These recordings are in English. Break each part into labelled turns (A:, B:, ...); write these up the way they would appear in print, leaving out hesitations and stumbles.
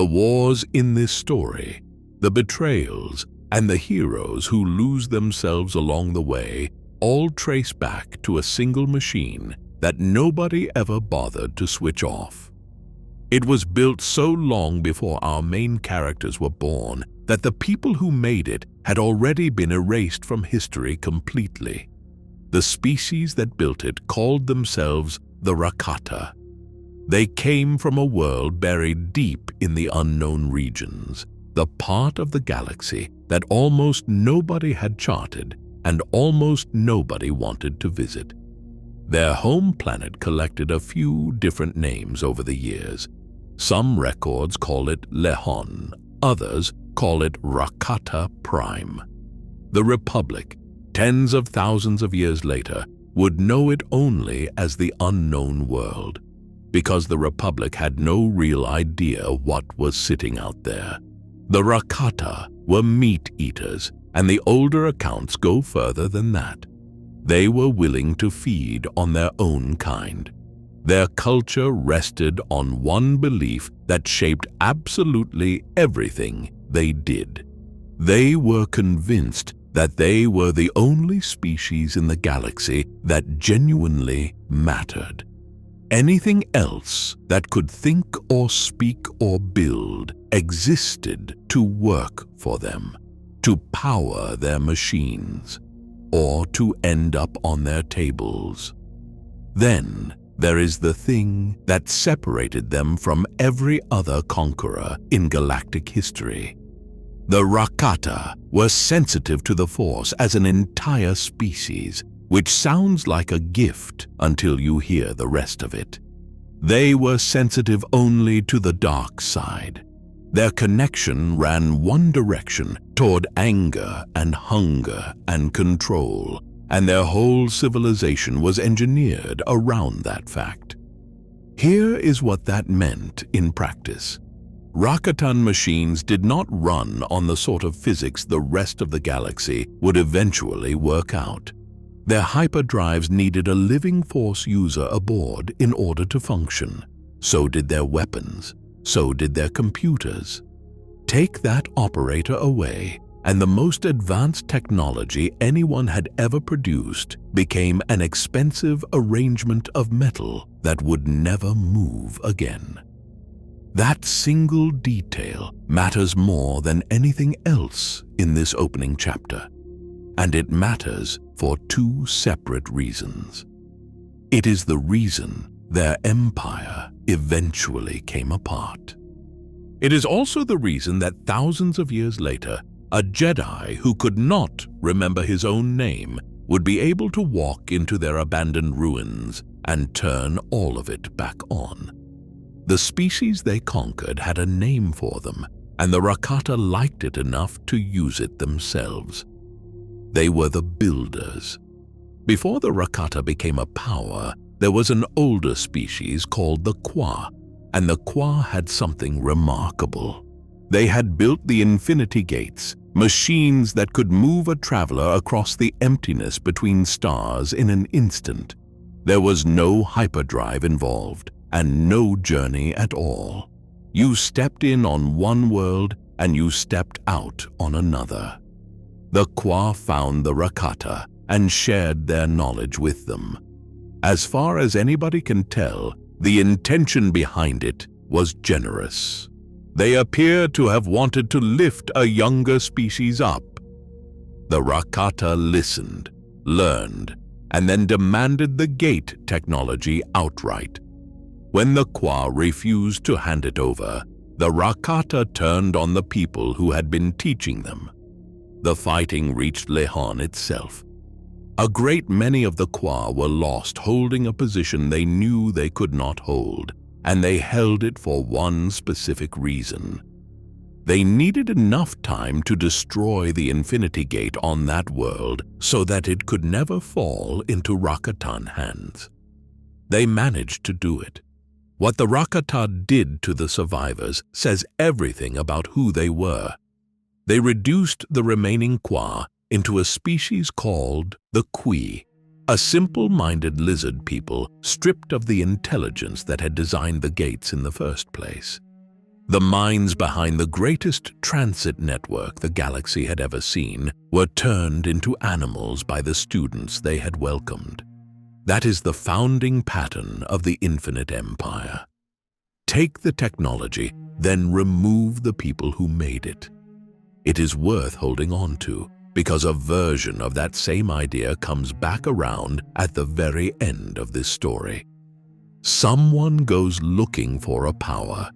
A: The wars in this story, the betrayals, and the heroes who lose themselves along the way all trace back to a single machine that nobody ever bothered to switch off. It was built so long before our main characters were born that the people who made it had already been erased from history completely. The species that built it called themselves the Rakata. They came from a world buried deep in the unknown regions, the part of the galaxy that almost nobody had charted and almost nobody wanted to visit. Their home planet collected a few different names over the years. Some records call it Lehon, others call it Rakata Prime. The Republic, tens of thousands of years later, would know it only as the unknown world, because the Republic had no real idea what was sitting out there. The Rakata were meat-eaters, and the older accounts go further than that. They were willing to feed on their own kind. Their culture rested on one belief that shaped absolutely everything they did. They were convinced that they were the only species in the galaxy that genuinely mattered. Anything else that could think or speak or build existed to work for them, to power their machines, or to end up on their tables. Then there is the thing that separated them from every other conqueror in galactic history. The Rakata were sensitive to the Force as an entire species, which sounds like a gift until you hear the rest of it. They were sensitive only to the dark side. Their connection ran one direction, toward anger and hunger and control, and their whole civilization was engineered around that fact. Here is what that meant in practice. Rakatan machines did not run on the sort of physics the rest of the galaxy would eventually work out. Their hyperdrives needed a living Force user aboard in order to function. So did their weapons. So did their computers. Take that operator away, and the most advanced technology anyone had ever produced became an expensive arrangement of metal that would never move again. That single detail matters more than anything else in this opening chapter, and it matters for two separate reasons. It is the reason their empire eventually came apart. It is also the reason that thousands of years later, a Jedi who could not remember his own name would be able to walk into their abandoned ruins and turn all of it back on. The species they conquered had a name for them, and the Rakata liked it enough to use it themselves. They were the Builders. Before the Rakata became a power, there was an older species called the Kwa, and the Kwa had something remarkable. They had built the Infinity Gates, machines that could move a traveler across the emptiness between stars in an instant. There was no hyperdrive involved, and no journey at all. You stepped in on one world, and you stepped out on another. The Kwa found the Rakata and shared their knowledge with them. As far as anybody can tell, the intention behind it was generous. They appear to have wanted to lift a younger species up. The Rakata listened, learned, and then demanded the gate technology outright. When the Kwa refused to hand it over, the Rakata turned on the people who had been teaching them. The fighting reached Lehon itself. A great many of the Kwa were lost holding a position they knew they could not hold, and they held it for one specific reason. They needed enough time to destroy the Infinity Gate on that world so that it could never fall into Rakatan hands. They managed to do it. What the Rakata did to the survivors says everything about who they were. They reduced the remaining Kwa into a species called the Kui, a simple-minded lizard people stripped of the intelligence that had designed the gates in the first place. The minds behind the greatest transit network the galaxy had ever seen were turned into animals by the students they had welcomed. That is the founding pattern of the Infinite Empire. Take the technology, then remove the people who made it. It is worth holding on to, because a version of that same idea comes back around at the very end of this story. Someone goes looking for a power,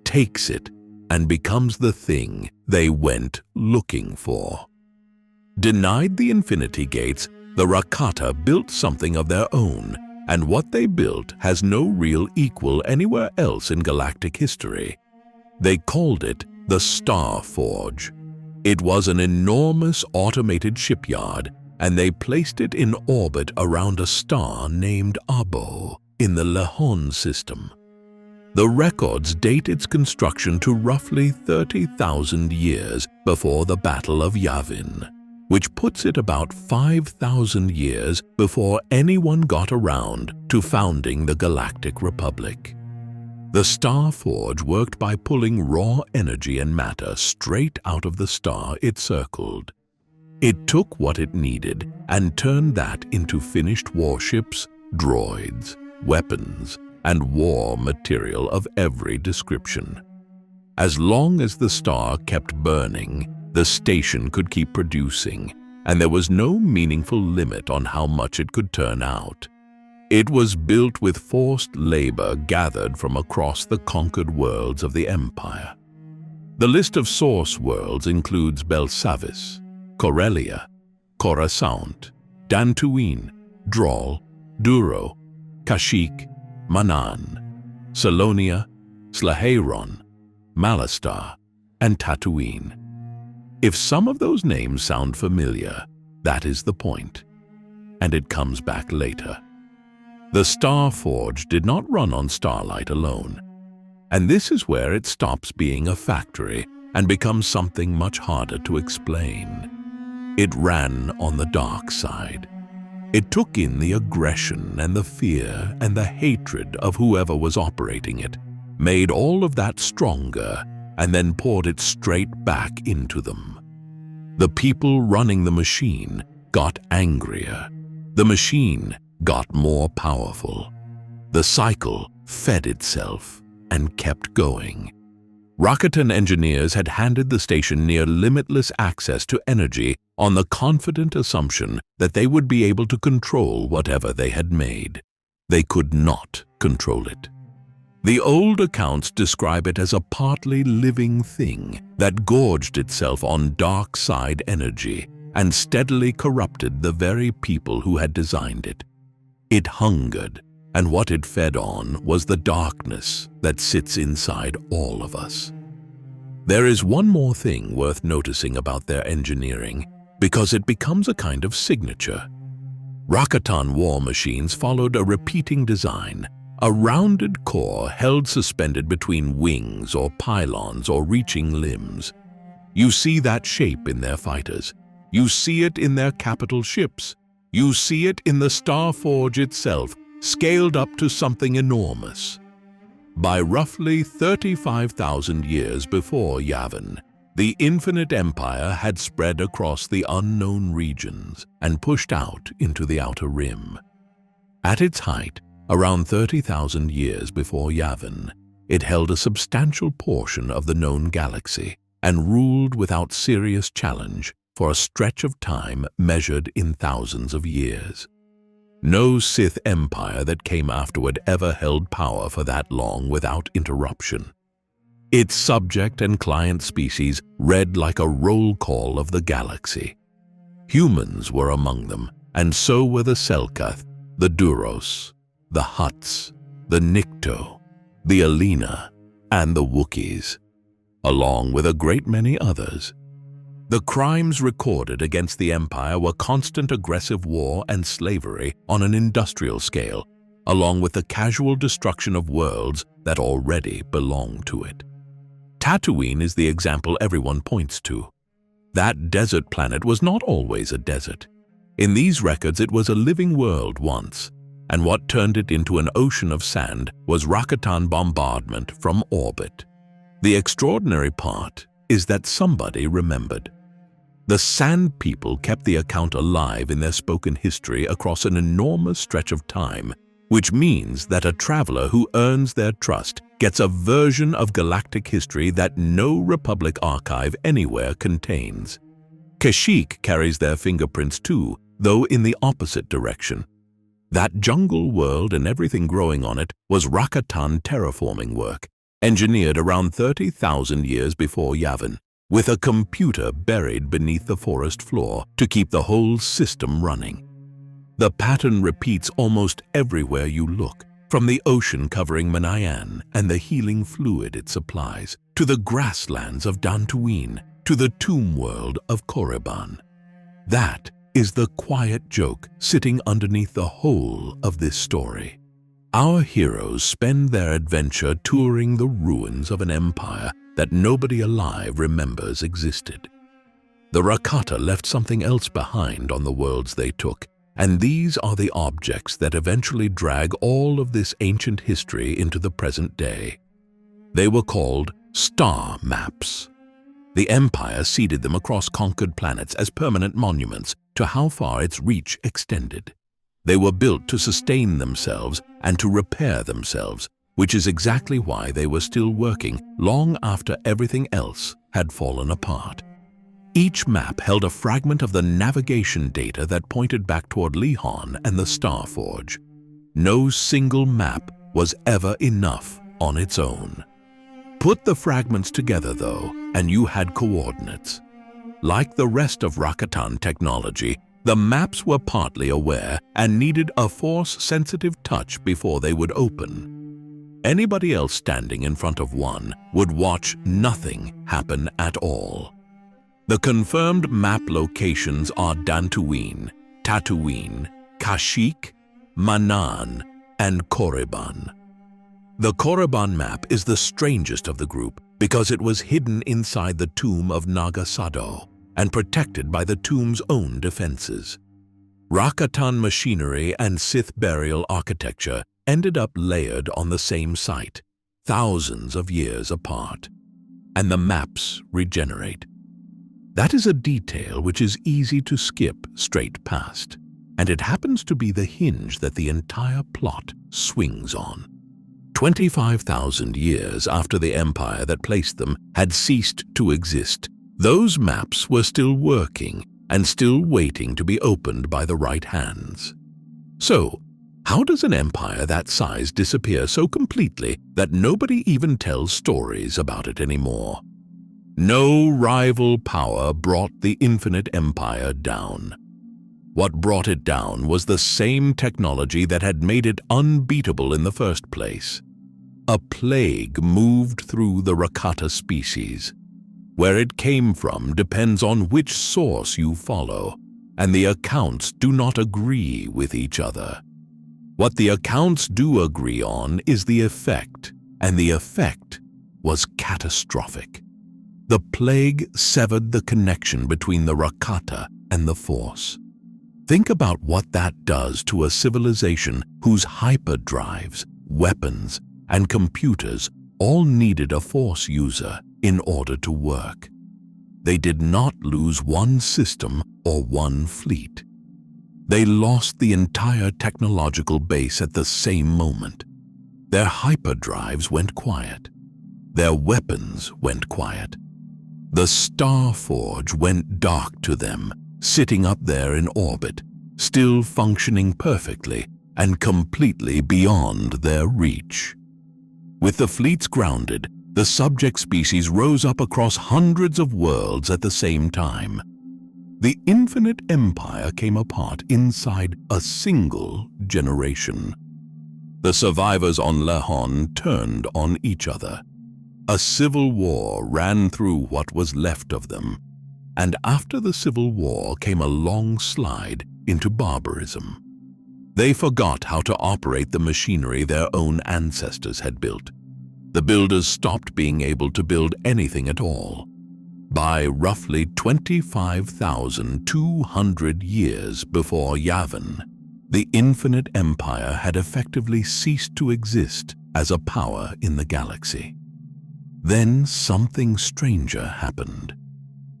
A: takes it, and becomes the thing they went looking for. Denied the Infinity Gates, the Rakata built something of their own, and what they built has no real equal anywhere else in galactic history. They called it the Star Forge. It was an enormous automated shipyard, and they placed it in orbit around a star named Abo in the Lehon system. The records date its construction to roughly 30,000 years before the Battle of Yavin, which puts it about 5,000 years before anyone got around to founding the Galactic Republic. The Star Forge worked by pulling raw energy and matter straight out of the star it circled. It took what it needed and turned that into finished warships, droids, weapons, and war material of every description. As long as the star kept burning, the station could keep producing, and there was no meaningful limit on how much it could turn out. It was built with forced labor gathered from across the conquered worlds of the Empire. The list of source worlds includes Belsavis, Corellia, Coruscant, Dantooine, Drol, Duro, Kashyyyk, Manan, Salonia, Slaheron, Malastar, and Tatooine. If some of those names sound familiar, that is the point, and it comes back later. The Star Forge did not run on starlight alone, and this is where it stops being a factory and becomes something much harder to explain. It ran on the dark side. It took in the aggression and the fear and the hatred of whoever was operating it, made all of that stronger, and then poured it straight back into them. The people running the machine got angrier. The machine got more powerful. The cycle fed itself and kept going. Rakatan engineers had handed the station near limitless access to energy on the confident assumption that they would be able to control whatever they had made. They could not control it. The old accounts describe it as a partly living thing that gorged itself on dark side energy and steadily corrupted the very people who had designed it. It hungered, and what it fed on was the darkness that sits inside all of us. There is one more thing worth noticing about their engineering, because it becomes a kind of signature. Rakatan war machines followed a repeating design, a rounded core held suspended between wings or pylons or reaching limbs. You see that shape in their fighters. You see it in their capital ships. You see it in the Star Forge itself, scaled up to something enormous. By roughly 35,000 years before Yavin, the Infinite Empire had spread across the unknown regions and pushed out into the Outer Rim. At its height, around 30,000 years before Yavin, it held a substantial portion of the known galaxy and ruled without serious challenge for a stretch of time measured in thousands of years. No Sith empire that came afterward ever held power for that long without interruption. Its subject and client species read like a roll call of the galaxy. Humans were among them, and so were the Selkath, the Duros, the Hutts, the Nikto, the Alina, and the Wookiees, along with a great many others. The crimes recorded against the Empire were constant aggressive war and slavery on an industrial scale, along with the casual destruction of worlds that already belonged to it. Tatooine is the example everyone points to. That desert planet was not always a desert. In these records, it was a living world once, and what turned it into an ocean of sand was Rakatan bombardment from orbit. The extraordinary part is that somebody remembered. The Sand People kept the account alive in their spoken history across an enormous stretch of time, which means that a traveler who earns their trust gets a version of galactic history that no Republic archive anywhere contains. Kashyyyk carries their fingerprints too, though in the opposite direction. That jungle world and everything growing on it was Rakatan terraforming work, engineered around 30,000 years before Yavin, with a computer buried beneath the forest floor to keep the whole system running. The pattern repeats almost everywhere you look, from the ocean covering Manayan and the healing fluid it supplies, to the grasslands of Dantooine, to the tomb world of Korriban. That is the quiet joke sitting underneath the whole of this story. Our heroes spend their adventure touring the ruins of an empire that nobody alive remembers existed. The Rakata left something else behind on the worlds they took, and these are the objects that eventually drag all of this ancient history into the present day. They were called star maps. The Empire seeded them across conquered planets as permanent monuments to how far its reach extended. They were built to sustain themselves and to repair themselves, which is exactly why they were still working long after everything else had fallen apart. Each map held a fragment of the navigation data that pointed back toward Lihon and the Starforge. No single map was ever enough on its own. Put the fragments together, though, and you had coordinates. Like the rest of Rakatan technology, the maps were partly aware and needed a force-sensitive touch before they would open. Anybody else standing in front of one would watch nothing happen at all. The confirmed map locations are Dantooine, Tatooine, Kashyyyk, Manaan, and Korriban. The Korriban map is the strangest of the group because it was hidden inside the tomb of Naga Sadow and protected by the tomb's own defenses. Rakatan machinery and Sith burial architecture ended up layered on the same site, thousands of years apart, and the maps regenerate. That is a detail which is easy to skip straight past, and it happens to be the hinge that the entire plot swings on. 25,000 years after the empire that placed them had ceased to exist, those maps were still working and still waiting to be opened by the right hands. So, how does an empire that size disappear so completely that nobody even tells stories about it anymore? No rival power brought the infinite empire down. What brought it down was the same technology that had made it unbeatable in the first place. A plague moved through the Rakata species. Where it came from depends on which source you follow, and the accounts do not agree with each other. What the accounts do agree on is the effect, and the effect was catastrophic. The plague severed the connection between the Rakata and the Force. Think about what that does to a civilization whose hyperdrives, weapons, and computers all needed a Force user in order to work. They did not lose one system or one fleet. They lost the entire technological base at the same moment. Their hyperdrives went quiet. Their weapons went quiet. The Starforge went dark to them, sitting up there in orbit, still functioning perfectly and completely beyond their reach. With the fleets grounded, the subject species rose up across hundreds of worlds at the same time. The infinite empire came apart inside a single generation. The survivors on Lehon turned on each other. A civil war ran through what was left of them, and after the civil war came a long slide into barbarism. They forgot how to operate the machinery their own ancestors had built. The builders stopped being able to build anything at all. By roughly 25,200 years before Yavin, the infinite empire had effectively ceased to exist as a power in the galaxy. Then something stranger happened.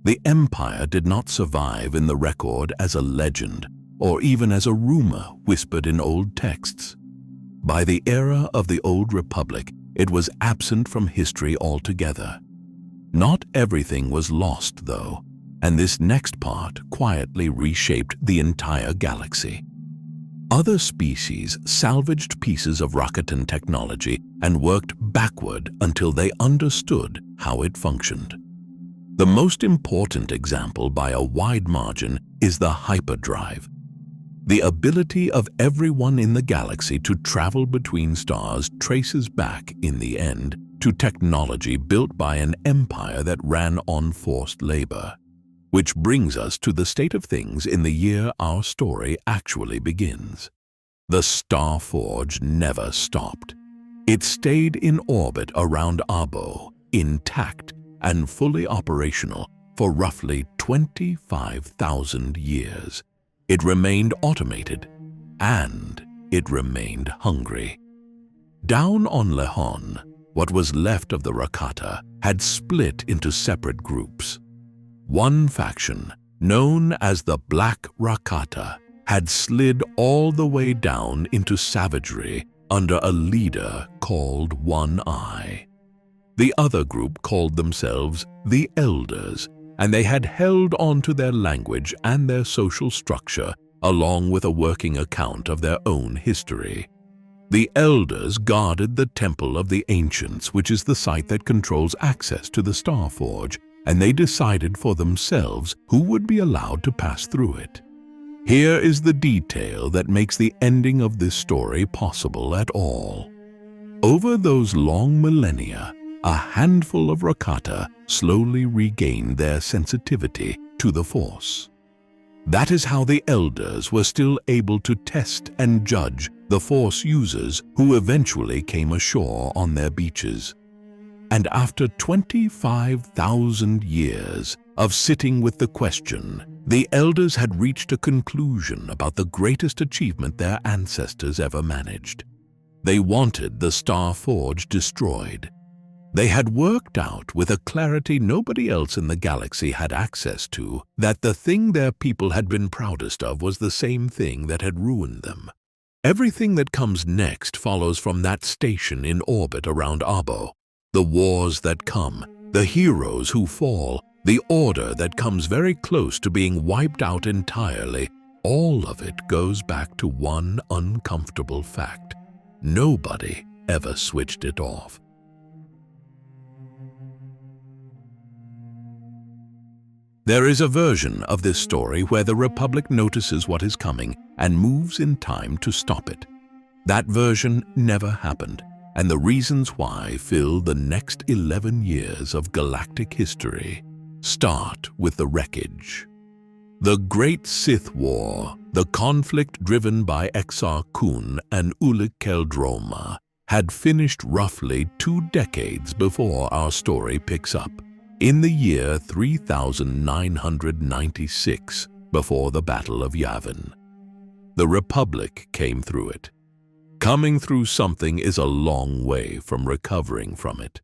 A: The Empire did not survive in the record as a legend or even as a rumor whispered in old texts. By the era of the Old Republic, it was absent from history altogether. Not everything was lost, though, and this next part quietly reshaped the entire galaxy. Other species salvaged pieces of Rakatan technology and worked backward until they understood how it functioned. The most important example by a wide margin is the hyperdrive. The ability of everyone in the galaxy to travel between stars traces back, in the end, to technology built by an empire that ran on forced labor. Which brings us to the state of things in the year our story actually begins. The Star Forge never stopped. It stayed in orbit around Abo, intact and fully operational for roughly 25,000 years. It remained automated, and it remained hungry. Down on Lehon, what was left of the Rakata had split into separate groups. One faction, known as the Black Rakata, had slid all the way down into savagery under a leader called One Eye. The other group called themselves the Elders, and they had held on to their language and their social structure, along with a working account of their own history. The Elders guarded the Temple of the Ancients, which is the site that controls access to the Star Forge, and they decided for themselves who would be allowed to pass through it. Here is the detail that makes the ending of this story possible at all. Over those long millennia, a handful of Rakata slowly regained their sensitivity to the Force. That is how the Elders were still able to test and judge the Force users who eventually came ashore on their beaches. And after 25,000 years of sitting with the question, the Elders had reached a conclusion about the greatest achievement their ancestors ever managed. They wanted the Star Forge destroyed. They had worked out with a clarity nobody else in the galaxy had access to that the thing their people had been proudest of was the same thing that had ruined them. Everything that comes next follows from that station in orbit around Abo. The wars that come, the heroes who fall, the order that comes very close to being wiped out entirely, all of it goes back to one uncomfortable fact. Nobody ever switched it off. There is a version of this story where the Republic notices what is coming and moves in time to stop it. That version never happened, and the reasons why fill the next 11 years of galactic history. Start with the wreckage. The Great Sith War, the conflict driven by Exar Kun and Ulic Qel-Droma, had finished roughly 2 decades before our story picks up. In the year 3996, before the Battle of Yavin. The Republic came through it. Coming through something is a long way from recovering from it.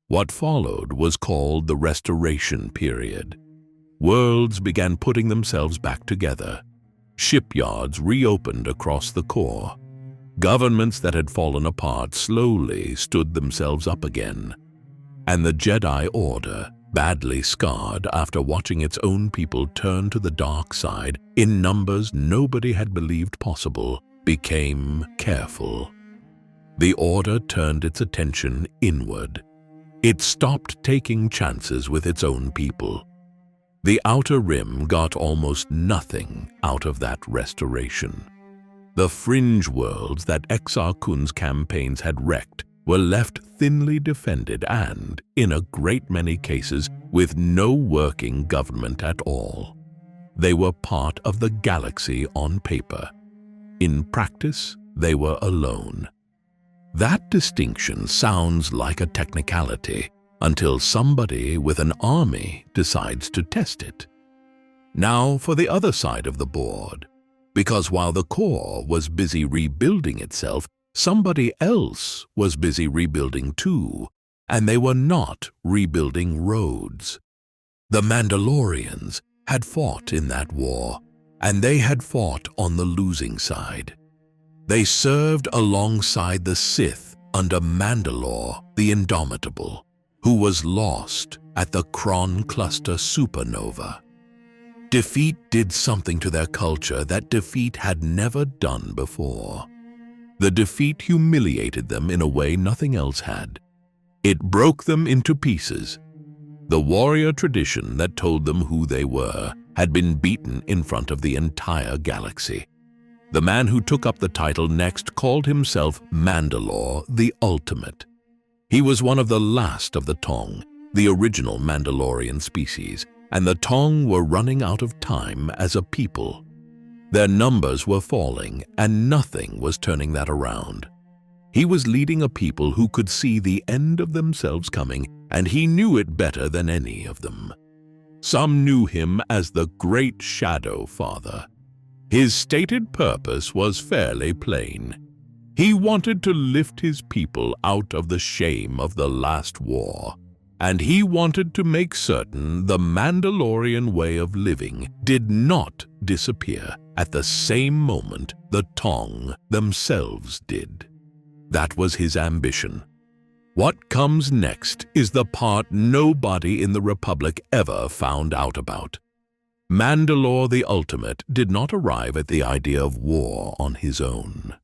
A: What followed was called the Restoration Period. Worlds began putting themselves back together. Shipyards reopened across the core. Governments that had fallen apart slowly stood themselves up again. And the Jedi Order, badly scarred after watching its own people turn to the dark side in numbers nobody had believed possible, became careful. The Order turned its attention inward. It stopped taking chances with its own people. The Outer Rim got almost nothing out of that restoration. The fringe worlds that Exar Kun's campaigns had wrecked were left thinly defended and, in a great many cases, with no working government at all. They were part of the galaxy on paper. In practice, they were alone. That distinction sounds like a technicality until somebody with an army decides to test it. Now for the other side of the board. Because while the core was busy rebuilding itself, somebody else was busy rebuilding too, and they were not rebuilding roads. The Mandalorians had fought in that war, and they had fought on the losing side. They served alongside the Sith under Mandalore the Indomitable, who was lost at the Kron Cluster supernova. Defeat did something to their culture that defeat had never done before. The defeat humiliated them in a way nothing else had. It broke them into pieces. The warrior tradition that told them who they were had been beaten in front of the entire galaxy. The man who took up the title next called himself Mandalore the Ultimate. He was one of the last of the Tong, the original Mandalorian species, and the Tong were running out of time as a people. Their numbers were falling, and nothing was turning that around. He was leading a people who could see the end of themselves coming, and he knew it better than any of them. Some knew him as the Great Shadow Father. His stated purpose was fairly plain. He wanted to lift his people out of the shame of the last war, and he wanted to make certain the Mandalorian way of living did not disappear at the same moment the Tong themselves did. That was his ambition. What comes next is the part nobody in the Republic ever found out about. Mandalore the Ultimate did not arrive at the idea of war on his own.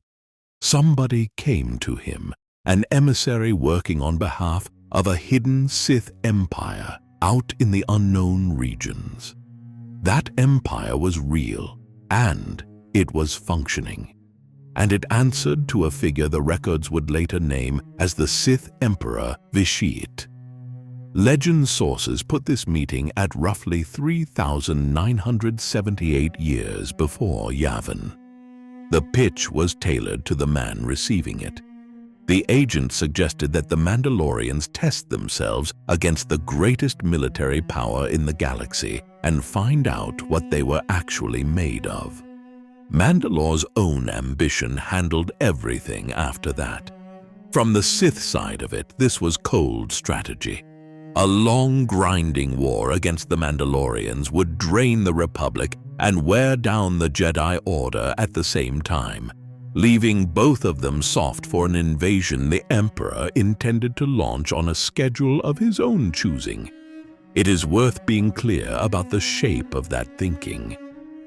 A: Somebody came to him, an emissary working on behalf of a hidden Sith empire out in the unknown regions. That empire was real, and it was functioning. And it answered to a figure the records would later name as the Sith Emperor Vitiate. Legend sources put this meeting at roughly 3,978 years before Yavin. The pitch was tailored to the man receiving it. The agent suggested that the Mandalorians test themselves against the greatest military power in the galaxy and find out what they were actually made of. Mandalore's own ambition handled everything after that. From the Sith side of it, this was cold strategy. A long grinding war against the Mandalorians would drain the Republic and wear down the Jedi Order at the same time, leaving both of them soft for an invasion the Emperor intended to launch on a schedule of his own choosing. It is worth being clear about the shape of that thinking.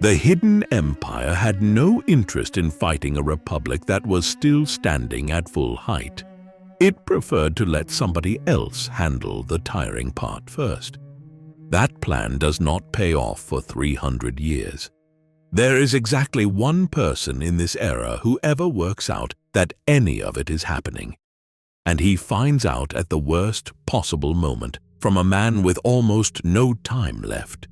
A: The hidden empire had no interest in fighting a republic that was still standing at full height. It preferred to let somebody else handle the tiring part first. That plan does not pay off for 300 years. There is exactly one person in this era who ever works out that any of it is happening. And he finds out at the worst possible moment from a man with almost no time left.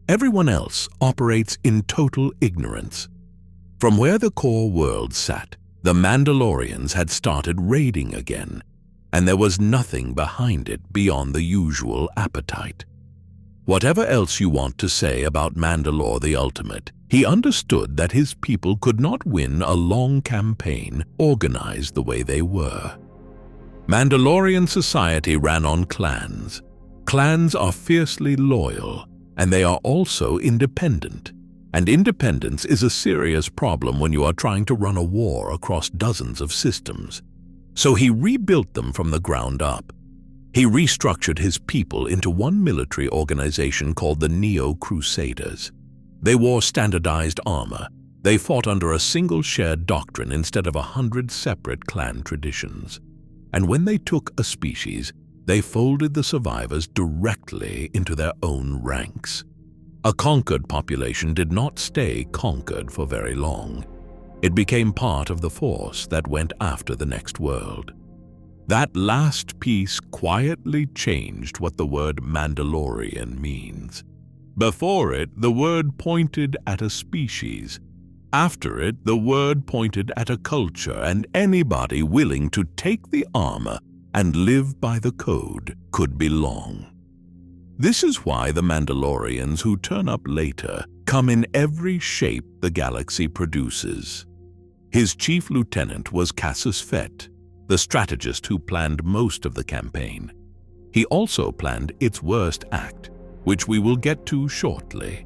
A: Everyone else operates in total ignorance. From where the core world sat, the Mandalorians had started raiding again, and there was nothing behind it beyond the usual appetite. Whatever else you want to say about Mandalore the Ultimate, he understood that his people could not win a long campaign organized the way they were. Mandalorian society ran on clans. Clans are fiercely loyal, and they are also independent. And independence is a serious problem when you are trying to run a war across dozens of systems. So he rebuilt them from the ground up. He restructured his people into one military organization called the Crusaders. They wore standardized armor. They fought under a single shared doctrine instead of 100 separate clan traditions. And when they took a species, they folded the survivors directly into their own ranks. A conquered population did not stay conquered for very long. It became part of the force that went after the next world. That last piece quietly changed what the word Mandalorian means. Before it, the word pointed at a species. After it, the word pointed at a culture, and anybody willing to take the armor and live by the code could belong. This is why the Mandalorians who turn up later come in every shape the galaxy produces. His chief lieutenant was Casus Fett. the strategist who planned most of the campaign. He also planned its worst act, which we will get to shortly.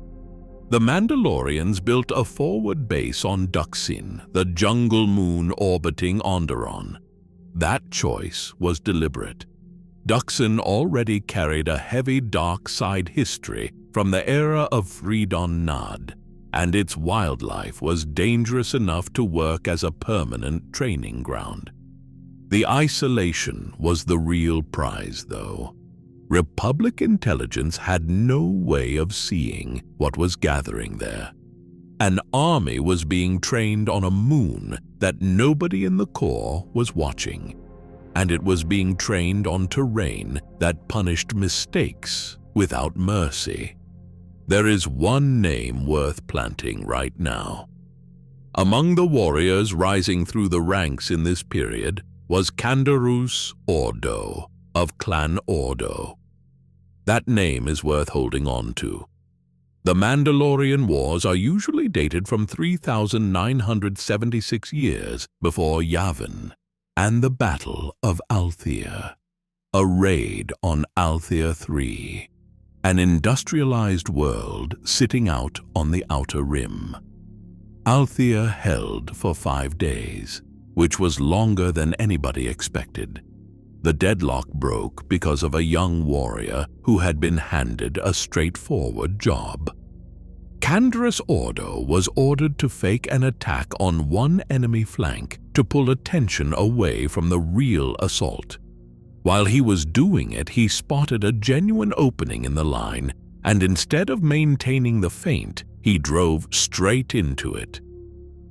A: The Mandalorians built a forward base on Dxun, the jungle moon orbiting Onderon. That choice was deliberate. Dxun already carried a heavy dark side history from the era of Freedon Nad, and its wildlife was dangerous enough to work as a permanent training ground. The isolation was the real prize, though. Republic intelligence had no way of seeing what was gathering there. An army was being trained on a moon that nobody in the Corps was watching, and it was being trained on terrain that punished mistakes without mercy. There is one name worth planting right now. Among the warriors rising through the ranks in this period was Canderous Ordo of Clan Ordo. That name is worth holding on to. The Mandalorian Wars are usually dated from 3,976 years before Yavin and the Battle of Althea, a raid on Althea III, an industrialized world sitting out on the Outer Rim. Althea held for 5 days, which was longer than anybody expected. The deadlock broke because of a young warrior who had been handed a straightforward job. Canderous Ordo was ordered to fake an attack on one enemy flank to pull attention away from the real assault. While he was doing it, he spotted a genuine opening in the line, and instead of maintaining the feint, he drove straight into it.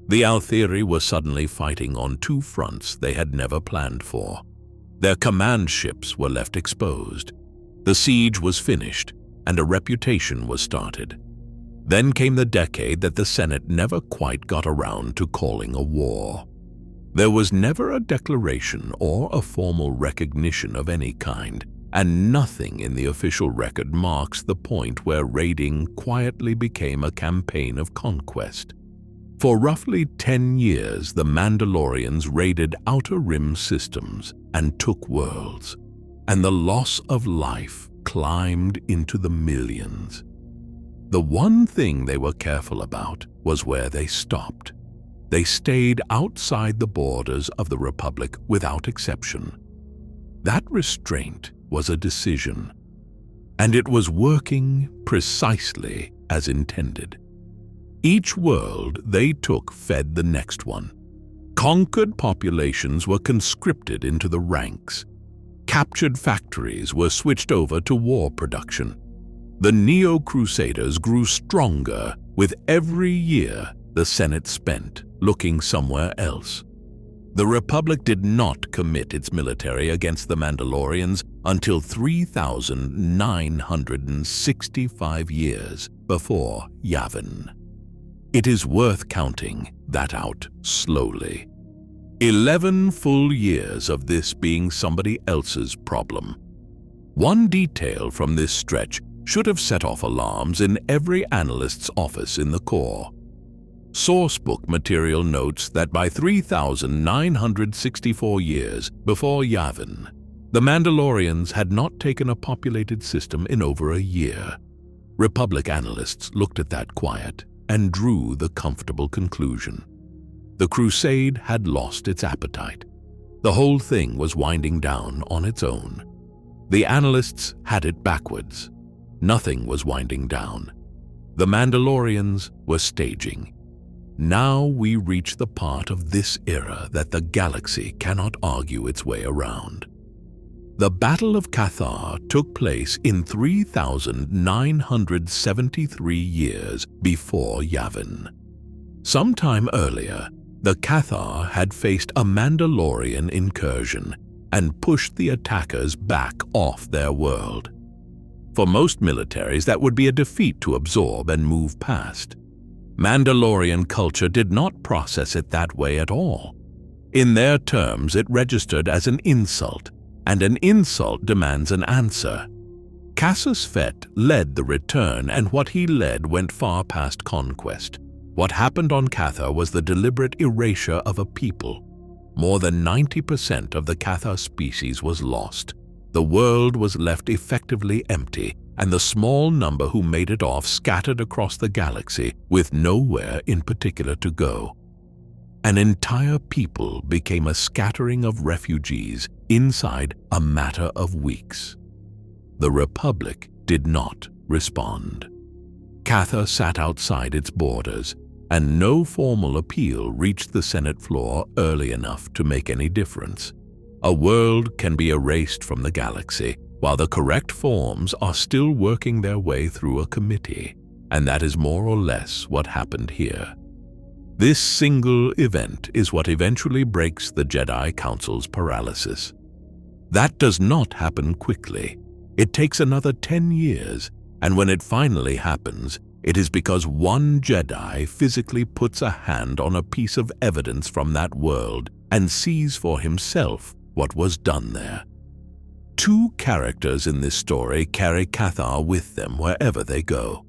A: The Altheri were suddenly fighting on 2 fronts they had never planned for. Their command ships were left exposed. The siege was finished, and a reputation was started. Then came the decade that the Senate never quite got around to calling a war. There was never a declaration or a formal recognition of any kind, and nothing in the official record marks the point where raiding quietly became a campaign of conquest. For roughly 10 years, the Mandalorians raided Outer Rim systems and took worlds, and the loss of life climbed into the millions. The one thing they were careful about was where they stopped. They stayed outside the borders of the Republic without exception. That restraint was a decision, and it was working precisely as intended. Each world they took fed the next one. Conquered populations were conscripted into the ranks. Captured factories were switched over to war production. The Neo-Crusaders grew stronger with every year the Senate spent looking somewhere else. The Republic did not commit its military against the Mandalorians until 3,965 years before Yavin. It is worth counting that out slowly. 11 full years of this being somebody else's problem. One detail from this stretch should have set off alarms in every analyst's office in the Corps. Sourcebook material notes that by 3,964 years before Yavin, the Mandalorians had not taken a populated system in over a year. Republic analysts looked at that quiet and drew the comfortable conclusion. The crusade had lost its appetite. The whole thing was winding down on its own. The analysts had it backwards. Nothing was winding down. The Mandalorians were staging. Now we reach the part of this era that the galaxy cannot argue its way around. The Battle of KOTOR took place in 3,973 years before Yavin. Sometime earlier, the KOTOR had faced a Mandalorian incursion and pushed the attackers back off their world. For most militaries, that would be a defeat to absorb and move past. Mandalorian culture did not process it that way at all. In their terms, it registered as an insult, and an insult demands an answer. Casus Fett led the return, and what he led went far past conquest. What happened on KOTOR was the deliberate erasure of a people. more than 90% of the KOTOR species was lost. The world was left effectively empty, and the small number who made it off scattered across the galaxy with nowhere in particular to go. An entire people became a scattering of refugees inside a matter of weeks. The Republic did not respond. KOTOR sat outside its borders, and no formal appeal reached the Senate floor early enough to make any difference. A world can be erased from the galaxy, while the correct forms are still working their way through a committee, and that is more or less what happened here. This single event is what eventually breaks the Jedi Council's paralysis. That does not happen quickly. It takes another 10 years, and when it finally happens, it is because one Jedi physically puts a hand on a piece of evidence from that world and sees for himself what was done there. Two characters in this story carry KOTOR with them wherever they go.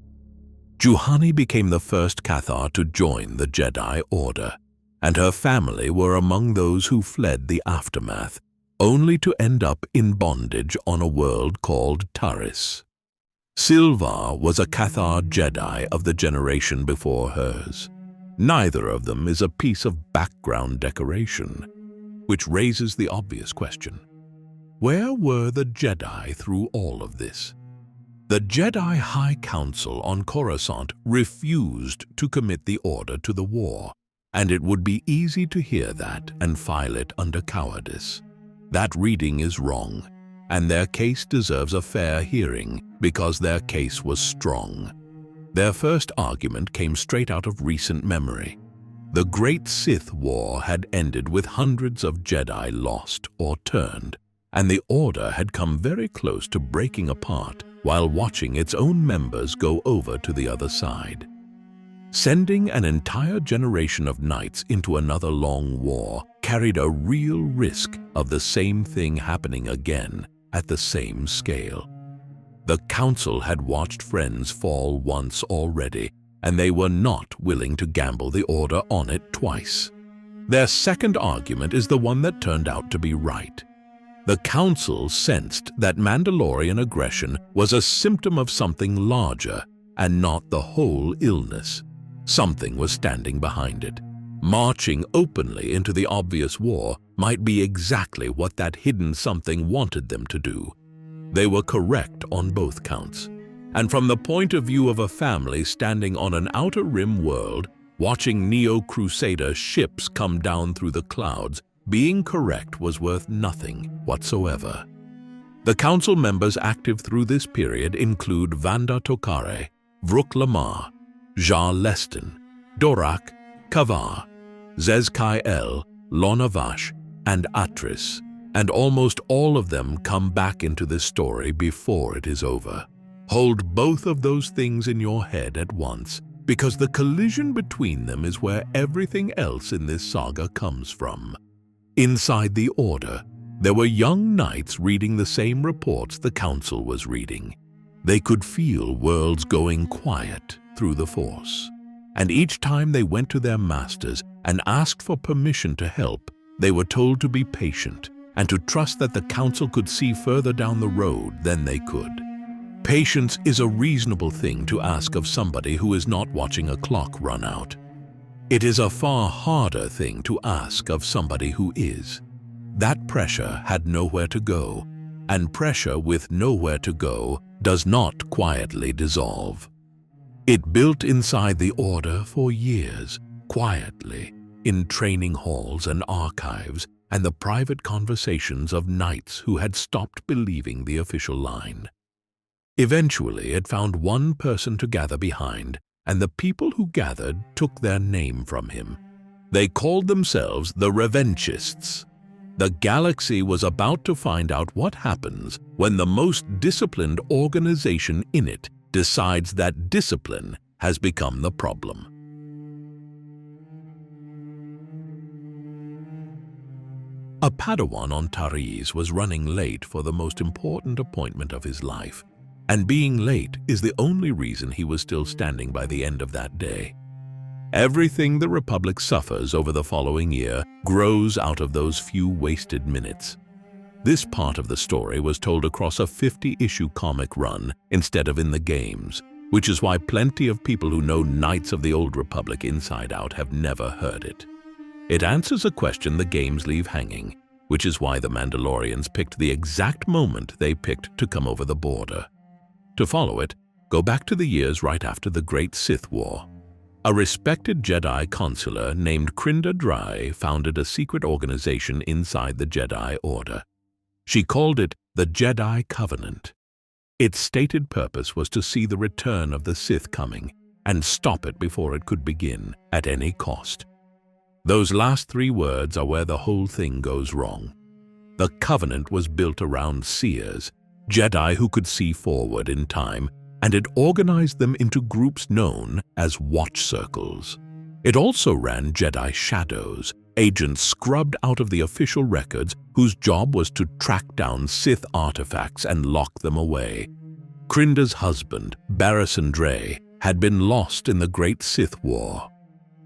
A: Juhani became the first KOTOR to join the Jedi Order, and her family were among those who fled the aftermath, only to end up in bondage on a world called Trayus. Silvar was a KOTOR Jedi of the generation before hers. Neither of them is a piece of background decoration, which raises the obvious question. Where were the Jedi through all of this? The Jedi High Council on Coruscant refused to commit the Order to the war, and it would be easy to hear that and file it under cowardice. That reading is wrong, and their case deserves a fair hearing because their case was strong. Their first argument came straight out of recent memory. The Great Sith War had ended with hundreds of Jedi lost or turned, and the Order had come very close to breaking apart while watching its own members go over to the other side. Sending an entire generation of knights into another long war carried a real risk of the same thing happening again at the same scale. The Council had watched friends fall once already, and they were not willing to gamble the Order on it twice. Their second argument is the one that turned out to be right. The Council sensed that Mandalorian aggression was a symptom of something larger and not the whole illness. Something was standing behind it. Marching openly into the obvious war might be exactly what that hidden something wanted them to do. They were correct on both counts. And from the point of view of a family standing on an outer rim world, watching Neo-Crusader ships come down through the clouds, being correct was worth nothing whatsoever. The Council members active through this period include Vanda Tokare, Vruk Lamar, Jar Leston, Dorak, Kavar, Zez-Kai-El, Lorna Vash, and Atris, and almost all of them come back into this story before it is over. Hold both of those things in your head at once, because the collision between them is where everything else in this saga comes from. Inside the Order, there were young knights reading the same reports the Council was reading. They could feel worlds going quiet through the Force. And each time they went to their masters and asked for permission to help, they were told to be patient and to trust that the Council could see further down the road than they could. Patience is a reasonable thing to ask of somebody who is not watching a clock run out. It is a far harder thing to ask of somebody who is. That pressure had nowhere to go, and pressure with nowhere to go does not quietly dissolve. It built inside the Order for years, quietly, in training halls and archives, and the private conversations of knights who had stopped believing the official line. Eventually, it found one person to gather behind, and the people who gathered took their name from him. They called themselves the Revanchists. The galaxy was about to find out what happens when the most disciplined organization in it decides that discipline has become the problem. A Padawan on Trayus was running late for the most important appointment of his life, and being late is the only reason he was still standing by the end of that day. Everything the Republic suffers over the following year grows out of those few wasted minutes. This part of the story was told across a 50-issue comic run instead of in the games, which is why plenty of people who know Knights of the Old Republic inside out have never heard it. It answers a question the games leave hanging, which is why the Mandalorians picked the exact moment they picked to come over the border. To follow it, go back to the years right after the Great Sith War. A respected Jedi consular named Crinda Dry founded a secret organization inside the Jedi Order. She called it the Jedi Covenant. Its stated purpose was to see the return of the Sith coming and stop it before it could begin at any cost. Those last 3 words are where the whole thing goes wrong. The Covenant was built around seers, Jedi who could see forward in time, and it organized them into groups known as watch circles. It also ran Jedi shadows, agents scrubbed out of the official records whose job was to track down Sith artifacts and lock them away. Crinda's husband, Barristan Dray, had been lost in the Great Sith War.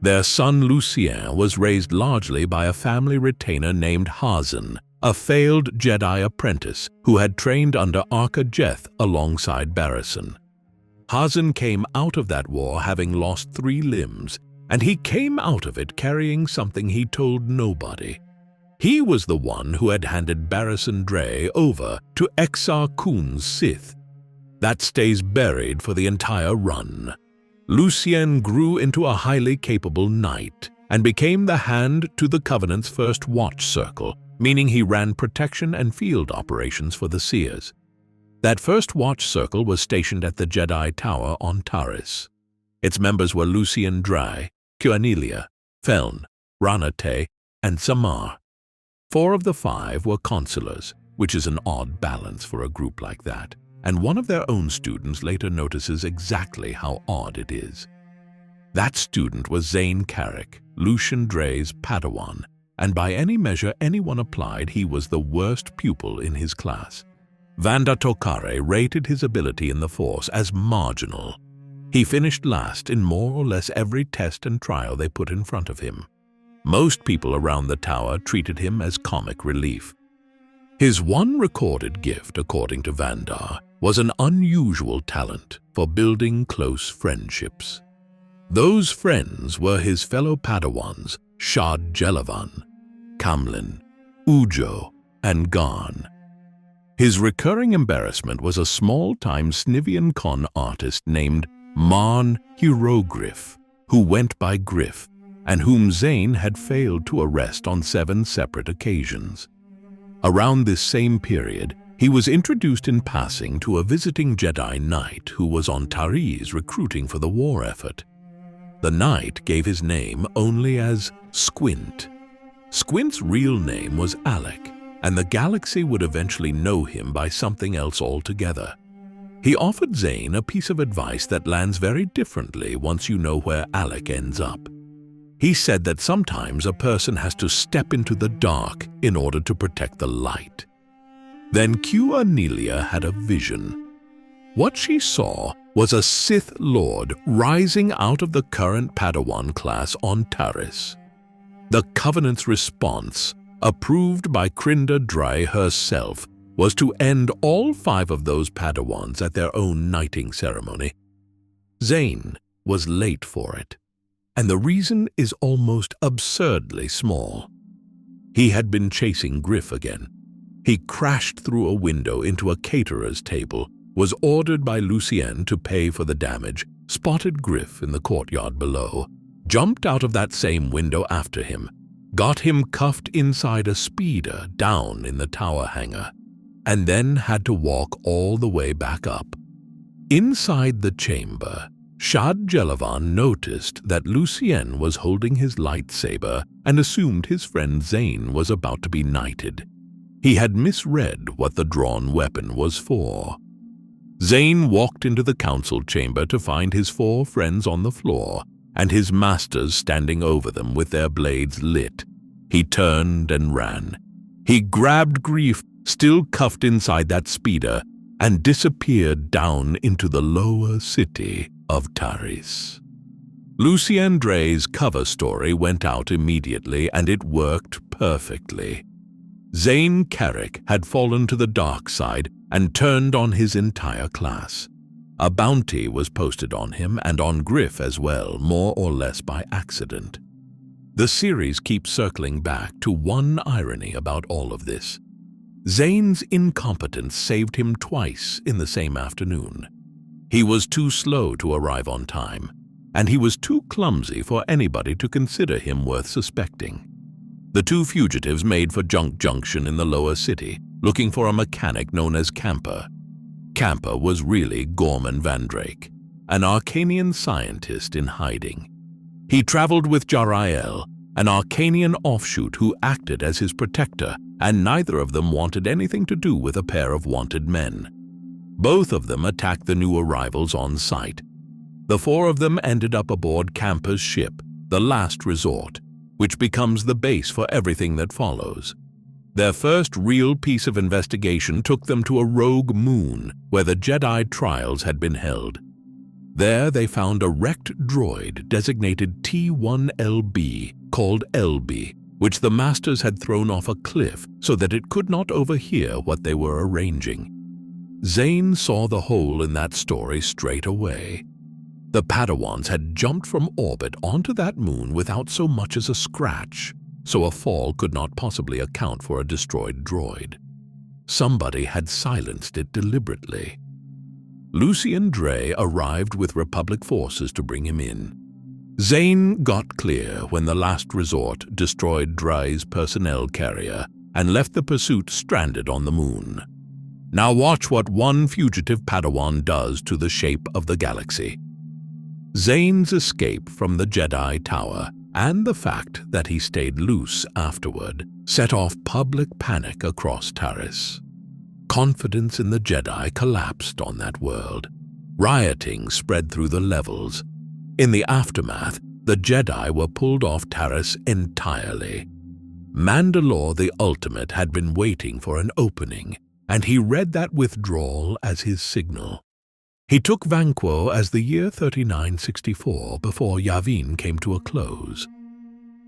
A: Their son Lucien was raised largely by a family retainer named Hazan, a failed Jedi apprentice who had trained under Arca Jeth alongside Barristan. Hazan came out of that war having lost 3 limbs, and he came out of it carrying something he told nobody. He was the one who had handed Barristan Dray over to Exar Kun's Sith. That stays buried for the entire run. Lucien grew into a highly capable knight and became the hand to the Covenant's first watch circle, meaning he ran protection and field operations for the Seers. That first watch circle was stationed at the Jedi Tower on Taris. Its members were Lucien Dry, Kuanilia, Feln, Ranate, and Samar. 4 of the 5 were consulars, which is an odd balance for a group like that, and one of their own students later notices exactly how odd it is. That student was Zane Carrick, Lucien Dray's Padawan, and by any measure anyone applied, he was the worst pupil in his class. Vanda Tokare rated his ability in the Force as marginal. He finished last in more or less every test and trial they put in front of him. Most people around the tower treated him as comic relief. His one recorded gift, according to Vandar, was an unusual talent for building close friendships. Those friends were his fellow Padawans Shad Jelavan, Kamlin, Ujo, and Garn. His recurring embarrassment was a small-time Snivian con artist named Marn Hierogriff, who went by Griff, and whom Zane had failed to arrest on 7 separate occasions. Around this same period, he was introduced in passing to a visiting Jedi Knight who was on Taris recruiting for the war effort. The Knight gave his name only as Squint. Squint's real name was Alec, and the galaxy would eventually know him by something else altogether. He offered Zane a piece of advice that lands very differently once you know where Alec ends up. He said that sometimes a person has to step into the dark in order to protect the light. Then Kuanilia had a vision. What she saw was a Sith Lord rising out of the current Padawan class on Taris. The Covenant's response, approved by Crinda Dry herself, was to end all 5 of those Padawans at their own knighting ceremony. Zane was late for it, and the reason is almost absurdly small. He had been chasing Griff again. He crashed through a window into a caterer's table, was ordered by Lucien to pay for the damage, spotted Griff in the courtyard below, jumped out of that same window after him, got him cuffed inside a speeder down in the tower hangar, and then had to walk all the way back up. Inside the chamber, Shad Jelavan noticed that Lucien was holding his lightsaber and assumed his friend Zane was about to be knighted. He had misread what the drawn weapon was for. Zane walked into the council chamber to find his 4 friends on the floor and his masters standing over them with their blades lit. He turned and ran. He grabbed Grief, still cuffed inside that speeder, and disappeared down into the lower city of Taris. Lucien Dre's cover story went out immediately, and it worked perfectly. Zane Carrick had fallen to the dark side and turned on his entire class. A bounty was posted on him and on Griff as well, more or less by accident. The series keeps circling back to one irony about all of this. Zane's incompetence saved him twice in the same afternoon. He was too slow to arrive on time, and he was too clumsy for anybody to consider him worth suspecting. The two fugitives made for Junk Junction in the lower city, looking for a mechanic known as Camper. Camper was really Gorman Van Drake, an Arcanian scientist in hiding. He traveled with Jarael, an Arcanian offshoot who acted as his protector, and neither of them wanted anything to do with a pair of wanted men. Both of them attacked the new arrivals on sight. The four of them ended up aboard Camper's ship, the Last Resort, which becomes the base for everything that follows. Their first real piece of investigation took them to a rogue moon where the Jedi trials had been held. There they found a wrecked droid designated T1LB, called LB, which the Masters had thrown off a cliff so that it could not overhear what they were arranging. Zane saw the hole in that story straight away. The Padawans had jumped from orbit onto that moon without so much as a scratch, so a fall could not possibly account for a destroyed droid. Somebody had silenced it deliberately. Lucien Dre arrived with Republic forces to bring him in. Zane got clear when the Last Resort destroyed Dre's personnel carrier and left the pursuit stranded on the moon. Now watch what one fugitive Padawan does to the shape of the galaxy. Zane's escape from the Jedi Tower and the fact that he stayed loose afterward set off public panic across Taris. Confidence in the Jedi collapsed on that world. Rioting spread through the levels. In the aftermath, the Jedi were pulled off Taris entirely. Mandalore the Ultimate had been waiting for an opening, and he read that withdrawal as his signal. He took Vanquo as the year 3964 before Yavin came to a close.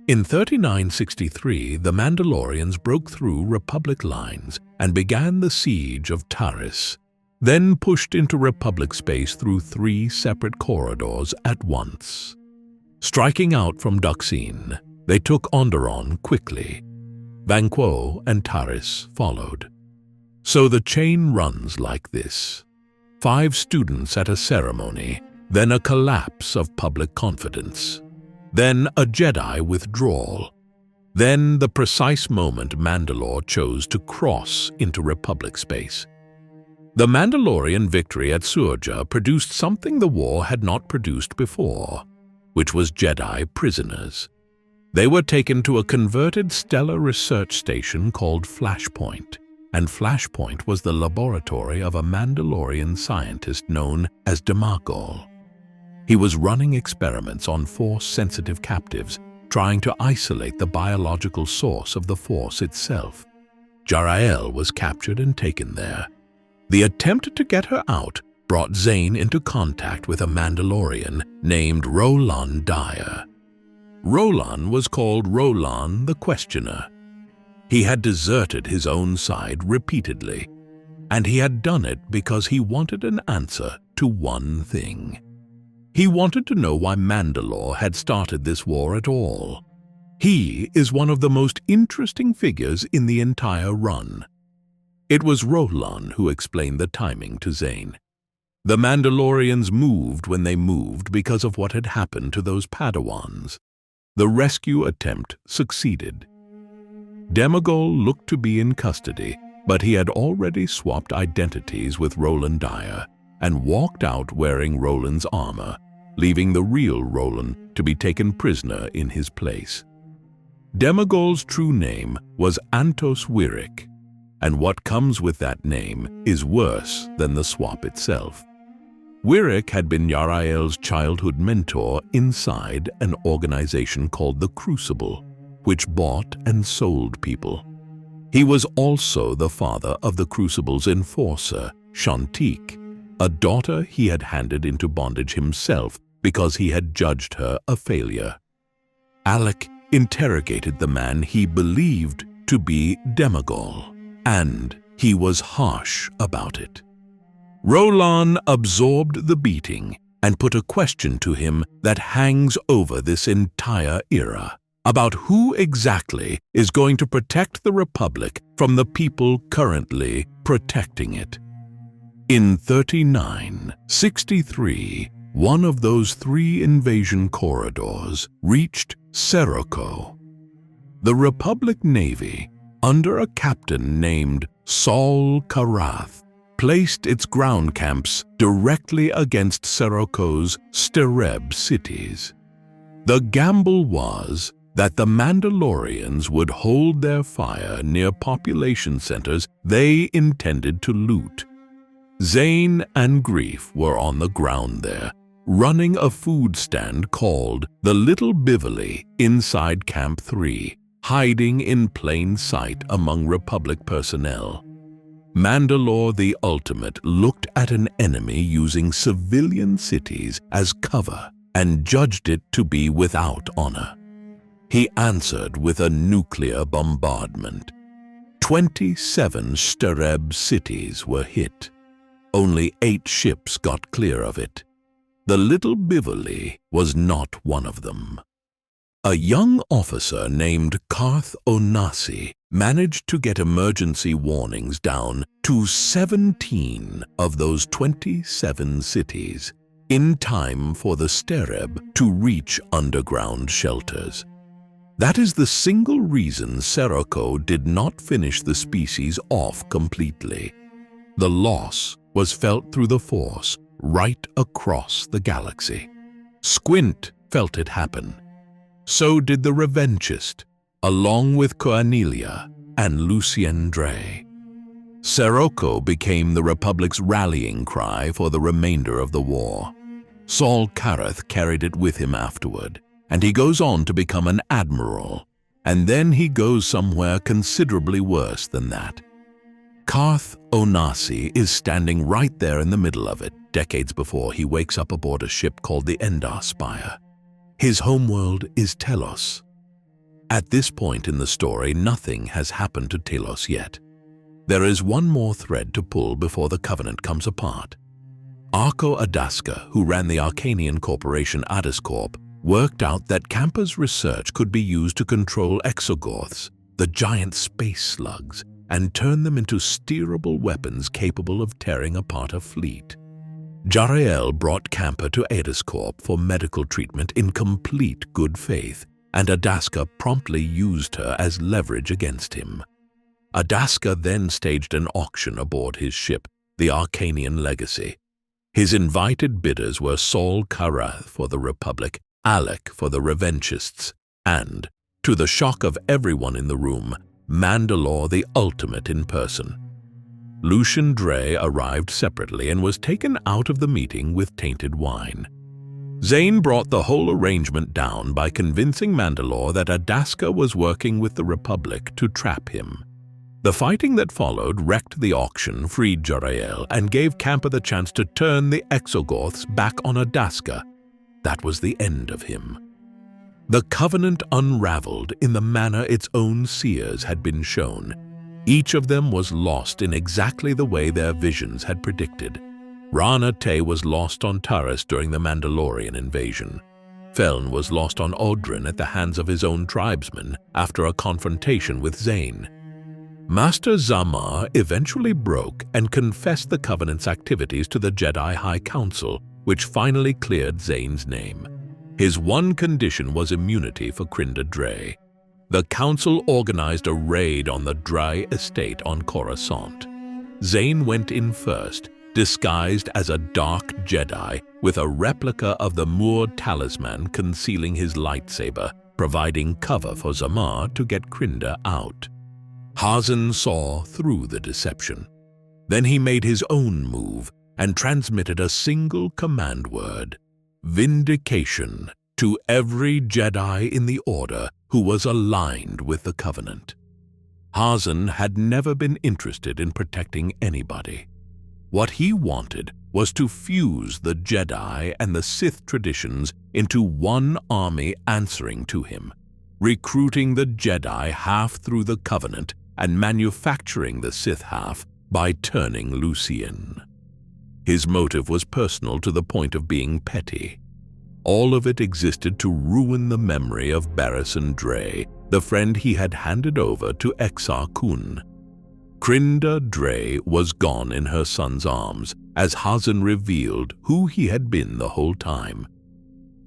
A: In 3963, the Mandalorians broke through Republic lines and began the siege of Taris, then pushed into Republic space through 3 separate corridors at once. Striking out from Dxun, they took Onderon quickly. Vanquo and Taris followed. So the chain runs like this. 5 students at a ceremony, then a collapse of public confidence, then a Jedi withdrawal, then the precise moment Mandalore chose to cross into Republic space. The Mandalorian victory at Surja produced something the war had not produced before, which was Jedi prisoners. They were taken to a converted stellar research station called Flashpoint, and Flashpoint was the laboratory of a Mandalorian scientist known as Damagol. He was running experiments on Force-sensitive captives, trying to isolate the biological source of the Force itself. Jarael was captured and taken there. The attempt to get her out brought Zane into contact with a Mandalorian named Rolan Dyer. Rolan was called Rolan the Questioner. He had deserted his own side repeatedly, and he had done it because he wanted an answer to one thing. He wanted to know why Mandalore had started this war at all. He is one of the most interesting figures in the entire run. It was Rolan who explained the timing to Zane. The Mandalorians moved when they moved because of what had happened to those Padawans. The rescue attempt succeeded. Damagol looked to be in custody, but he had already swapped identities with Roland Dyer and walked out wearing Roland's armor, leaving the real Roland to be taken prisoner in his place. Damagol's true name was Antos Wirik, and what comes with that name is worse than the swap itself. Wirik had been Yarael's childhood mentor inside an organization called the Crucible, which bought and sold people. He was also the father of the Crucible's enforcer, Shantique, a daughter he had handed into bondage himself because he had judged her a failure. Alec interrogated the man he believed to be Demagol, and he was harsh about it. Rolan absorbed the beating and put a question to him that hangs over this entire era, about who exactly is going to protect the Republic from the people currently protecting it. In 3963, one of those 3 invasion corridors reached Seroko. The Republic Navy, under a captain named Saul Karath, placed its ground camps directly against Seroko's Stereb cities. The gamble was that the Mandalorians would hold their fire near population centers they intended to loot. Zane and Grief were on the ground there, running a food stand called the Little Bivoli inside Camp 3, hiding in plain sight among Republic personnel. Mandalore the Ultimate looked at an enemy using civilian cities as cover and judged it to be without honor. He answered with a nuclear bombardment. 27 Stereb cities were hit. Only 8 ships got clear of it. The Little Bivoli was not one of them. A young officer named Karth Onasi managed to get emergency warnings down to 17 of those 27 cities in time for the Stereb to reach underground shelters. That is the single reason Seroko did not finish the species off completely. The loss was felt through the Force right across the galaxy. Squint felt it happen. So did the Revanchist, along with Cornelia and Lucien Dre. Seroko became the Republic's rallying cry for the remainder of the war. Saul Karath carried it with him afterward, and he goes on to become an admiral, and then he goes somewhere considerably worse than that. Karth Onasi is standing right there in the middle of it, decades before he wakes up aboard a ship called the Endar Spire. His homeworld is Telos. At this point in the story, nothing has happened to Telos yet. There is one more thread to pull before the Covenant comes apart. Arco Adaska, who ran the Arcanian corporation Adascorp, worked out that Campa's research could be used to control exogorths, the giant space slugs, and turn them into steerable weapons capable of tearing apart a fleet. Jarael brought Campa to Adascorp for medical treatment in complete good faith, and Adaska promptly used her as leverage against him. Adaska then staged an auction aboard his ship, the Arcanian Legacy. His invited bidders were Saul Karath for the Republic, Alec for the Revanchists, and, to the shock of everyone in the room, Mandalore the Ultimate in person. Lucien Dre arrived separately and was taken out of the meeting with tainted wine. Zane brought the whole arrangement down by convincing Mandalore that Adaska was working with the Republic to trap him. The fighting that followed wrecked the auction, freed Jarael, and gave Campa the chance to turn the Exogorths back on Adaska. That was the end of him. The Covenant unraveled in the manner its own seers had been shown. Each of them was lost in exactly the way their visions had predicted. Rana Te was lost on Taris during the Mandalorian invasion. Feln was lost on Odrin at the hands of his own tribesmen after a confrontation with Zane. Master Zamar eventually broke and confessed the Covenant's activities to the Jedi High Council, which finally cleared Zane's name. His one condition was immunity for Krinda Dre. The Council organized a raid on the Dry estate on Coruscant. Zane went in first, disguised as a dark Jedi with a replica of the Moor talisman concealing his lightsaber, providing cover for Zamar to get Krinda out. Hazen saw through the deception. Then he made his own move and transmitted a single command word, Vindication, to every Jedi in the Order who was aligned with the Covenant. Hazen had never been interested in protecting anybody. What he wanted was to fuse the Jedi and the Sith traditions into one army answering to him, recruiting the Jedi half through the Covenant and manufacturing the Sith half by turning Lucian. His motive was personal to the point of being petty. All of it existed to ruin the memory of Barriss Dre, the friend he had handed over to Exar Kun. Krinda Dre was gone in her son's arms as Hazen revealed who he had been the whole time.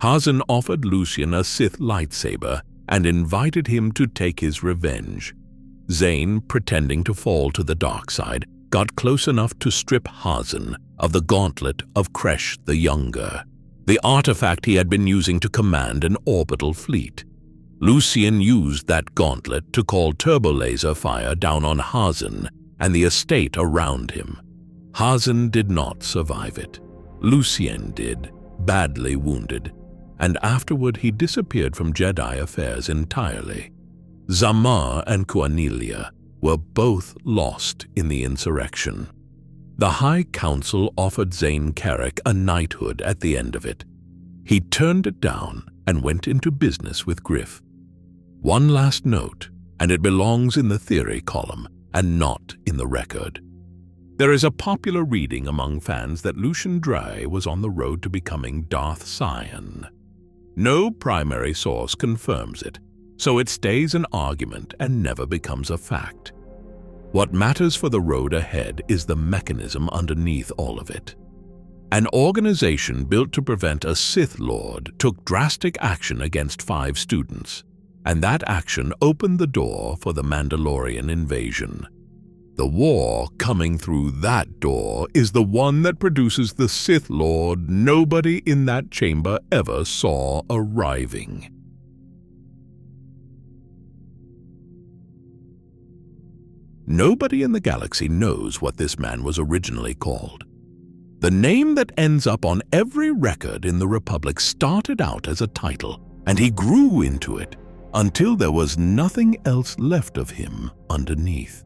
A: Hazen offered Lucian a Sith lightsaber and invited him to take his revenge. Zane, pretending to fall to the dark side, got close enough to strip Hazen of the gauntlet of Kresh the Younger, the artifact he had been using to command an orbital fleet. Lucian used that gauntlet to call turbolaser fire down on Hazen and the estate around him. Hazen did not survive it. Lucian did, badly wounded, and afterward he disappeared from Jedi affairs entirely. Zamar and Cornelia were both lost in the insurrection. The High Council offered Zane Carrick a knighthood at the end of it. He turned it down and went into business with Griff. One last note, and it belongs in the theory column and not in the record. There is a popular reading among fans that Lucian Dre was on the road to becoming Darth Scion. No primary source confirms it, so it stays an argument and never becomes a fact. What matters for the road ahead is the mechanism underneath all of it. An organization built to prevent a Sith Lord took drastic action against 5 students, and that action opened the door for the Mandalorian invasion. The war coming through that door is the one that produces the Sith Lord nobody in that chamber ever saw arriving. Nobody in the galaxy knows what this man was originally called. The name that ends up on every record in the Republic started out as a title, and he grew into it until there was nothing else left of him underneath.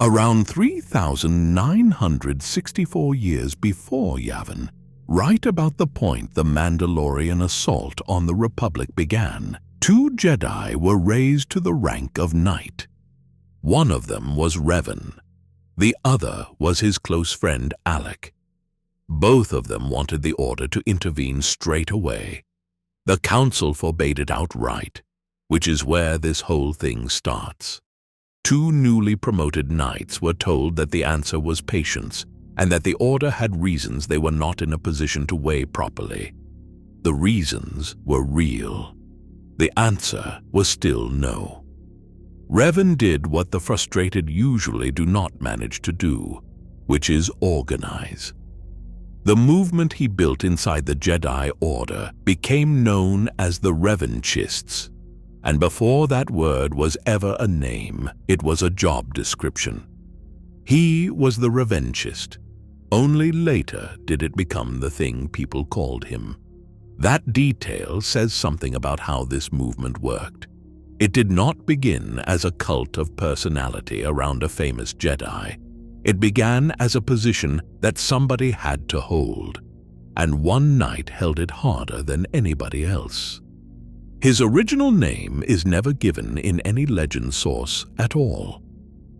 A: Around 3,964 years before Yavin, right about the point the Mandalorian assault on the Republic began, 2 Jedi were raised to the rank of Knight. One of them was Revan. The other was his close friend Alec. Both of them wanted the Order to intervene straight away. The Council forbade it outright, which is where this whole thing starts. 2 newly promoted knights were told that the answer was patience and that the Order had reasons they were not in a position to weigh properly. The reasons were real. The answer was still no. Revan did what the frustrated usually do not manage to do, which is organize. The movement he built inside the Jedi Order became known as the Revanchists, and before that word was ever a name, it was a job description. He was the Revanchist. Only later did it become the thing people called him. That detail says something about how this movement worked. It did not begin as a cult of personality around a famous Jedi. It began as a position that somebody had to hold, and one knight held it harder than anybody else. His original name is never given in any legend source at all.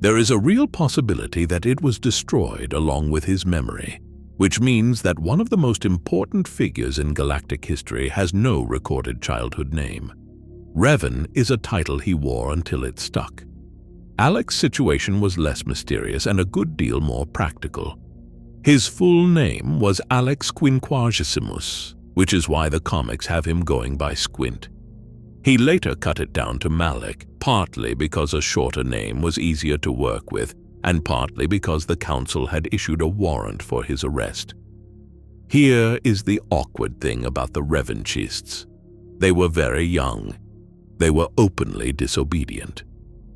A: There is a real possibility that it was destroyed along with his memory, which means that one of the most important figures in galactic history has no recorded childhood name. Revan is a title he wore until it stuck. Alec's situation was less mysterious and a good deal more practical. His full name was Alex Quinquagesimus, which is why the comics have him going by Squint. He later cut it down to Malak, partly because a shorter name was easier to work with, and partly because the Council had issued a warrant for his arrest. Here is the awkward thing about the Revanchists. They were very young. They were openly disobedient.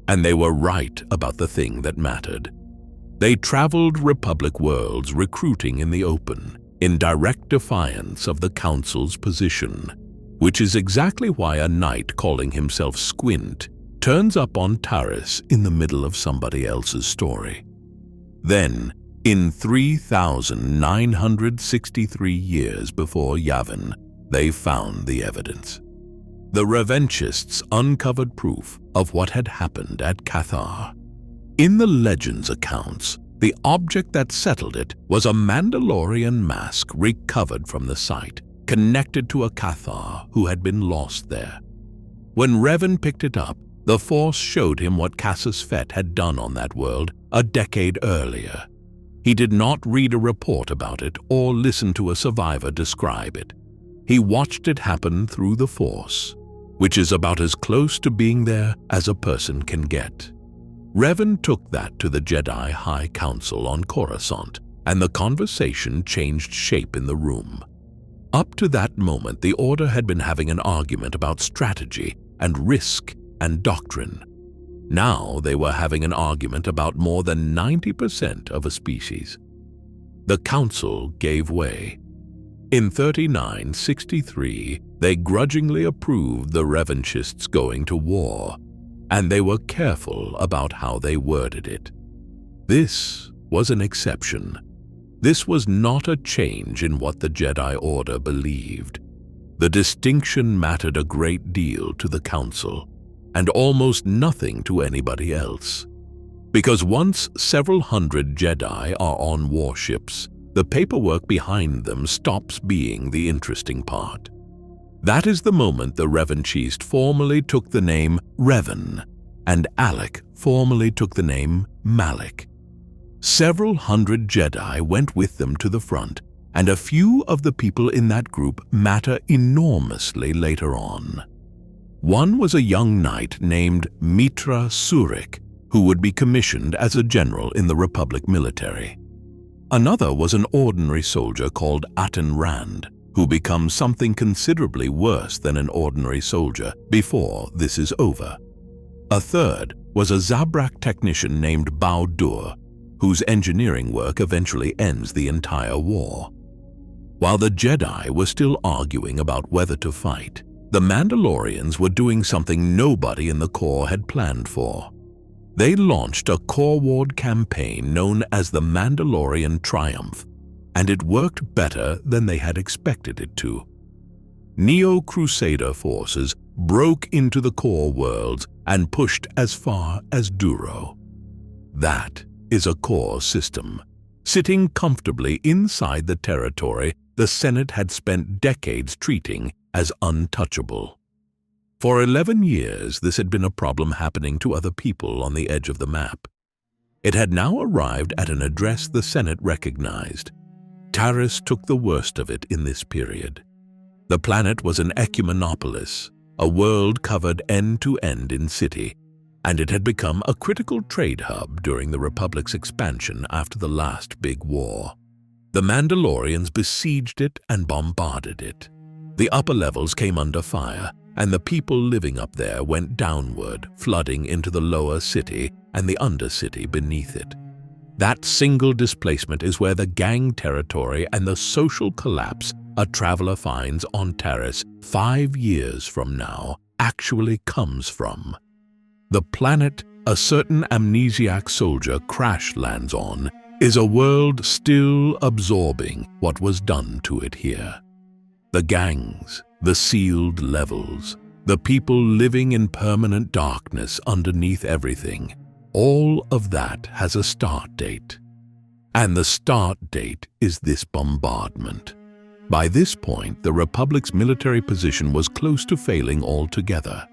A: And they were right about the thing that mattered. They traveled Republic worlds recruiting in the open, in direct defiance of the Council's position, which is exactly why a knight calling himself Squint turns up on Taris in the middle of somebody else's story. Then, In 3,963 years before Yavin, they found the evidence. The Revanchists uncovered proof of what had happened at KOTOR. In the Legends accounts, the object that settled it was a Mandalorian mask recovered from the site, connected to a KOTOR who had been lost there. When Revan picked it up, the Force showed him what Casus Fett had done on that world a decade earlier. He did not read a report about it or listen to a survivor describe it. He watched it happen through the Force, which is about as close to being there as a person can get. Revan took that to the Jedi High Council on Coruscant, and the conversation changed shape in the room. Up to that moment, the Order had been having an argument about strategy and risk and doctrine. Now they were having an argument about more than 90% of a species. The Council gave way. In 3963, they grudgingly approved the Revanchists going to war, and they were careful about how they worded it. This was an exception. This was not a change in what the Jedi Order believed. The distinction mattered a great deal to the Council, and almost nothing to anybody else. Because once several hundred Jedi are on warships, the paperwork behind them stops being the interesting part. That is the moment the Revanchist formally took the name Revan, and Alec formally took the name Malak. Several hundred Jedi went with them to the front, and a few of the people in that group matter enormously later on. One was a young knight named Meetra Surik, who would be commissioned as a general in the Republic military. Another was an ordinary soldier called Aten Rand, who becomes something considerably worse than an ordinary soldier before this is over. A third was a Zabrak technician named Bao Dur, whose engineering work eventually ends the entire war. While the Jedi were still arguing about whether to fight, the Mandalorians were doing something nobody in the Corps had planned for. They launched a Corps Ward campaign known as the Mandalorian Triumph, and it worked better than they had expected it to. Neo-Crusader forces broke into the Corps worlds and pushed as far as Duro. That is a Corps system, sitting comfortably inside the territory the Senate had spent decades treating as untouchable. For 11 years, this had been a problem happening to other people on the edge of the map. It had now arrived at an address the Senate recognized. Trayus took the worst of it in this period. The planet was an ecumenopolis, a world covered end to end in city, and it had become a critical trade hub during the Republic's expansion after the last big war. The Mandalorians besieged it and bombarded it. The upper levels came under fire, and the people living up there went downward, flooding into the lower city and the undercity beneath it. That single displacement is where the gang territory and the social collapse a traveler finds on Trayus 5 years from now actually comes from. The planet a certain amnesiac soldier crash lands on is a world still absorbing what was done to it here. The gangs, the sealed levels, the people living in permanent darkness underneath everything, all of that has a start date. And the start date is this bombardment. By this point, the Republic's military position was close to failing altogether.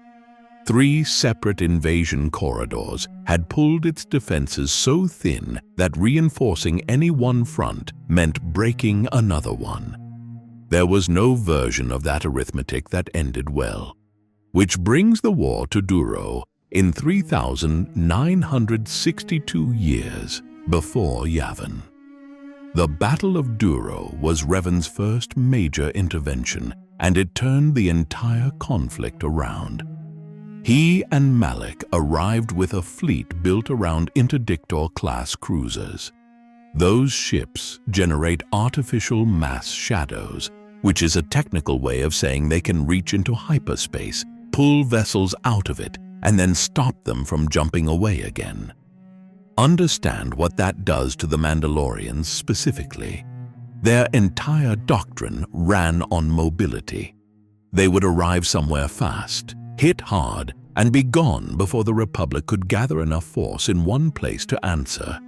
A: 3 separate invasion corridors had pulled its defenses so thin that reinforcing any one front meant breaking another one. There was no version of that arithmetic that ended well, which brings the war to Duro in 3,962 years before Yavin. The Battle of Duro was Revan's first major intervention, and it turned the entire conflict around. He and Malak arrived with a fleet built around Interdictor-class cruisers. Those ships generate artificial mass shadows, which is a technical way of saying they can reach into hyperspace, pull vessels out of it, and then stop them from jumping away again. Understand what that does to the Mandalorians specifically. Their entire doctrine ran on mobility. They would arrive somewhere fast, hit hard, and be gone before the Republic could gather enough force in one place to answer.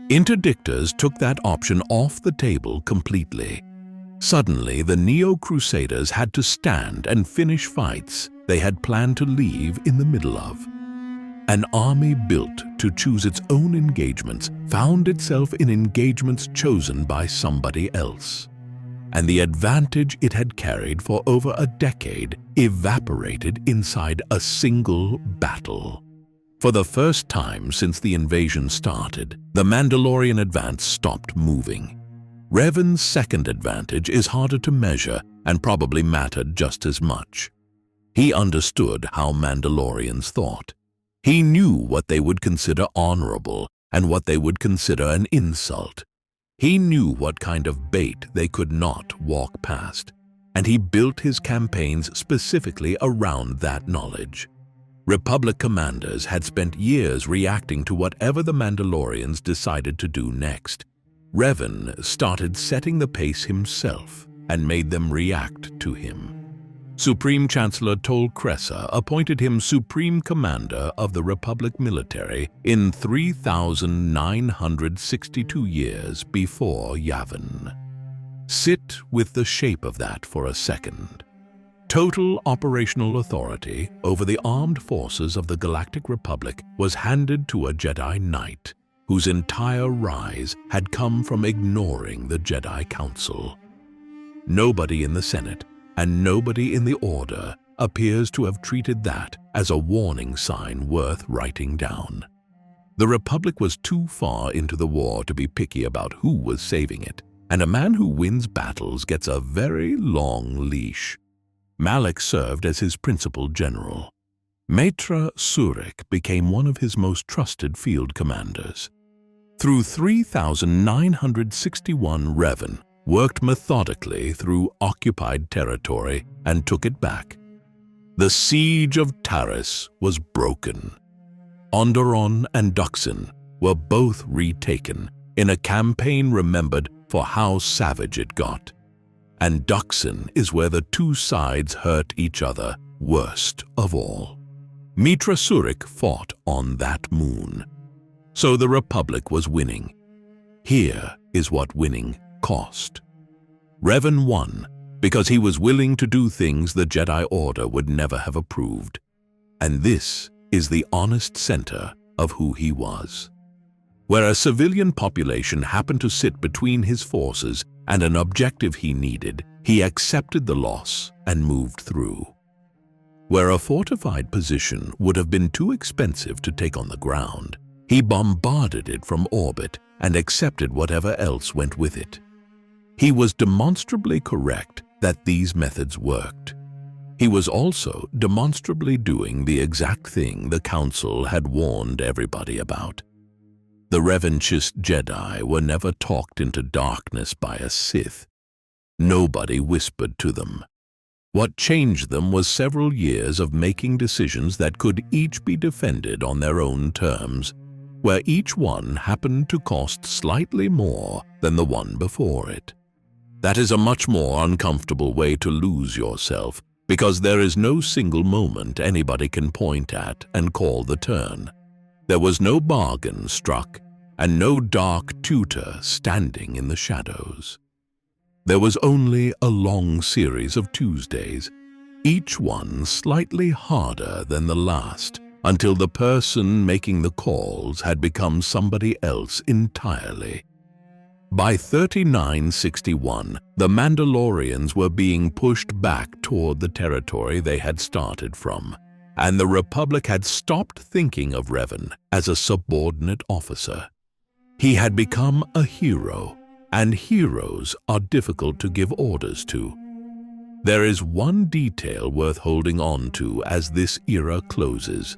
A: Interdictors took that option off the table completely. Suddenly, the Neo-Crusaders had to stand and finish fights they had planned to leave in the middle of. An army built to choose its own engagements found itself in engagements chosen by somebody else. And the advantage it had carried for over a decade evaporated inside a single battle. For the first time since the invasion started, the Mandalorian advance stopped moving. Revan's second advantage is harder to measure and probably mattered just as much. He understood how Mandalorians thought. He knew what they would consider honorable and what they would consider an insult. He knew what kind of bait they could not walk past, and he built his campaigns specifically around that knowledge. Republic commanders had spent years reacting to whatever the Mandalorians decided to do next. Revan started setting the pace himself and made them react to him. Supreme Chancellor Tol Kressa appointed him Supreme Commander of the Republic military in 3,962 years before Yavin. Sit with the shape of that for a second. Total operational authority over the armed forces of the Galactic Republic was handed to a Jedi Knight, whose entire rise had come from ignoring the Jedi Council. Nobody in the Senate and nobody in the Order appears to have treated that as a warning sign worth writing down. The Republic was too far into the war to be picky about who was saving it, and a man who wins battles gets a very long leash. Malak served as his principal general. Meetra Surik became one of his most trusted field commanders. Through 3,961 Revan worked methodically through occupied territory and took it back. The siege of Trayus was broken. Onderon and Dxun were both retaken in a campaign remembered for how savage it got. And Dxun is where the two sides hurt each other worst of all. Meetra Surik fought on that moon. So the Republic was winning. Here is what winning cost. Revan won because he was willing to do things the Jedi Order would never have approved. And this is the honest center of who he was. Where a civilian population happened to sit between his forces and an objective he needed, he accepted the loss and moved through. Where a fortified position would have been too expensive to take on the ground, he bombarded it from orbit and accepted whatever else went with it. He was demonstrably correct that these methods worked. He was also demonstrably doing the exact thing the Council had warned everybody about. The Revanchist Jedi were never talked into darkness by a Sith. Nobody whispered to them. What changed them was several years of making decisions that could each be defended on their own terms, where each one happened to cost slightly more than the one before it. That is a much more uncomfortable way to lose yourself, because there is no single moment anybody can point at and call the turn. There was no bargain struck, and no dark tutor standing in the shadows. There was only a long series of Tuesdays, each one slightly harder than the last, until the person making the calls had become somebody else entirely. By 3961, the Mandalorians were being pushed back toward the territory they had started from, and the Republic had stopped thinking of Revan as a subordinate officer. He had become a hero, and heroes are difficult to give orders to. There is one detail worth holding on to as this era closes.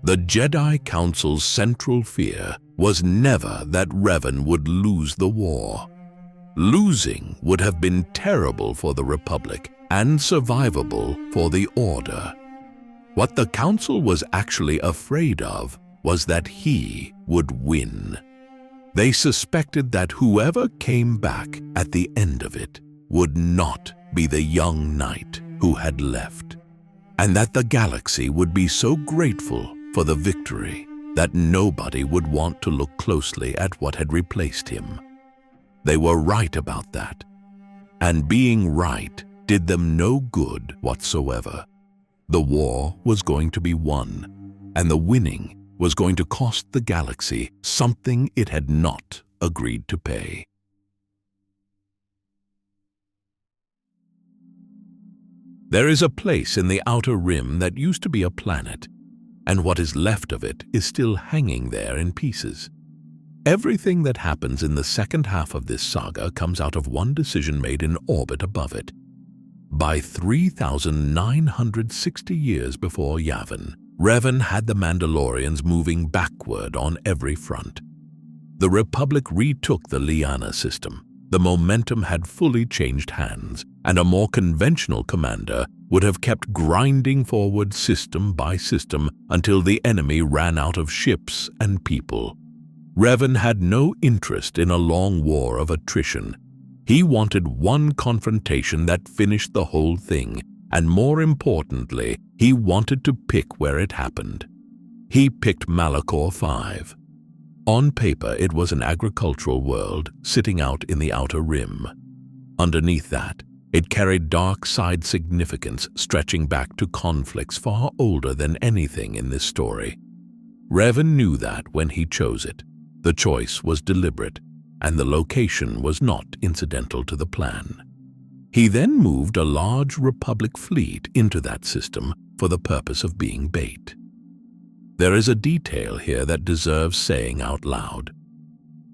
A: The Jedi Council's central fear was never that Revan would lose the war. Losing would have been terrible for the Republic and survivable for the Order. What the Council was actually afraid of was that he would win. They suspected that whoever came back at the end of it would not be the young knight who had left, and that the galaxy would be so grateful for the victory that nobody would want to look closely at what had replaced him. They were right about that, and being right did them no good whatsoever. The war was going to be won, and the winning was going to cost the galaxy something it had not agreed to pay. There is a place in the outer rim that used to be a planet, and what is left of it is still hanging there in pieces. Everything that happens in the second half of this saga comes out of one decision made in orbit above it. By 3,960 years before Yavin, Revan had the Mandalorians moving backward on every front. The Republic retook the Liana system. The momentum had fully changed hands, and a more conventional commander would have kept grinding forward system by system until the enemy ran out of ships and people. Revan had no interest in a long war of attrition. He wanted one confrontation that finished the whole thing, and more importantly, he wanted to pick where it happened. He picked Malachor 5. On paper, it was an agricultural world sitting out in the outer rim. Underneath that, it carried dark side significance stretching back to conflicts far older than anything in this story. Revan knew that when he chose it. The choice was deliberate, and the location was not incidental to the plan. He then moved a large Republic fleet into that system for the purpose of being bait. There is a detail here that deserves saying out loud.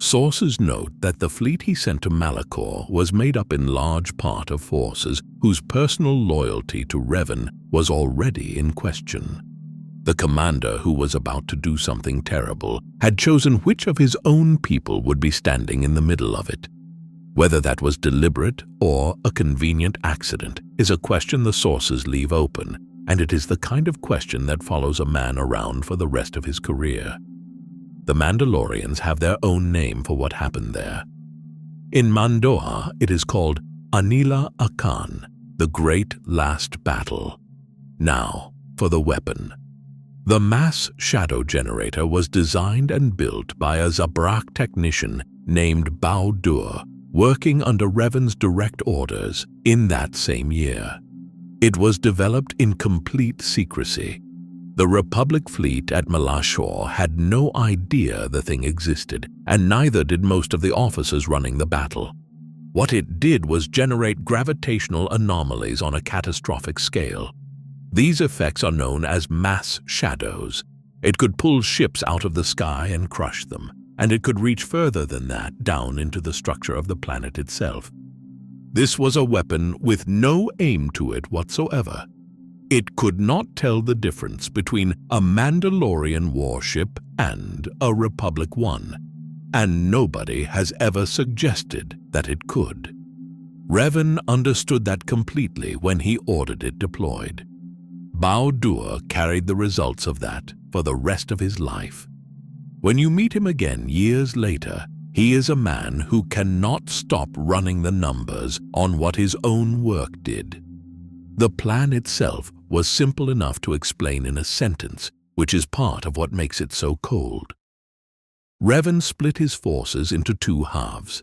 A: Sources note that the fleet he sent to Malachor was made up in large part of forces whose personal loyalty to Revan was already in question. The commander, who was about to do something terrible, had chosen which of his own people would be standing in the middle of it. Whether that was deliberate or a convenient accident is a question the sources leave open, and it is the kind of question that follows a man around for the rest of his career. The Mandalorians have their own name for what happened there. In Mando'a, it is called Anila Akan, the Great Last Battle. Now, for the weapon. The mass shadow generator was designed and built by a Zabrak technician named Bao-Dur, working under Revan's direct orders in that same year. It was developed in complete secrecy. The Republic fleet at Malachor had no idea the thing existed, and neither did most of the officers running the battle. What it did was generate gravitational anomalies on a catastrophic scale. These effects are known as mass shadows. It could pull ships out of the sky and crush them, and it could reach further than that down into the structure of the planet itself. This was a weapon with no aim to it whatsoever. It could not tell the difference between a Mandalorian warship and a Republic one, and nobody has ever suggested that it could. Revan understood that completely when he ordered it deployed. Bao-Dur carried the results of that for the rest of his life. When you meet him again years later, he is a man who cannot stop running the numbers on what his own work did. The plan itself was simple enough to explain in a sentence, which is part of what makes it so cold. Revan split his forces into two halves.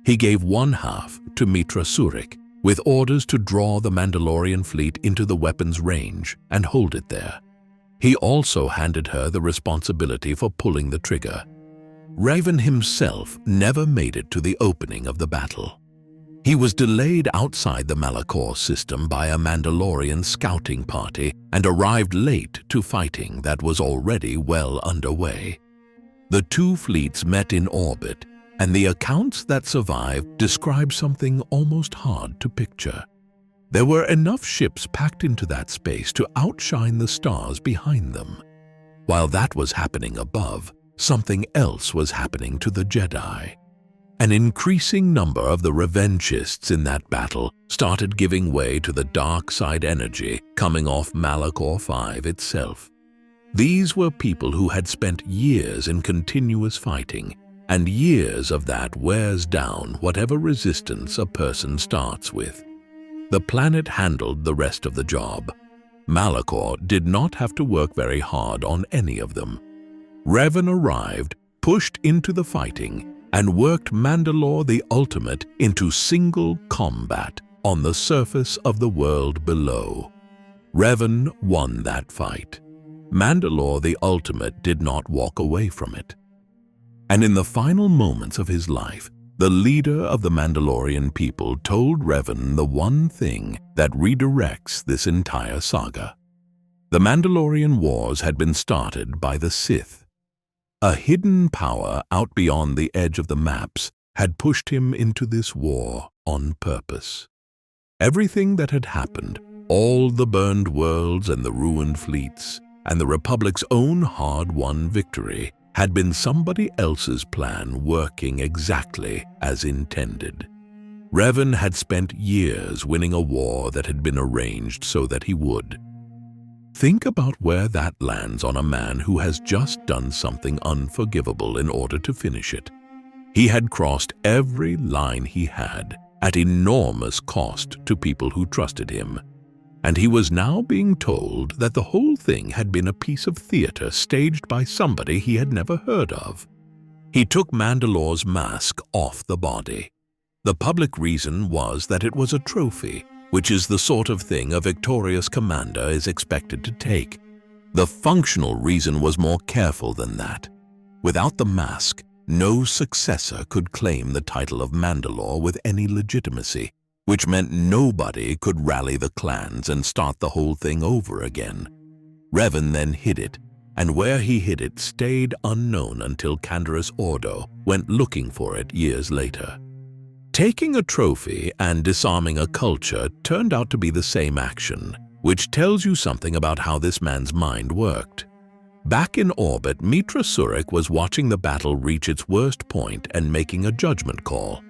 A: He gave one half to Meetra Surik, with orders to draw the Mandalorian fleet into the weapon's range and hold it there. He also handed her the responsibility for pulling the trigger. Revan himself never made it to the opening of the battle. He was delayed outside the Malachor system by a Mandalorian scouting party and arrived late to fighting that was already well underway. The two fleets met in orbit, and the accounts that survived describe something almost hard to picture. There were enough ships packed into that space to outshine the stars behind them. While that was happening above, something else was happening to the Jedi. An increasing number of the Revanchists in that battle started giving way to the dark side energy coming off Malachor 5 itself. These were people who had spent years in continuous fighting, and years of that wears down whatever resistance a person starts with. The planet handled the rest of the job. Malak did not have to work very hard on any of them. Revan arrived, pushed into the fighting, and worked Mandalore the Ultimate into single combat on the surface of the world below. Revan won that fight. Mandalore the Ultimate did not walk away from it. And in the final moments of his life, the leader of the Mandalorian people told Revan the one thing that redirects this entire saga. The Mandalorian Wars had been started by the Sith. A hidden power out beyond the edge of the maps had pushed him into this war on purpose. Everything that had happened, all the burned worlds and the ruined fleets, and the Republic's own hard-won victory, had been somebody else's plan working exactly as intended. Revan had spent years winning a war that had been arranged so that he would. Think about where that lands on a man who has just done something unforgivable in order to finish it. He had crossed every line he had, at enormous cost to people who trusted him. And he was now being told that the whole thing had been a piece of theater staged by somebody he had never heard of. He took Mandalore's mask off the body. The public reason was that it was a trophy, which is the sort of thing a victorious commander is expected to take. The functional reason was more careful than that. Without the mask, no successor could claim the title of Mandalore with any legitimacy, which meant nobody could rally the clans and start the whole thing over again. Revan then hid it, and where he hid it stayed unknown until Canderous Ordo went looking for it years later. Taking a trophy and disarming a culture turned out to be the same action, which tells you something about how this man's mind worked. Back in orbit, Meetra Surik was watching the battle reach its worst point and making a judgment call.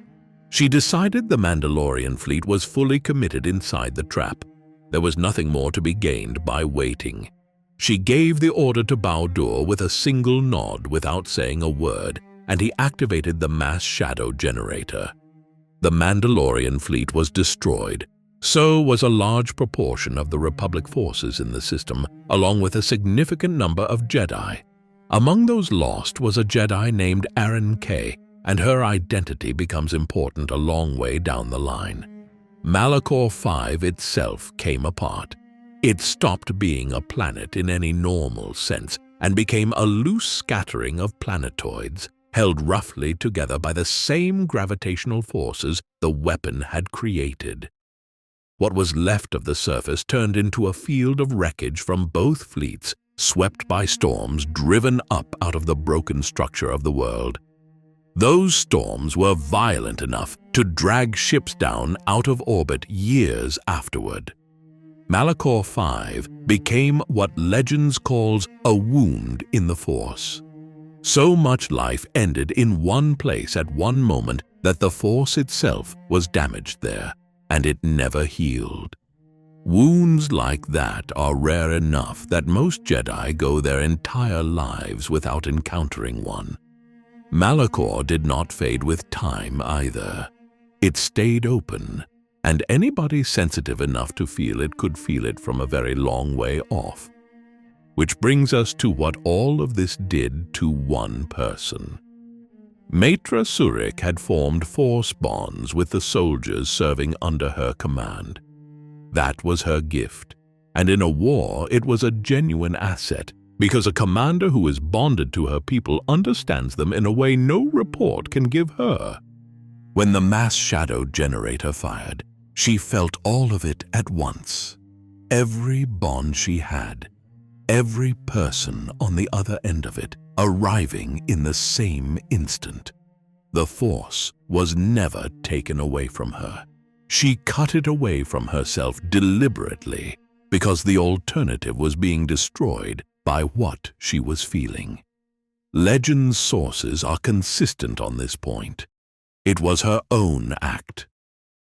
A: She decided the Mandalorian fleet was fully committed inside the trap. There was nothing more to be gained by waiting. She gave the order to Bao-Dur with a single nod without saying a word, and he activated the mass shadow generator. The Mandalorian fleet was destroyed. So was a large proportion of the Republic forces in the system, along with a significant number of Jedi. Among those lost was a Jedi named Aaron K., and her identity becomes important a long way down the line. Malak 5 itself came apart. It stopped being a planet in any normal sense and became a loose scattering of planetoids, held roughly together by the same gravitational forces the weapon had created. What was left of the surface turned into a field of wreckage from both fleets, swept by storms driven up out of the broken structure of the world. Those storms were violent enough to drag ships down out of orbit years afterward. Malak 5 became what Legends calls a wound in the Force. So much life ended in one place at one moment that the Force itself was damaged there, and it never healed. Wounds like that are rare enough that most Jedi go their entire lives without encountering one. Malak did not fade with time either. It stayed open, and anybody sensitive enough to feel it could feel it from a very long way off. Which brings us to what all of this did to one person. Meetra Surik had formed force bonds with the soldiers serving under her command. That was her gift, and in a war it was a genuine asset, because a commander who is bonded to her people understands them in a way no report can give her. When the mass shadow generator fired, she felt all of it at once. Every bond she had, every person on the other end of it, arriving in the same instant. The Force was never taken away from her. She cut it away from herself deliberately because the alternative was being destroyed by what she was feeling. Legends sources are consistent on this point. It was her own act.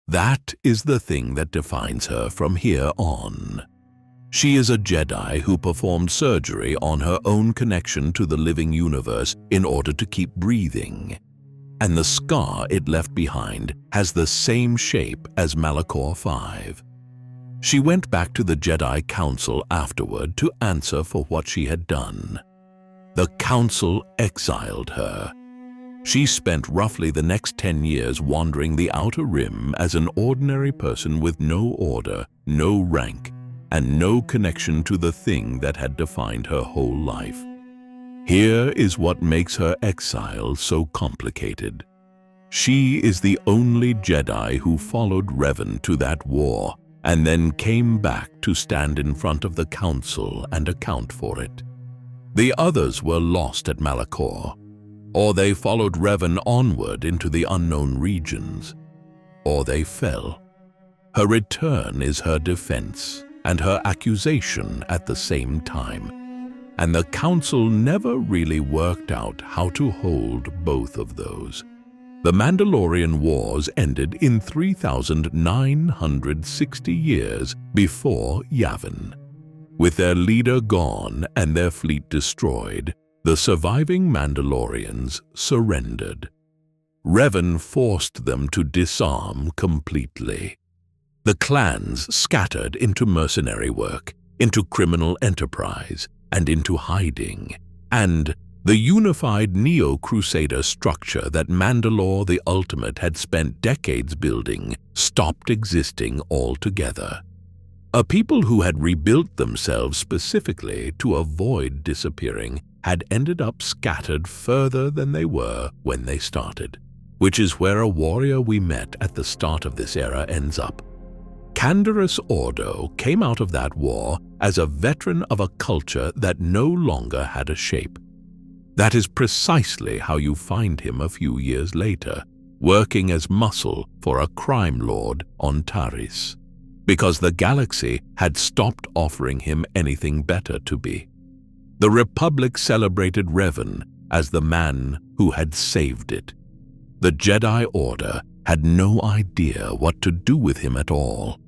A: That is the thing that defines her from here on. She is a Jedi who performed surgery on her own connection to the living universe in order to keep breathing. And the scar it left behind has the same shape as Malachor 5. She went back to the Jedi Council afterward to answer for what she had done. The Council exiled her. She spent roughly the next 10 years wandering the Outer Rim as an ordinary person with no order, no rank, and no connection to the thing that had defined her whole life. Here is what makes her exile so complicated. She is the only Jedi who followed Revan to that war and then came back to stand in front of the Council and account for it. The others were lost at Malachor, or they followed Revan onward into the unknown regions, or they fell. Her return is her defense and her accusation at the same time, and the Council never really worked out how to hold both of those. The Mandalorian Wars ended in 3,960 years before Yavin. With their leader gone and their fleet destroyed, the surviving Mandalorians surrendered. Revan forced them to disarm completely. The clans scattered into mercenary work, into criminal enterprise, and into hiding, and the unified Neo-Crusader structure that Mandalore the Ultimate had spent decades building stopped existing altogether. A people who had rebuilt themselves specifically to avoid disappearing had ended up scattered further than they were when they started, which is where a warrior we met at the start of this era ends up. Canderous Ordo came out of that war as a veteran of a culture that no longer had a shape. That is precisely how you find him a few years later, working as muscle for a crime lord on Taris, because the galaxy had stopped offering him anything better to be. The Republic celebrated Revan as the man who had saved it. The Jedi Order had no idea what to do with him at all.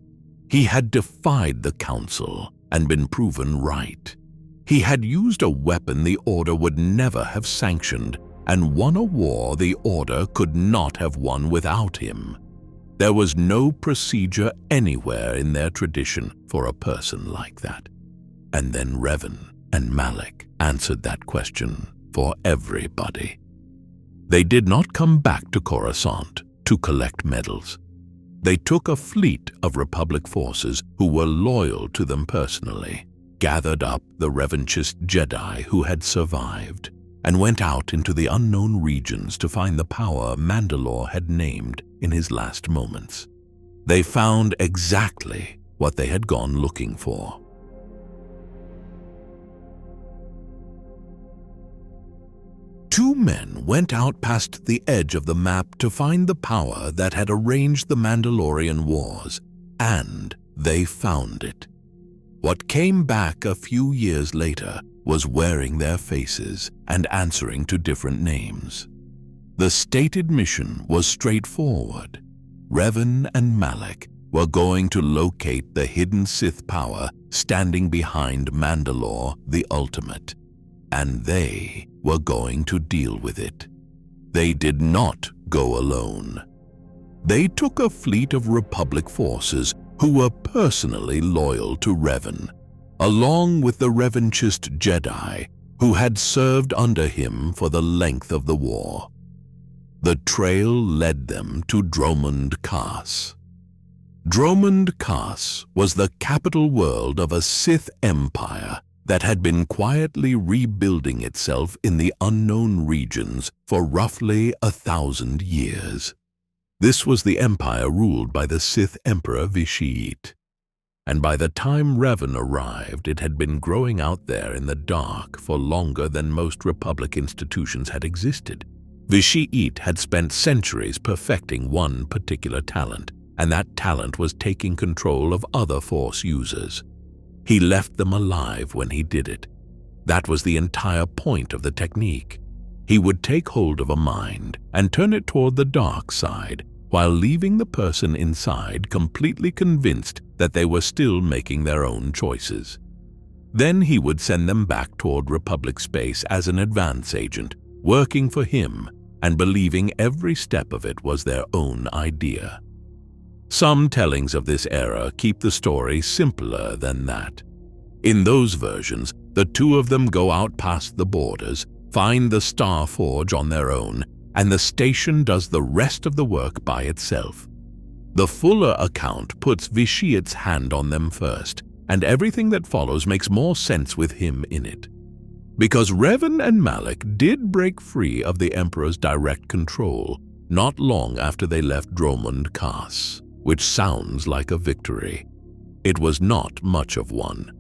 A: He had defied the Council and been proven right. He had used a weapon the Order would never have sanctioned and won a war the Order could not have won without him. There was no procedure anywhere in their tradition for a person like that. And then Revan and Malak answered that question for everybody. They did not come back to Coruscant to collect medals. They took a fleet of Republic forces who were loyal to them personally, gathered up the Revanchist Jedi who had survived, and went out into the unknown regions to find the power Mandalore had named in his last moments. They found exactly what they had gone looking for. Two men went out past the edge of the map to find the power that had arranged the Mandalorian Wars, and they found it. What came back a few years later was wearing their faces and answering to different names. The stated mission was straightforward. Revan and Malak were going to locate the hidden Sith power standing behind Mandalore the Ultimate, and they were going to deal with it. They did not go alone. They took a fleet of Republic forces who were personally loyal to Revan, along with the Revanchist Jedi who had served under him for the length of the war. The trail led them to Dromund Kaas. Dromund Kaas was the capital world of a Sith empire that had been quietly rebuilding itself in the unknown regions for roughly 1,000 years. This was the empire ruled by the Sith Emperor Vitiate, and by the time Revan arrived, it had been growing out there in the dark for longer than most Republic institutions had existed. Vitiate had spent centuries perfecting one particular talent, and that talent was taking control of other Force users. He left them alive when he did it. That was the entire point of the technique. He would take hold of a mind and turn it toward the dark side, while leaving the person inside completely convinced that they were still making their own choices. Then he would send them back toward Republic space as an advance agent, working for him and believing every step of it was their own idea. Some tellings of this era keep the story simpler than that. In those versions, the two of them go out past the borders, find the Star Forge on their own, and the station does the rest of the work by itself. The fuller account puts Vitiate's hand on them first, and everything that follows makes more sense with him in it. Because Revan and Malak did break free of the Emperor's direct control not long after they left Dromund Kaas, which sounds like a victory. It was not much of one.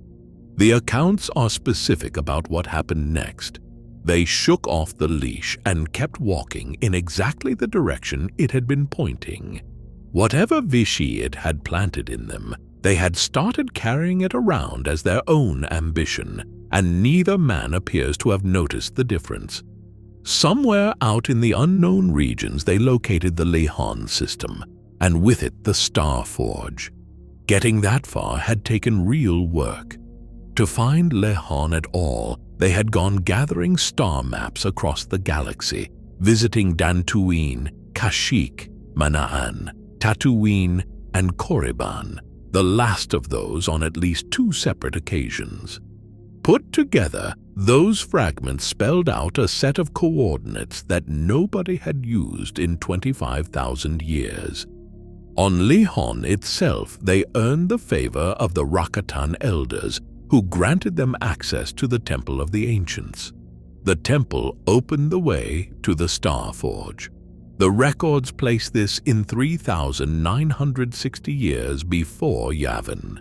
A: The accounts are specific about what happened next. They shook off the leash and kept walking in exactly the direction it had been pointing. Whatever Vitiate had planted in them, they had started carrying it around as their own ambition, and neither man appears to have noticed the difference. Somewhere out in the unknown regions they located the Lehon system, and with it the Star Forge. Getting that far had taken real work. To find Lehon at all, they had gone gathering star maps across the galaxy, visiting Dantooine, Kashyyyk, Manaan, Tatooine, and Korriban, the last of those on at least 2 separate occasions. Put together, those fragments spelled out a set of coordinates that nobody had used in 25,000 years. On Lehon itself, they earned the favor of the Rakatan elders, who granted them access to the Temple of the Ancients. The temple opened the way to the Star Forge. The records place this in 3,960 years before Yavin.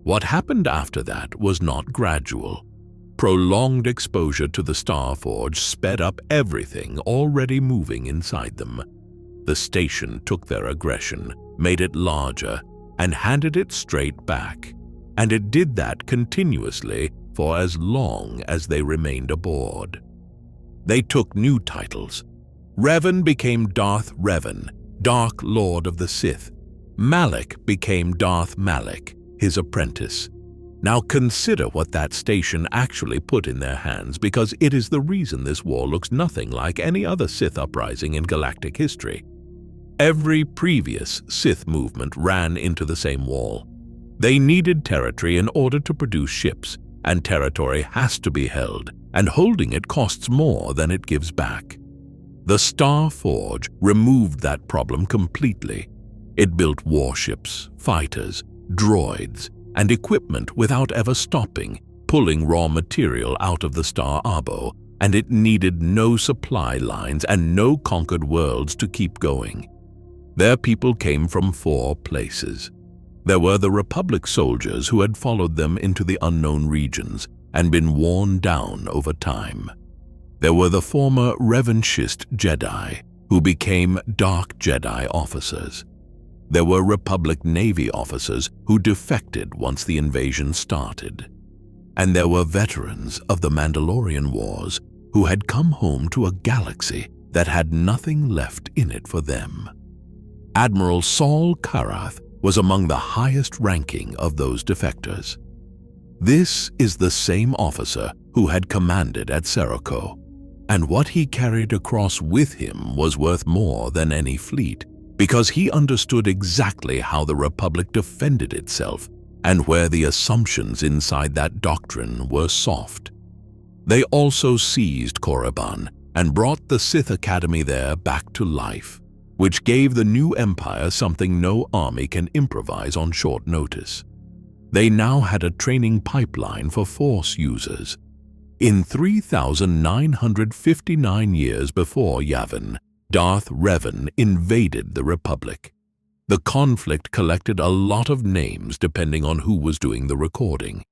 A: What happened after that was not gradual. Prolonged exposure to the Star Forge sped up everything already moving inside them. The station took their aggression, made it larger, and handed it straight back. And it did that continuously for as long as they remained aboard. They took new titles. Revan became Darth Revan, Dark Lord of the Sith. Malak became Darth Malak, his apprentice. Now consider what that station actually put in their hands, because it is the reason this war looks nothing like any other Sith uprising in galactic history. Every previous Sith movement ran into the same wall. They needed territory in order to produce ships, and territory has to be held, and holding it costs more than it gives back. The Star Forge removed that problem completely. It built warships, fighters, droids, and equipment without ever stopping, pulling raw material out of the Star Abo, and it needed no supply lines and no conquered worlds to keep going. Their people came from 4 places. There were the Republic soldiers who had followed them into the unknown regions and been worn down over time. There were the former Revanchist Jedi, who became Dark Jedi officers. There were Republic Navy officers who defected once the invasion started. And there were veterans of the Mandalorian Wars who had come home to a galaxy that had nothing left in it for them. Admiral Saul Karath was among the highest ranking of those defectors. This is the same officer who had commanded at Serroco, and what he carried across with him was worth more than any fleet, because he understood exactly how the Republic defended itself and where the assumptions inside that doctrine were soft. They also seized Korriban and brought the Sith Academy there back to life, which gave the new empire something no army can improvise on short notice. They now had a training pipeline for Force users. In 3,959 years before Yavin, Darth Revan invaded the Republic. The conflict collected a lot of names depending on who was doing the recording.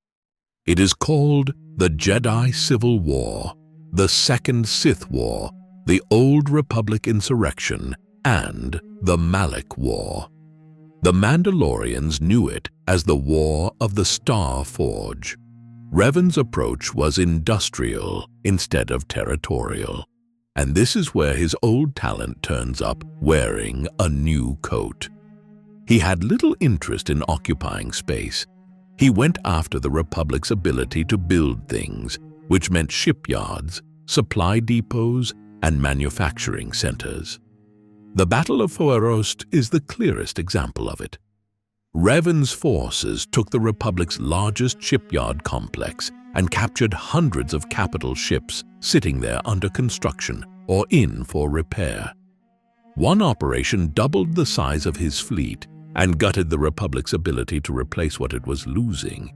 A: It is called the Jedi Civil War, the Second Sith War, the Old Republic Insurrection, and the Malak War. The Mandalorians knew it as the War of the Star Forge. Revan's approach was industrial instead of territorial. And this is where his old talent turns up wearing a new coat. He had little interest in occupying space. He went after the Republic's ability to build things, which meant shipyards, supply depots, and manufacturing centers. The Battle of Foerost is the clearest example of it. Revan's forces took the Republic's largest shipyard complex and captured hundreds of capital ships sitting there under construction or in for repair. One operation doubled the size of his fleet and gutted the Republic's ability to replace what it was losing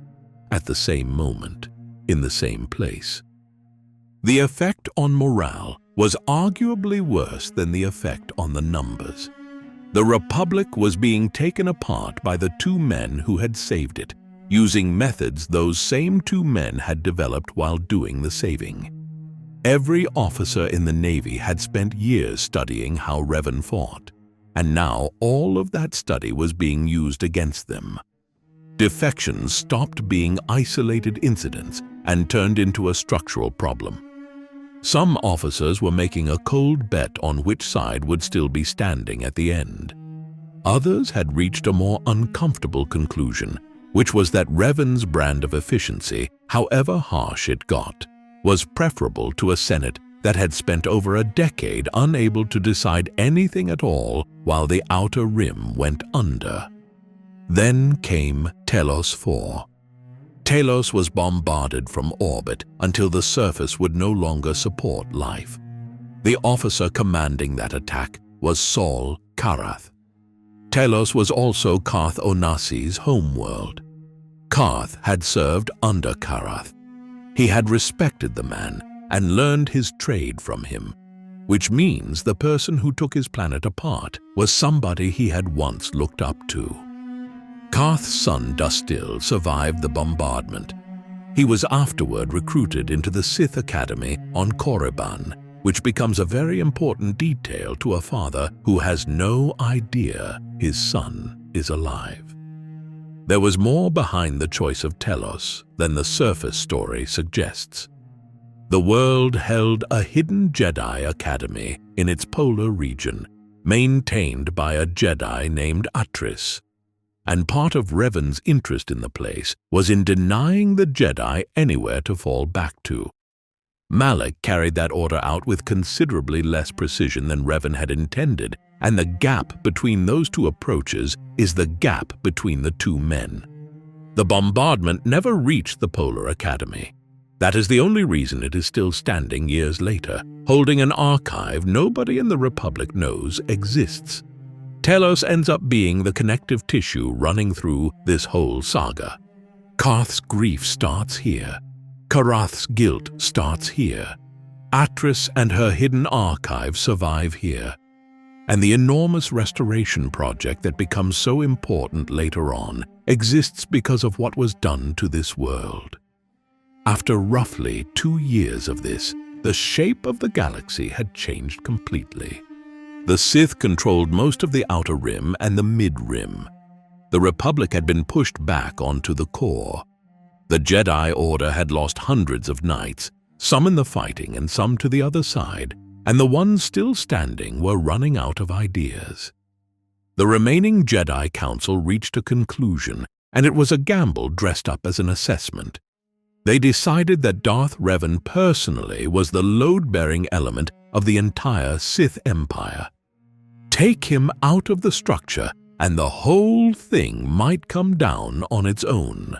A: at the same moment, in the same place. The effect on morale was arguably worse than the effect on the numbers. The Republic was being taken apart by the two men who had saved it, using methods those same two men had developed while doing the saving. Every officer in the Navy had spent years studying how Revan fought, and now all of that study was being used against them. Defections stopped being isolated incidents and turned into a structural problem. Some officers were making a cold bet on which side would still be standing at the end. Others had reached a more uncomfortable conclusion, which was that Revan's brand of efficiency, however harsh it got, was preferable to a Senate that had spent over a decade unable to decide anything at all while the Outer Rim went under. Then came Telos IV. Telos was bombarded from orbit until the surface would no longer support life. The officer commanding that attack was Sol Karath. Telos was also Karth Onasi's homeworld. Karth had served under Karath. He had respected the man and learned his trade from him, which means the person who took his planet apart was somebody he had once looked up to. Karth's son Dustil survived the bombardment. He was afterward recruited into the Sith Academy on Korriban, which becomes a very important detail to a father who has no idea his son is alive. There was more behind the choice of Telos than the surface story suggests. The world held a hidden Jedi Academy in its polar region, maintained by a Jedi named Atris. And part of Revan's interest in the place was in denying the Jedi anywhere to fall back to. Malak carried that order out with considerably less precision than Revan had intended, and the gap between those two approaches is the gap between the two men. The bombardment never reached the Polar Academy. That is the only reason it is still standing years later, holding an archive nobody in the Republic knows exists. Telos ends up being the connective tissue running through this whole saga. Karth's grief starts here. Karath's guilt starts here. Atris and her hidden archive survive here. And the enormous restoration project that becomes so important later on exists because of what was done to this world. After roughly 2 years of this, the shape of the galaxy had changed completely. The Sith controlled most of the Outer Rim and the Mid-Rim. The Republic had been pushed back onto the core. The Jedi Order had lost hundreds of knights, some in the fighting and some to the other side, and the ones still standing were running out of ideas. The remaining Jedi Council reached a conclusion, and it was a gamble dressed up as an assessment. They decided that Darth Revan personally was the load-bearing element of the entire Sith Empire. Take him out of the structure, and the whole thing might come down on its own.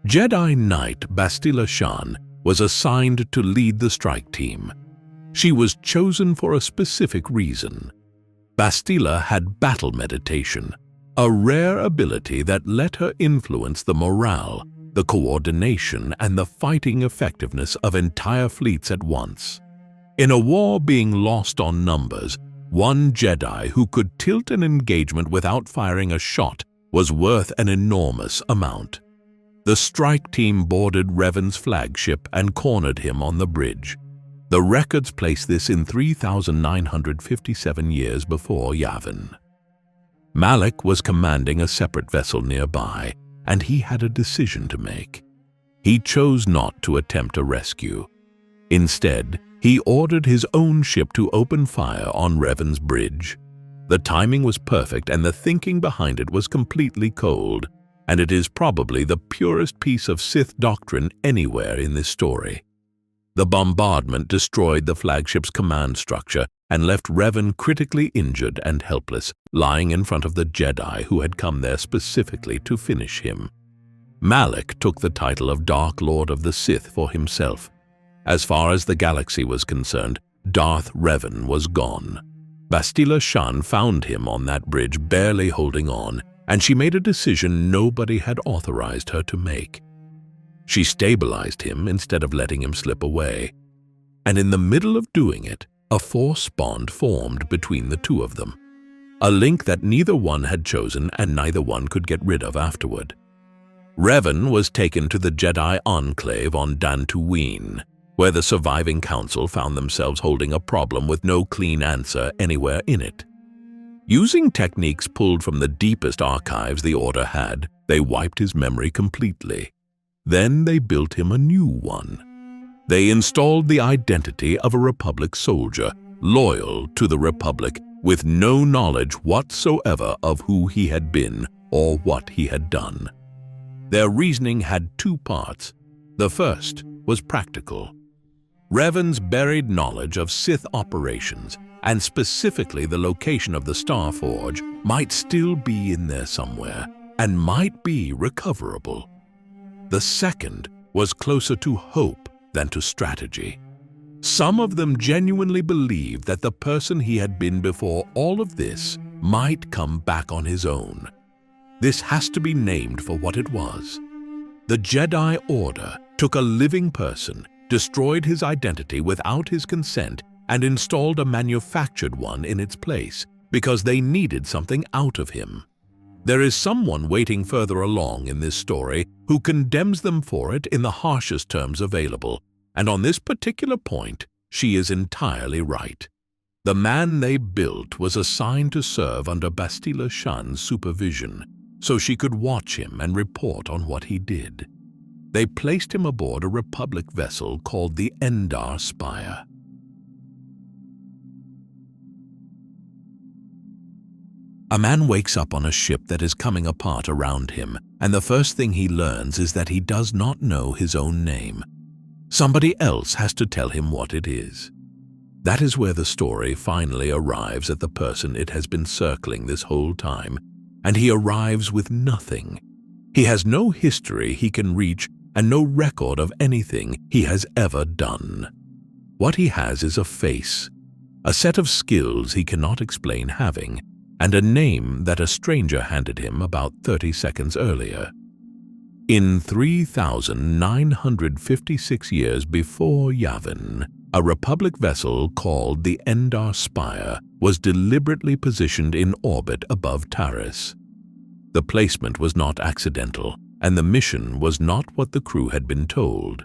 A: Jedi Knight Bastila Shan was assigned to lead the strike team. She was chosen for a specific reason. Bastila had battle meditation, a rare ability that let her influence the morale, the coordination, and the fighting effectiveness of entire fleets at once. In a war being lost on numbers, one Jedi who could tilt an engagement without firing a shot was worth an enormous amount. The strike team boarded Revan's flagship and cornered him on the bridge. The records place this in 3,957 years before Yavin. Malak was commanding a separate vessel nearby, and he had a decision to make. He chose not to attempt a rescue. Instead, he ordered his own ship to open fire on Revan's bridge. The timing was perfect and the thinking behind it was completely cold, and it is probably the purest piece of Sith doctrine anywhere in this story. The bombardment destroyed the flagship's command structure and left Revan critically injured and helpless, lying in front of the Jedi who had come there specifically to finish him. Malak took the title of Dark Lord of the Sith for himself. As far as the galaxy was concerned, Darth Revan was gone. Bastila Shan found him on that bridge barely holding on, and she made a decision nobody had authorized her to make. She stabilized him instead of letting him slip away. And in the middle of doing it, a force bond formed between the two of them. A link that neither one had chosen and neither one could get rid of afterward. Revan was taken to the Jedi Enclave on Dantooine, where the surviving council found themselves holding a problem with no clean answer anywhere in it. Using techniques pulled from the deepest archives the Order had, they wiped his memory completely. Then they built him a new one. They installed the identity of a Republic soldier, loyal to the Republic, with no knowledge whatsoever of who he had been or what he had done. Their reasoning had two parts. The first was practical. Revan's buried knowledge of Sith operations, and specifically the location of the Star Forge, might still be in there somewhere, and might be recoverable. The second was closer to hope than to strategy. Some of them genuinely believed that the person he had been before all of this might come back on his own. This has to be named for what it was. The Jedi Order took a living person, destroyed his identity without his consent, and installed a manufactured one in its place because they needed something out of him. There is someone waiting further along in this story who condemns them for it in the harshest terms available, and on this particular point, she is entirely right. The man they built was assigned to serve under Bastila Shan's supervision, so she could watch him and report on what he did. They placed him aboard a Republic vessel called the Endar Spire. A man wakes up on a ship that is coming apart around him, and the first thing he learns is that he does not know his own name. Somebody else has to tell him what it is. That is where the story finally arrives at the person it has been circling this whole time, and he arrives with nothing. He has no history he can reach and no record of anything he has ever done. What he has is a face, a set of skills he cannot explain having, and a name that a stranger handed him about 30 seconds earlier. In 3,956 years before Yavin, a Republic vessel called the Endar Spire was deliberately positioned in orbit above Trayus. The placement was not accidental, and the mission was not what the crew had been told.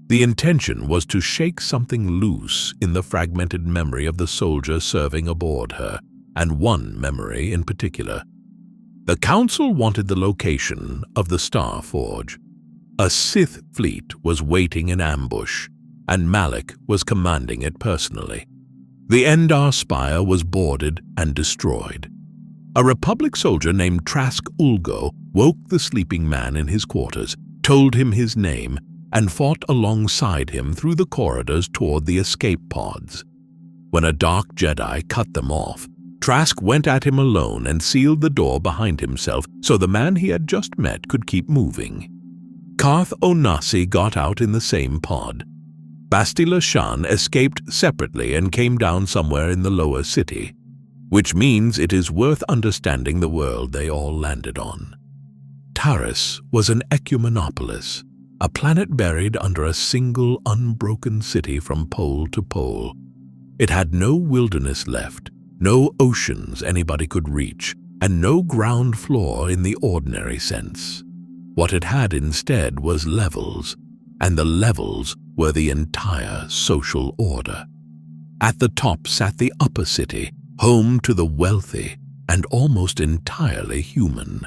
A: The intention was to shake something loose in the fragmented memory of the soldier serving aboard her, and one memory in particular. The Council wanted the location of the Star Forge. A Sith fleet was waiting in ambush, and Malak was commanding it personally. The Endar Spire was boarded and destroyed. A Republic soldier named Trask Ulgo woke the sleeping man in his quarters, told him his name, and fought alongside him through the corridors toward the escape pods. When a dark Jedi cut them off, Trask went at him alone and sealed the door behind himself so the man he had just met could keep moving. Karth Onasi got out in the same pod. Bastila Shan escaped separately and came down somewhere in the lower city, which means it is worth understanding the world they all landed on. Trayus was an ecumenopolis, a planet buried under a single unbroken city from pole to pole. It had no wilderness left, no oceans anybody could reach, and no ground floor in the ordinary sense. What it had instead was levels, and the levels were the entire social order. At the top sat the upper city, home to the wealthy and almost entirely human.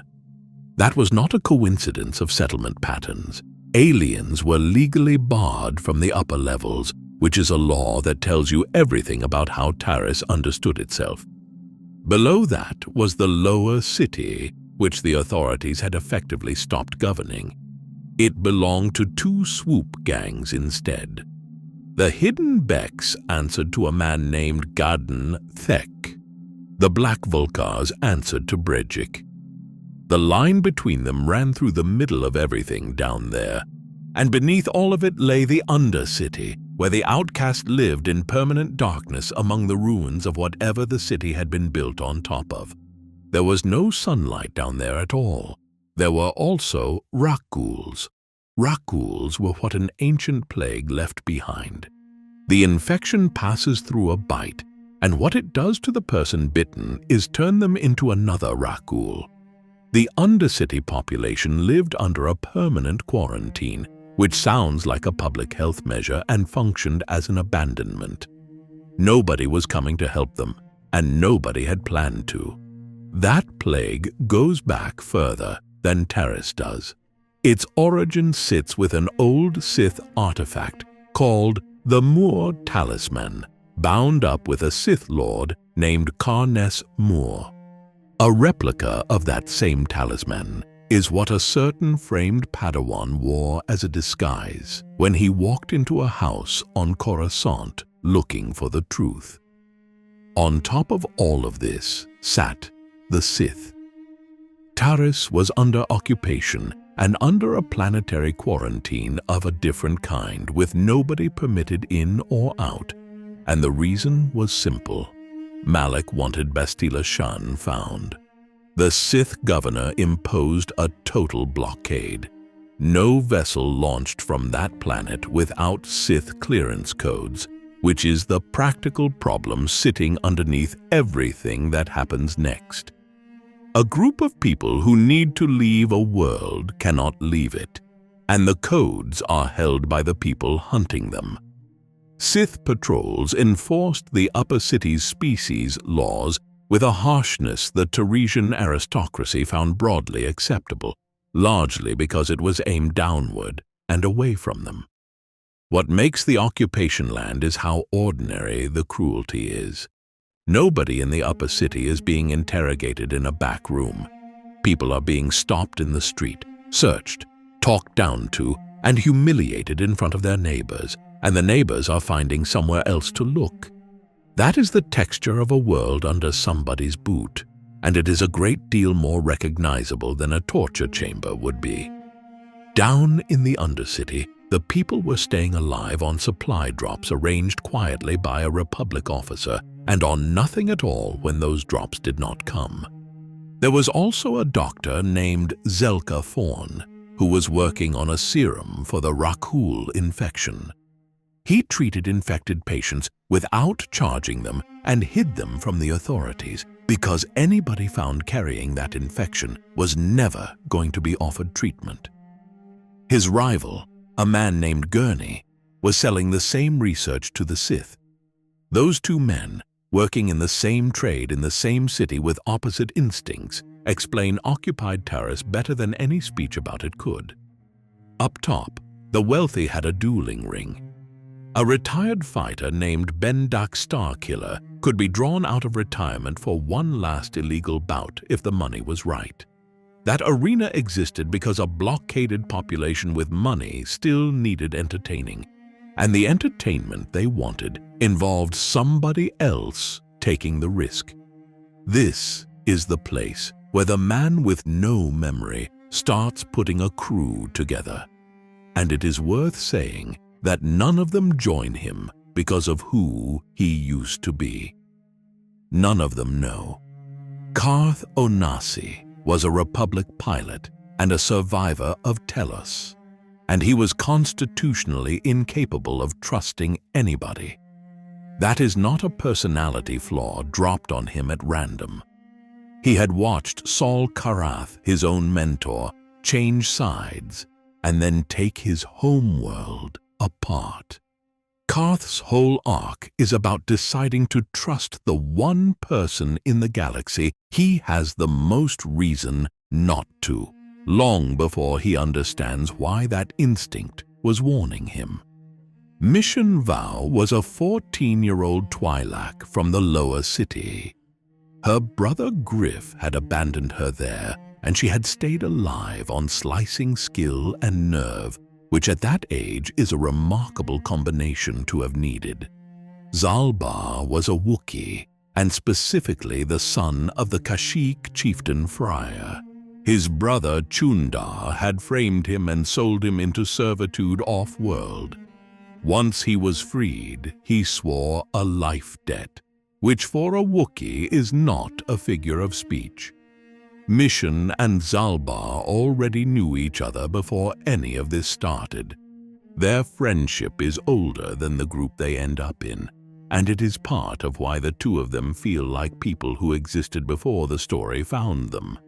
A: That was not a coincidence of settlement patterns. Aliens were legally barred from the upper levels, which is a law that tells you everything about how Trayus understood itself. Below that was the lower city, which the authorities had effectively stopped governing. It belonged to two swoop gangs instead. The hidden Becks answered to a man named Garden Thek. The Black Vulkars answered to Brejik. The line between them ran through the middle of everything down there, and beneath all of it lay the Undercity, where the outcast lived in permanent darkness among the ruins of whatever the city had been built on top of. There was no sunlight down there at all. There were also Rakuls. Rakuls were what an ancient plague left behind. The infection passes through a bite, and what it does to the person bitten is turn them into another Rakul. The Undercity population lived under a permanent quarantine, which sounds like a public health measure and functioned as an abandonment. Nobody was coming to help them, and nobody had planned to. That plague goes back further than Trayus does. Its origin sits with an old Sith artifact called the Moor Talisman, bound up with a Sith Lord named Karnes Moor. A replica of that same talisman is what a certain framed Padawan wore as a disguise when he walked into a house on Coruscant looking for the truth. On top of all of this sat the Sith. Trayus was under occupation and under a planetary quarantine of a different kind, with nobody permitted in or out, and the reason was simple. Malak wanted Bastila Shan found. The Sith governor imposed a total blockade. No vessel launched from that planet without Sith clearance codes, which is the practical problem sitting underneath everything that happens next. A group of people who need to leave a world cannot leave it, and the codes are held by the people hunting them. Sith patrols enforced the Upper City's species laws with a harshness the Taresian aristocracy found broadly acceptable, largely because it was aimed downward and away from them. What makes the occupation land is how ordinary the cruelty is. Nobody in the Upper City is being interrogated in a back room. People are being stopped in the street, searched, talked down to, and humiliated in front of their neighbors, and the neighbors are finding somewhere else to look. That is the texture of a world under somebody's boot, and it is a great deal more recognizable than a torture chamber would be. Down in the Undercity, the people were staying alive on supply drops arranged quietly by a Republic officer, and on nothing at all when those drops did not come. There was also a doctor named Zelka Fawn, who was working on a serum for the Rakul infection. He treated infected patients without charging them and hid them from the authorities, because anybody found carrying that infection was never going to be offered treatment. His rival, a man named Gurney, was selling the same research to the Sith. Those two men, working in the same trade in the same city with opposite instincts, explain occupied Trayus better than any speech about it could. Up top, the wealthy had a dueling ring. A retired fighter named Bendak Starkiller could be drawn out of retirement for one last illegal bout if the money was right. That arena existed because a blockaded population with money still needed entertaining, and the entertainment they wanted involved somebody else taking the risk. This is the place where the man with no memory starts putting a crew together, and it is worth saying that none of them join him because of who he used to be. None of them know. Karth Onasi was a Republic pilot and a survivor of Telos, and he was constitutionally incapable of trusting anybody. That is not a personality flaw dropped on him at random. He had watched Saul Karath, his own mentor, change sides and then take his homeworld apart. Karth's whole arc is about deciding to trust the one person in the galaxy he has the most reason not to, long before he understands why that instinct was warning him. Mission Vow was a 14-year-old Twi'lek from the lower city. Her brother Griff had abandoned her there, and she had stayed alive on slicing skill and nerve, which at that age is a remarkable combination to have needed. Zalbar was a Wookiee, and specifically the son of the Kashyyyk chieftain Fryer. His brother Chundar had framed him and sold him into servitude off-world. Once he was freed, he swore a life debt, which for a Wookiee is not a figure of speech. Mission and Zalbar already knew each other before any of this started. Their friendship is older than the group they end up in, and it is part of why the two of them feel like people who existed before the story found them.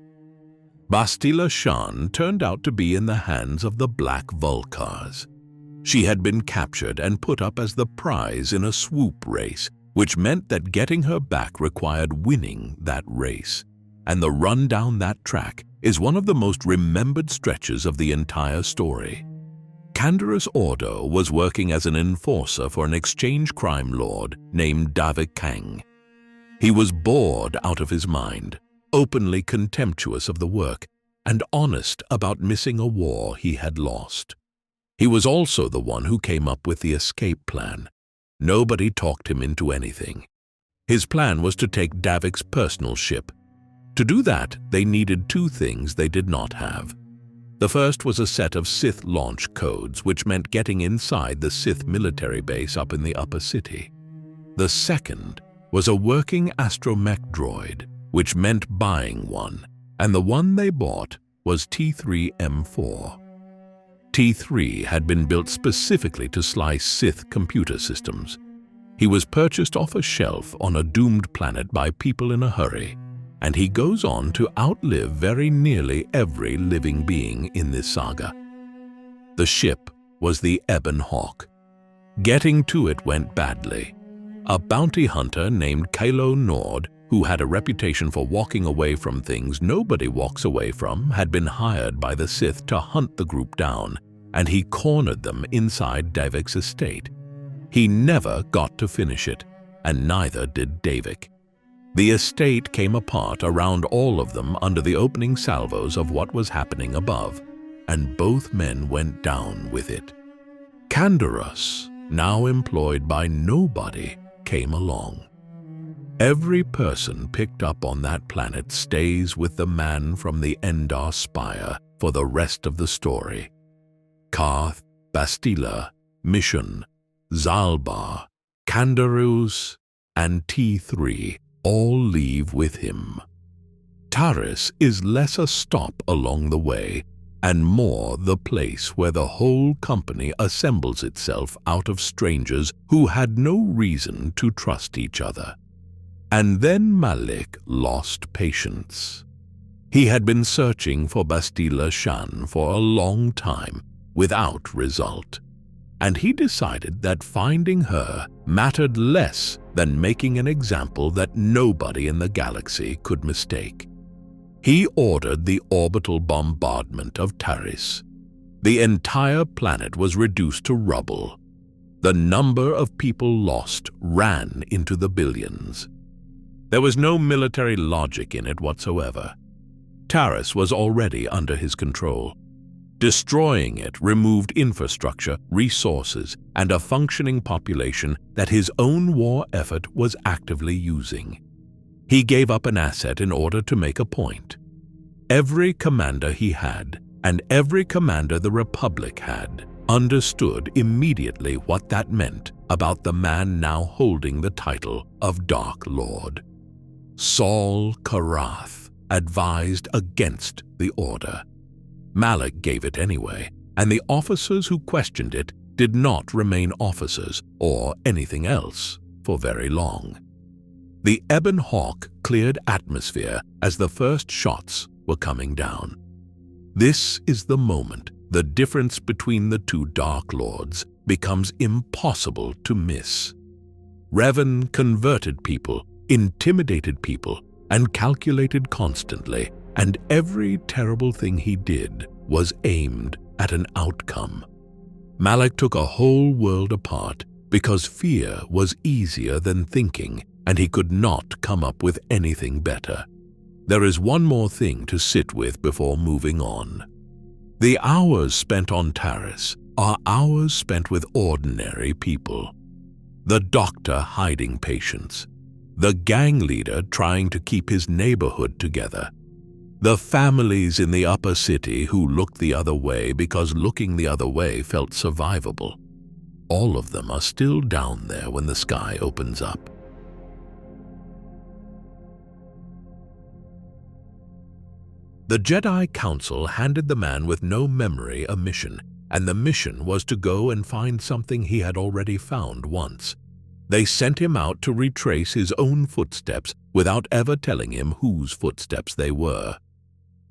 A: Bastila Shan turned out to be in the hands of the Black Vulkars. She had been captured and put up as the prize in a swoop race, which meant that getting her back required winning that race. And the run down that track is one of the most remembered stretches of the entire story. Canderous Ordo was working as an enforcer for an exchange crime lord named Davik Kang. He was bored out of his mind, openly contemptuous of the work, and honest about missing a war he had lost. He was also the one who came up with the escape plan. Nobody talked him into anything. His plan was to take Davik's personal ship. To do that, they needed two things they did not have. The first was a set of Sith launch codes, which meant getting inside the Sith military base up in the upper city. The second was a working astromech droid, which meant buying one, and the one they bought was T3M4. T3 had been built specifically to slice Sith computer systems. He was purchased off a shelf on a doomed planet by people in a hurry, and he goes on to outlive very nearly every living being in this saga. The ship was the Ebon Hawk. Getting to it went badly. A bounty hunter named Kylo Nord, who had a reputation for walking away from things nobody walks away from, had been hired by the Sith to hunt the group down, and he cornered them inside Davik's estate. He never got to finish it, and neither did Davik. The estate came apart around all of them under the opening salvos of what was happening above, and both men went down with it. Canderous, now employed by nobody, came along. Every person picked up on that planet stays with the man from the Endar Spire for the rest of the story. Karth, Bastila, Mission, Zalbar, Canderous, and T3 all leave with him. Taris is less a stop along the way and more the place where the whole company assembles itself out of strangers who had no reason to trust each other. And then Malak lost patience. He had been searching for Bastila Shan for a long time without result, and he decided that finding her mattered less than making an example that nobody in the galaxy could mistake. He ordered the orbital bombardment of Taris. The entire planet was reduced to rubble. The number of people lost ran into the billions. There was no military logic in it whatsoever. Taris was already under his control. Destroying it removed infrastructure, resources, and a functioning population that his own war effort was actively using. He gave up an asset in order to make a point. Every commander he had, and every commander the Republic had, understood immediately what that meant about the man now holding the title of Dark Lord. Saul Karath advised against the order. Malak gave it anyway, and the officers who questioned it did not remain officers or anything else for very long. The Ebon Hawk cleared atmosphere as the first shots were coming down. This is the moment the difference between the two Dark Lords becomes impossible to miss. Revan converted people, intimidated people, and calculated constantly, and every terrible thing he did was aimed at an outcome. Malak took a whole world apart because fear was easier than thinking, and he could not come up with anything better. There is one more thing to sit with before moving on. The hours spent on Trayus are hours spent with ordinary people. The doctor hiding patients, the gang leader trying to keep his neighborhood together, the families in the upper city who looked the other way because looking the other way felt survivable. All of them are still down there when the sky opens up. The Jedi Council handed the man with no memory a mission, and the mission was to go and find something he had already found once. They sent him out to retrace his own footsteps without ever telling him whose footsteps they were.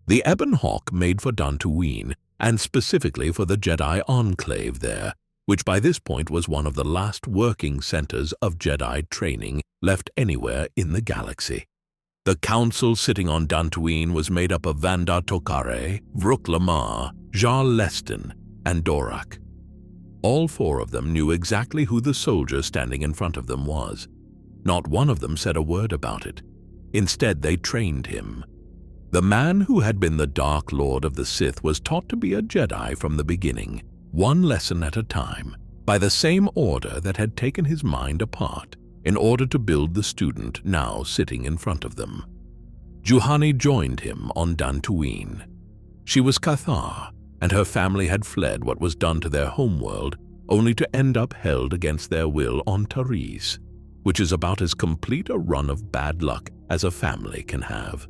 A: The Ebon Hawk made for Dxun, and specifically for the Jedi Enclave there, which by this point was one of the last working centers of Jedi training left anywhere in the galaxy. The council sitting on Dxun was made up of Vandar Tokare, Vruk Lamar, Jar Leston, and Dorak. All four of them knew exactly who the soldier standing in front of them was. Not one of them said a word about it. Instead, they trained him. The man who had been the Dark Lord of the Sith was taught to be a Jedi from the beginning, one lesson at a time, by the same order that had taken his mind apart, in order to build the student now sitting in front of them. Juhani joined him on Dxun. She was KOTOR, and her family had fled what was done to their homeworld, only to end up held against their will on Trayus, which is about as complete a run of bad luck as a family can have.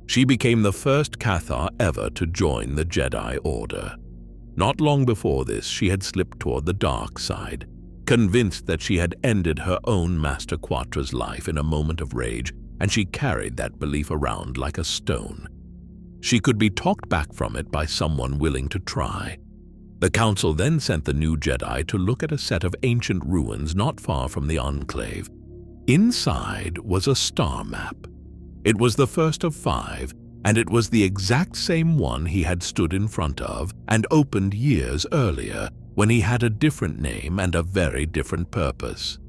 A: She became the first KOTOR ever to join the Jedi Order. Not long before this, she had slipped toward the dark side, convinced that she had ended her own Master Quatra's life in a moment of rage, and she carried that belief around like a stone. She could be talked back from it by someone willing to try. The Council then sent the new Jedi to look at a set of ancient ruins not far from the Enclave. Inside was a star map. It was the first of 5, and it was the exact same one he had stood in front of and opened years earlier, when he had a different name and a very different purpose.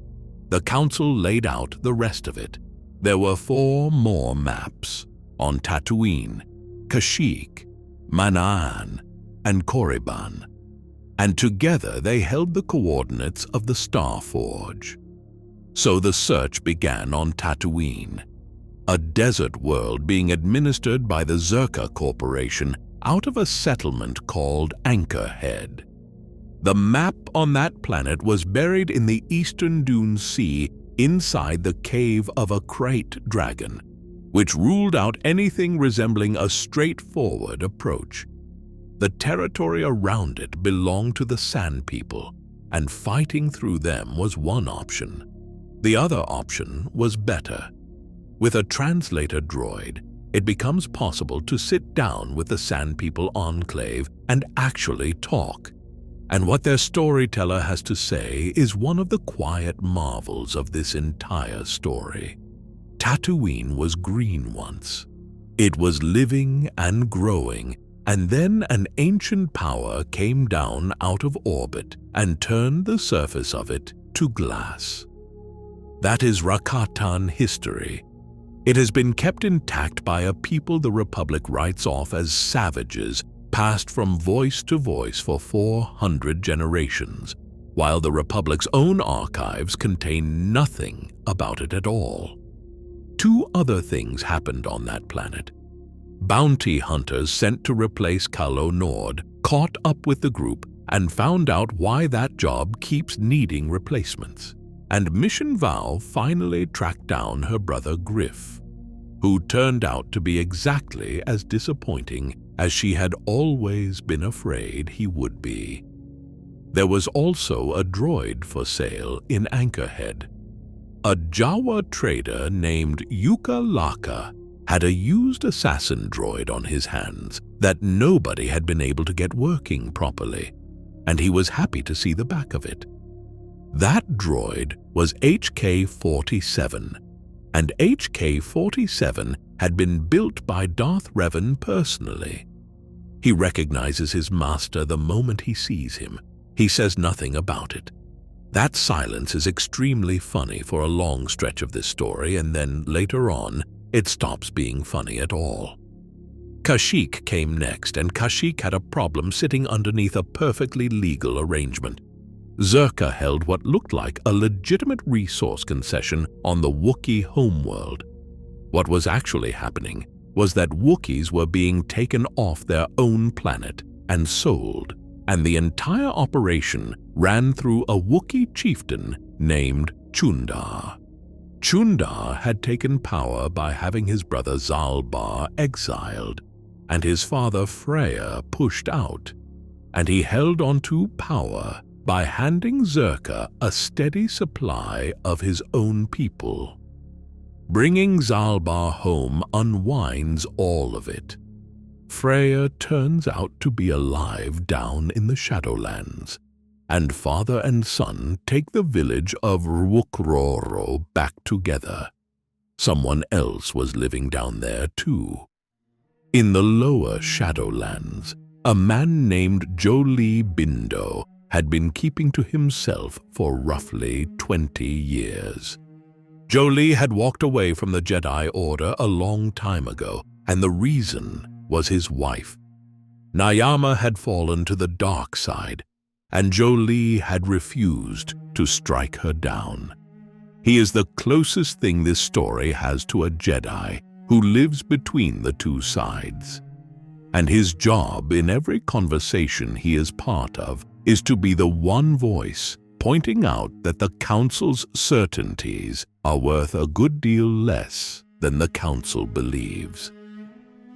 A: The Council laid out the rest of it. There were 4 more maps, on Tatooine, Kashyyyk, Manaan, and Korriban, and together they held the coordinates of the Star Forge. So the search began on Tatooine, a desert world being administered by the Zerka Corporation out of a settlement called Anchorhead. The map on that planet was buried in the eastern Dune Sea inside the cave of a Krayt dragon, which ruled out anything resembling a straightforward approach. The territory around it belonged to the Sand People, and fighting through them was one option. The other option was better. With a translator droid, it becomes possible to sit down with the Sand People Enclave and actually talk. And what their storyteller has to say is one of the quiet marvels of this entire story. Tatooine was green once. It was living and growing, and then an ancient power came down out of orbit and turned the surface of it to glass. That is Rakatan history. It has been kept intact by a people the Republic writes off as savages, passed from voice to voice for 400 generations, while the Republic's own archives contain nothing about it at all. 2 other things happened on that planet. Bounty hunters sent to replace Kalo Nord caught up with the group and found out why that job keeps needing replacements. And Mission Val finally tracked down her brother Griff, who turned out to be exactly as disappointing as she had always been afraid he would be. There was also a droid for sale in Anchorhead. A Jawa trader named Yuka Laka had a used assassin droid on his hands that nobody had been able to get working properly, and he was happy to see the back of it. That droid was HK-47, and HK-47 had been built by Darth Revan personally. He recognizes his master the moment he sees him, He says nothing about it. That silence is extremely funny for a long stretch of this story, and then later on, it stops being funny at all. Kashyyyk came next, and Kashyyyk had a problem sitting underneath a perfectly legal arrangement. Czerka held what looked like a legitimate resource concession on the Wookiee homeworld. What was actually happening was that Wookiees were being taken off their own planet and sold, and the entire operation ran through a Wookiee chieftain named Chundar. Chundar had taken power by having his brother Zalbar exiled and his father Freya pushed out, and he held onto power by handing Czerka a steady supply of his own people. Bringing Zalbar home unwinds all of it. Freya turns out to be alive down in the Shadowlands, and father and son take the village of Rwukroro back together. Someone else was living down there too. In the lower Shadowlands, a man named Jolee Bindo had been keeping to himself for roughly 20 years. Jolee had walked away from the Jedi Order a long time ago, and the reason was his wife. Nyama had fallen to the dark side, and Jolee had refused to strike her down. He is the closest thing this story has to a Jedi who lives between the two sides. And his job in every conversation he is part of is to be the one voice pointing out that the Council's certainties are worth a good deal less than the Council believes.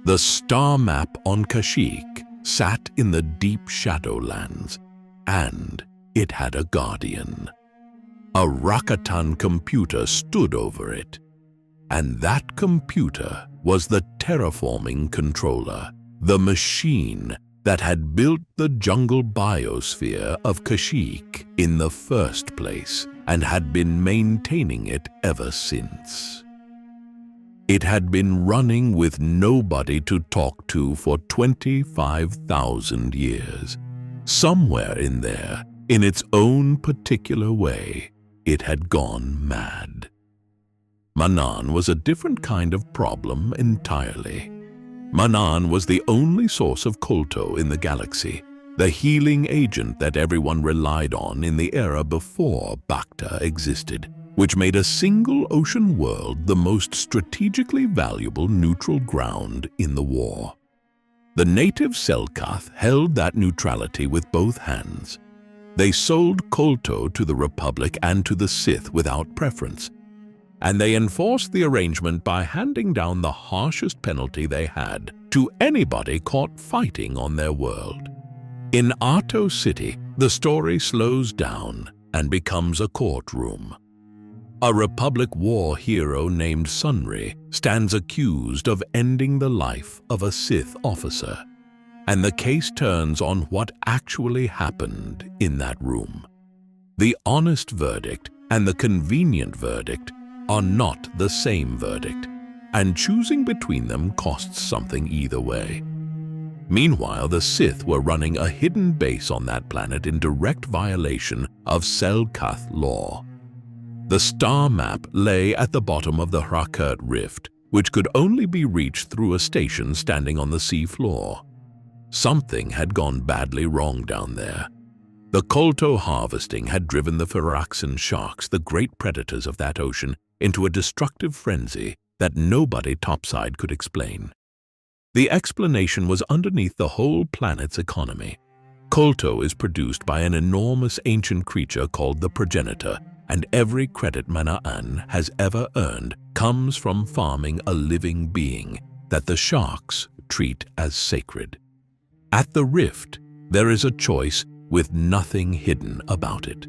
A: The star map on Kashyyyk sat in the deep Shadowlands, and it had a guardian. A Rakatan computer stood over it, and that computer was the terraforming controller, the machine that had built the jungle biosphere of Kashyyyk in the first place and had been maintaining it ever since. It had been running with nobody to talk to for 25,000 years. Somewhere in there, in its own particular way, it had gone mad. Manan was a different kind of problem entirely. Manan was the only source of Kolto in the galaxy, the healing agent that everyone relied on in the era before Bacta existed, which made a single ocean world the most strategically valuable neutral ground in the war. The native Selkath held that neutrality with both hands. They sold Kolto to the Republic and to the Sith without preference, and they enforced the arrangement by handing down the harshest penalty they had to anybody caught fighting on their world. In Arto City, the story slows down and becomes a courtroom. A Republic war hero named Sunri stands accused of ending the life of a Sith officer, and the case turns on what actually happened in that room. The honest verdict and the convenient verdict are not the same verdict, and choosing between them costs something either way. Meanwhile, the Sith were running a hidden base on that planet in direct violation of Selkath law. The star map lay at the bottom of the Rakata Rift, which could only be reached through a station standing on the sea floor. Something had gone badly wrong down there. The Kolto harvesting had driven the Firaxan sharks, the great predators of that ocean, into a destructive frenzy that nobody topside could explain. The explanation was underneath the whole planet's economy. Kolto is produced by an enormous ancient creature called the Progenitor, and every credit Manaan has ever earned comes from farming a living being that the sharks treat as sacred. At the Rift, there is a choice with nothing hidden about it.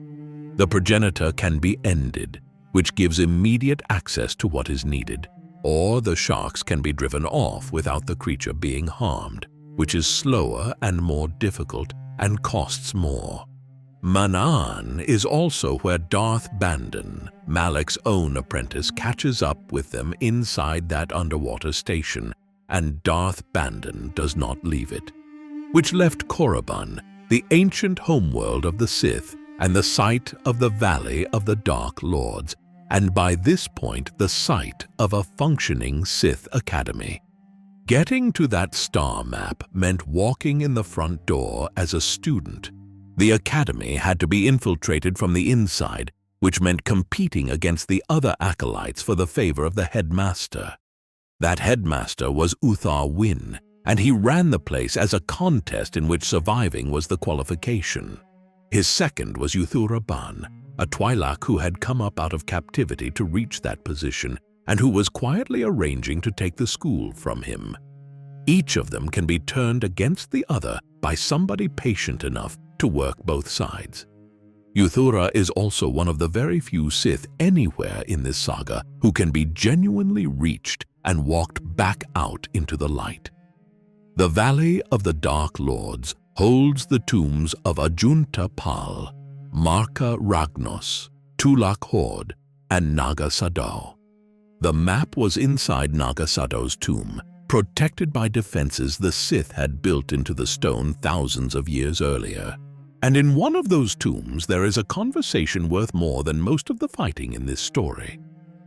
A: The Progenitor can be ended, which gives immediate access to what is needed, or the sharks can be driven off without the creature being harmed, which is slower and more difficult and costs more. Manaan is also where Darth Bandon, Malak's own apprentice, catches up with them inside that underwater station, and Darth Bandon does not leave it, which left Korriban, the ancient homeworld of the Sith and the site of the Valley of the Dark Lords, and by this point the site of a functioning Sith Academy. Getting to that star map meant walking in the front door as a student. The academy had to be infiltrated from the inside, which meant competing against the other acolytes for the favor of the headmaster. That headmaster was Uthar Wynn, and he ran the place as a contest in which surviving was the qualification. His second was Yuthura Ban, a Twi'lek who had come up out of captivity to reach that position and who was quietly arranging to take the school from him. Each of them can be turned against the other by somebody patient enough to work both sides. Yuthura is also one of the very few Sith anywhere in this saga who can be genuinely reached and walked back out into the light. The Valley of the Dark Lords holds the tombs of Ajunta Pal, Marka Ragnos, Tulak Hord, and Naga Sadow. The map was inside Naga Sadow's tomb, protected by defenses the Sith had built into the stone thousands of years earlier. And in one of those tombs there is a conversation worth more than most of the fighting in this story.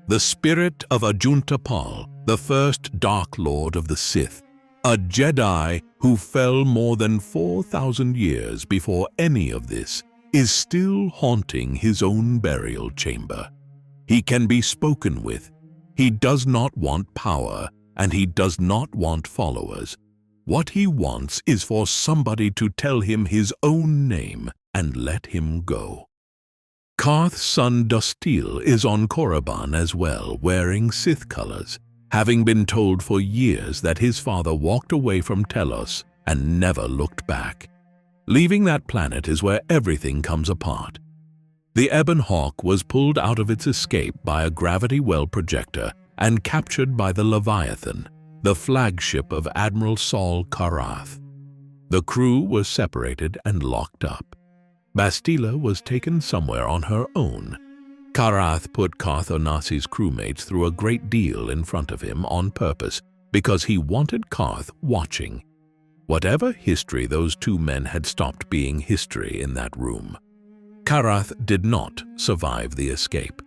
A: The spirit of Ajunta Pal, the first Dark Lord of the Sith, a Jedi who fell more than 4,000 years before any of this, is still haunting his own burial chamber. He can be spoken with. He does not want power, and he does not want followers. What he wants is for somebody to tell him his own name and let him go. Karth's son Dustil is on Korriban as well, wearing Sith colors, having been told for years that his father walked away from Telos and never looked back. Leaving that planet is where everything comes apart. The Ebon Hawk was pulled out of its escape by a gravity well projector and captured by the Leviathan, the flagship of Admiral Saul Karath. The crew was separated and locked up. Bastila was taken somewhere on her own. Karath put Karth Onasi's crewmates through a great deal in front of him on purpose because he wanted Karth watching. Whatever history, those two men had stopped being history in that room. Karath did not survive the escape.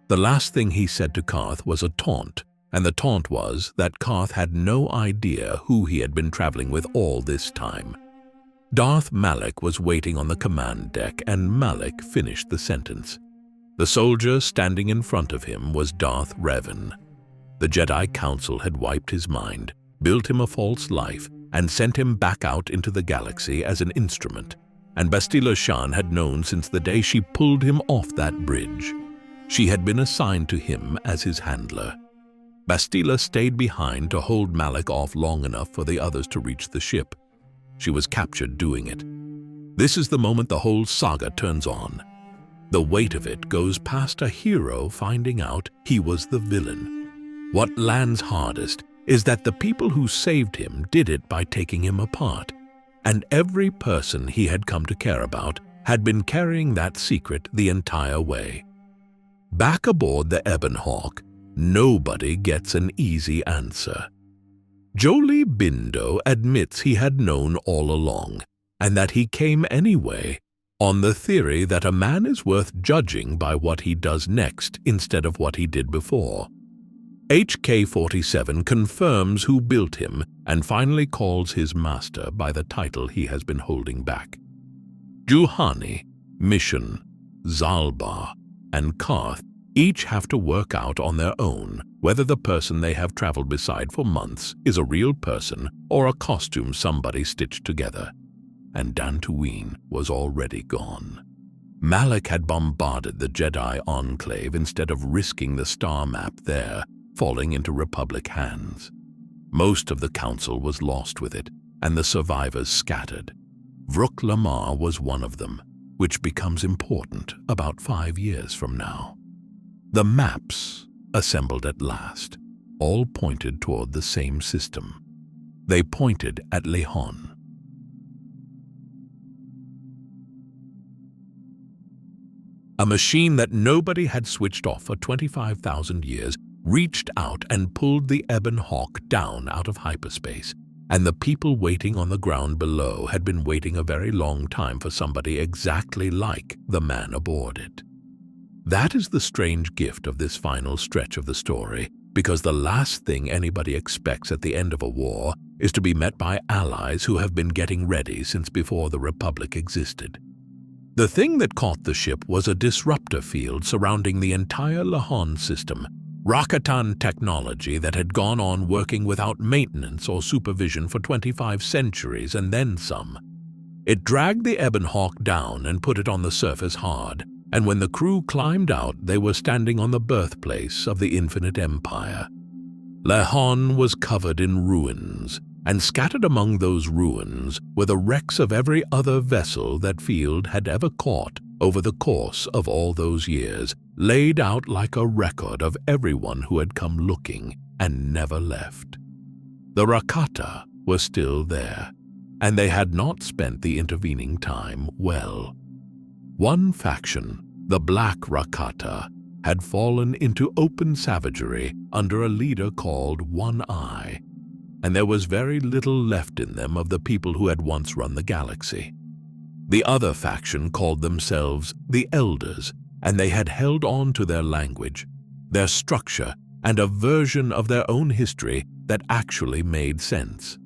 A: The last thing he said to Karth was a taunt, and the taunt was that Karth had no idea who he had been traveling with all this time. Darth Malak was waiting on the command deck, and Malak finished the sentence. The soldier standing in front of him was Darth Revan. The Jedi Council had wiped his mind, built him a false life, and sent him back out into the galaxy as an instrument, and Bastila Shan had known since the day she pulled him off that bridge. She had been assigned to him as his handler. Bastila stayed behind to hold Malak off long enough for the others to reach the ship. She was captured doing it. This is the moment the whole saga turns on. The weight of it goes past a hero finding out he was the villain. What lands hardest is that the people who saved him did it by taking him apart, and every person he had come to care about had been carrying that secret the entire way. Back aboard the Ebon Hawk, nobody gets an easy answer. Jolie Bindo admits he had known all along, and that he came anyway, on the theory that a man is worth judging by what he does next instead of what he did before. HK-47 confirms who built him and finally calls his master by the title he has been holding back. Juhani, Mission, Zalbar, and Karth each have to work out on their own whether the person they have traveled beside for months is a real person or a costume somebody stitched together. And Dantooine was already gone. Malak had bombarded the Jedi Enclave instead of risking the star map there, falling into Republic hands. Most of the Council was lost with it, and the survivors scattered. Vrook Lamar was one of them, which becomes important about 5 years from now. The maps, assembled at last, all pointed toward the same system. They pointed at Lehon. A machine that nobody had switched off for 25,000 years reached out and pulled the Ebon Hawk down out of hyperspace. and the people waiting on the ground below had been waiting a very long time for somebody exactly like the man aboard it. That is the strange gift of this final stretch of the story, because the last thing anybody expects at the end of a war is to be met by allies who have been getting ready since before the Republic existed. The thing that caught the ship was a disruptor field surrounding the entire Lahan system, Rakatan technology that had gone on working without maintenance or supervision for 25 centuries and then some. It dragged the Ebon Hawk down and put it on the surface hard, and when the crew climbed out, they were standing on the birthplace of the Infinite Empire. Lahan was covered in ruins, and scattered among those ruins were the wrecks of every other vessel that field had ever caught over the course of all those years, laid out like a record of everyone who had come looking and never left. The Rakata was still there, and they had not spent the intervening time well. One faction, the Black Rakata, had fallen into open savagery under a leader called One Eye, and there was very little left in them of the people who had once run the galaxy. The other faction called themselves the Elders, and they had held on to their language, their structure, and a version of their own history that actually made sense.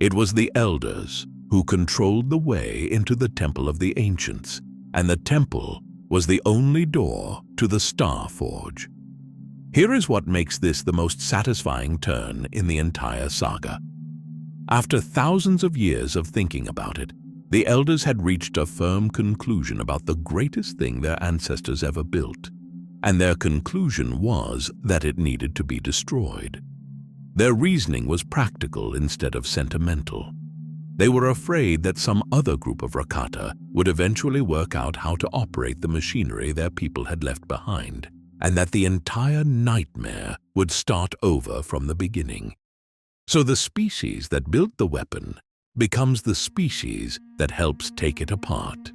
A: It was the Elders who controlled the way into the Temple of the Ancients, and the temple was the only door to the Star Forge. Here is what makes this the most satisfying turn in the entire saga. After thousands of years of thinking about it, the Elders had reached a firm conclusion about the greatest thing their ancestors ever built, and their conclusion was that it needed to be destroyed. Their reasoning was practical instead of sentimental. They were afraid that some other group of Rakata would eventually work out how to operate the machinery their people had left behind, and that the entire nightmare would start over from the beginning. So the species that built the weapon becomes the species that helps take it apart.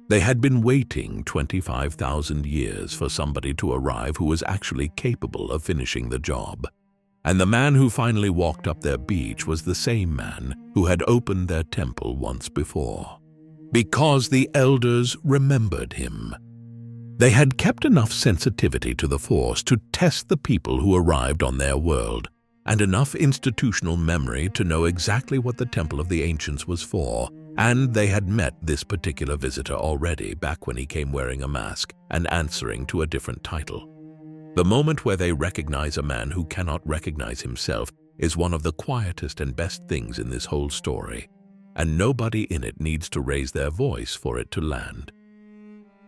A: They had been waiting 25,000 years for somebody to arrive who was actually capable of finishing the job. And the man who finally walked up their beach was the same man who had opened their temple once before. Because the Elders remembered him. They had kept enough sensitivity to the Force to test the people who arrived on their world, and enough institutional memory to know exactly what the Temple of the Ancients was for, and they had met this particular visitor already back when he came wearing a mask and answering to a different title. The moment where they recognize a man who cannot recognize himself is one of the quietest and best things in this whole story, and nobody in it needs to raise their voice for it to land.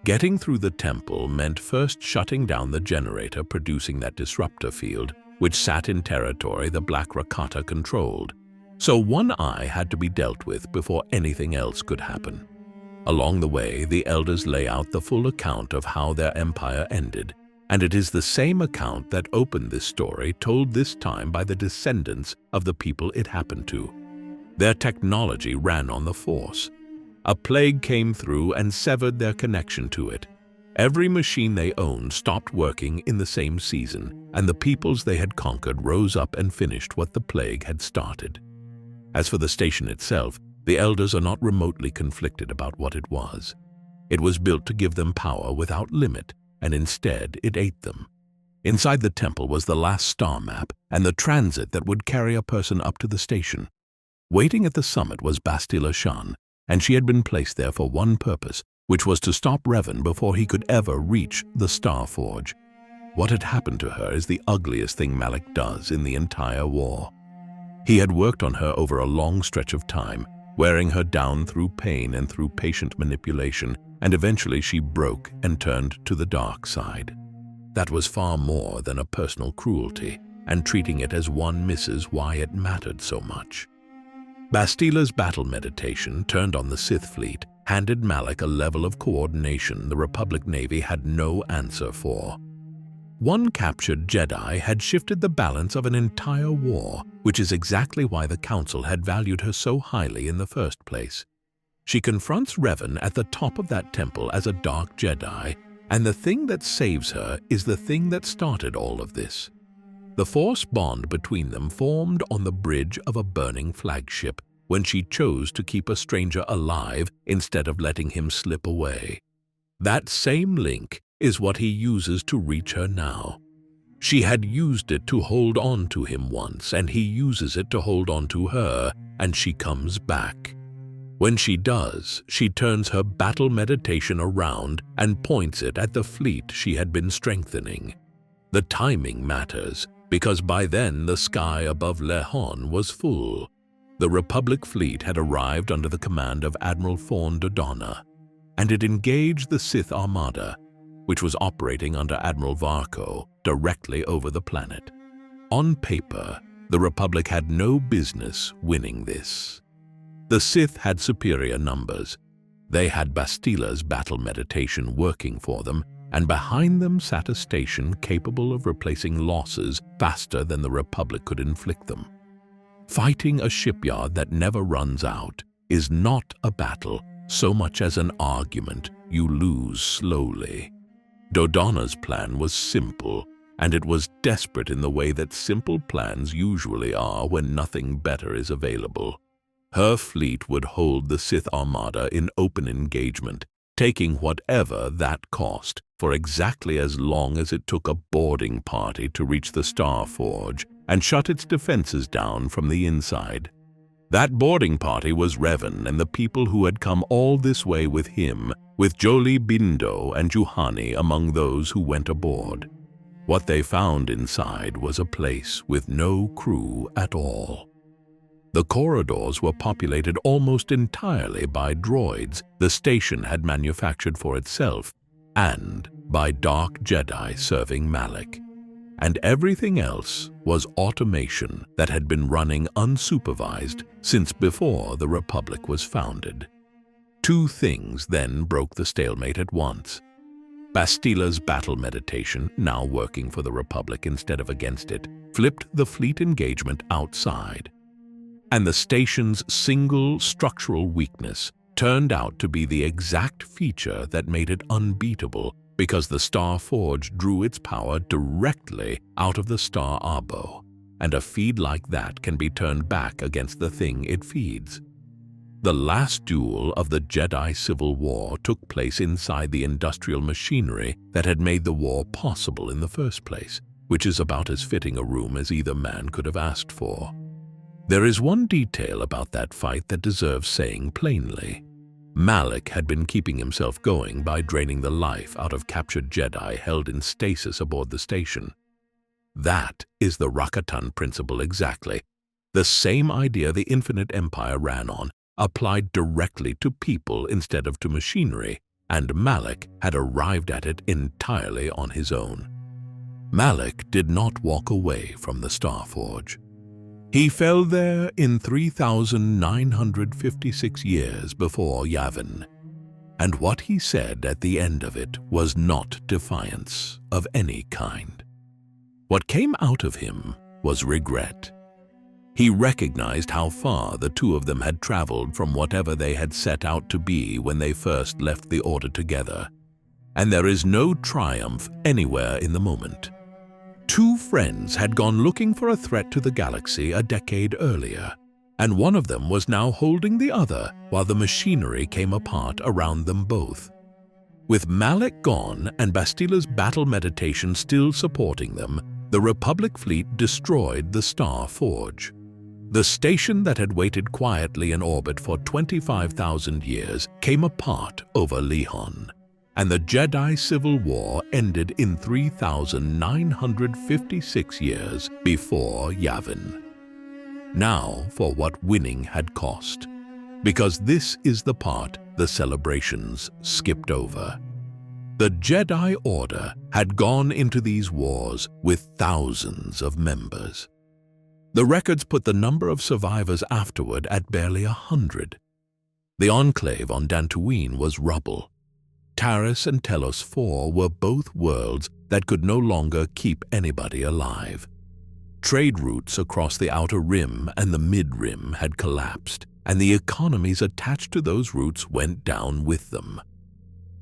A: Getting through the temple meant first shutting down the generator producing that disruptor field, which sat in territory the Black Rakata controlled. So One Eye had to be dealt with before anything else could happen. Along the way, the Elders lay out the full account of how their empire ended, and it is the same account that opened this story, told this time by the descendants of the people it happened to. Their technology ran on the Force. A plague came through and severed their connection to it. Every machine they owned stopped working in the same season, and the peoples they had conquered rose up and finished what the plague had started. As for the station itself, the Elders are not remotely conflicted about what it was. It was built to give them power without limit, and instead it ate them. Inside the temple was the last star map and the transit that would carry a person up to the station. Waiting at the summit was Bastila Shan, and she had been placed there for one purpose, which was to stop Revan before he could ever reach the Star Forge. What had happened to her is the ugliest thing Malak does in the entire war. He had worked on her over a long stretch of time, wearing her down through pain and through patient manipulation, and eventually she broke and turned to the dark side. That was far more than a personal cruelty, and treating it as one misses why it mattered so much. Bastila's battle meditation turned on the Sith fleet, handed Malak a level of coordination the Republic Navy had no answer for. One captured Jedi had shifted the balance of an entire war, which is exactly why the Council had valued her so highly in the first place. She confronts Revan at the top of that temple as a dark Jedi, and the thing that saves her is the thing that started all of this. The force bond between them formed on the bridge of a burning flagship when she chose to keep a stranger alive instead of letting him slip away. That same link is what he uses to reach her now. She had used it to hold on to him once, and he uses it to hold on to her, and she comes back. When she does, she turns her battle meditation around and points it at the fleet she had been strengthening. The timing matters, because by then the sky above Lehon was full. The Republic fleet had arrived under the command of Admiral Thorn Dodonna, and it engaged the Sith Armada, which was operating under Admiral Varco directly over the planet. On paper, the Republic had no business winning this. The Sith had superior numbers. They had Bastila's battle meditation working for them, and behind them sat a station capable of replacing losses faster than the Republic could inflict them. Fighting a shipyard that never runs out is not a battle so much as an argument you lose slowly. Dodonna's plan was simple, and it was desperate in the way that simple plans usually are when nothing better is available. Her fleet would hold the Sith Armada in open engagement, taking whatever that cost, for exactly as long as it took a boarding party to reach the Star Forge and shut its defenses down from the inside. That boarding party was Revan and the people who had come all this way with him, with Jolie Bindo and Juhani among those who went aboard. What they found inside was a place with no crew at all. The corridors were populated almost entirely by droids the station had manufactured for itself, and by dark Jedi serving Malak. And everything else was automation that had been running unsupervised since before the Republic was founded. Two things then broke the stalemate at once. Bastila's battle meditation, now working for the Republic instead of against it, flipped the fleet engagement outside. And the station's single structural weakness turned out to be the exact feature that made it unbeatable, because the Star Forge drew its power directly out of the Star Arbo, and a feed like that can be turned back against the thing it feeds. The last duel of the Jedi Civil War took place inside the industrial machinery that had made the war possible in the first place, which is about as fitting a room as either man could have asked for. There is one detail about that fight that deserves saying plainly. Malak had been keeping himself going by draining the life out of captured Jedi held in stasis aboard the station. That is the Rakatan principle exactly. The same idea the Infinite Empire ran on, applied directly to people instead of to machinery, and Malak had arrived at it entirely on his own. Malak did not walk away from the Star Forge. He fell there in 3,956 years before Yavin, and what he said at the end of it was not defiance of any kind. What came out of him was regret. He recognized how far the two of them had traveled from whatever they had set out to be when they first left the Order together, and there is no triumph anywhere in the moment. Two friends had gone looking for a threat to the galaxy a decade earlier, and one of them was now holding the other while the machinery came apart around them both. With Malak gone and Bastila's battle meditation still supporting them, the Republic fleet destroyed the Star Forge. The station that had waited quietly in orbit for 25,000 years came apart over Lehon, and the Jedi Civil War ended in 3,956 years before Yavin. Now for what winning had cost, because this is the part the celebrations skipped over. The Jedi Order had gone into these wars with thousands of members. The records put the number of survivors afterward at barely 100. The Enclave on Dantooine was rubble. Taris and Telos IV were both worlds that could no longer keep anybody alive. Trade routes across the Outer Rim and the Mid-Rim had collapsed, and the economies attached to those routes went down with them.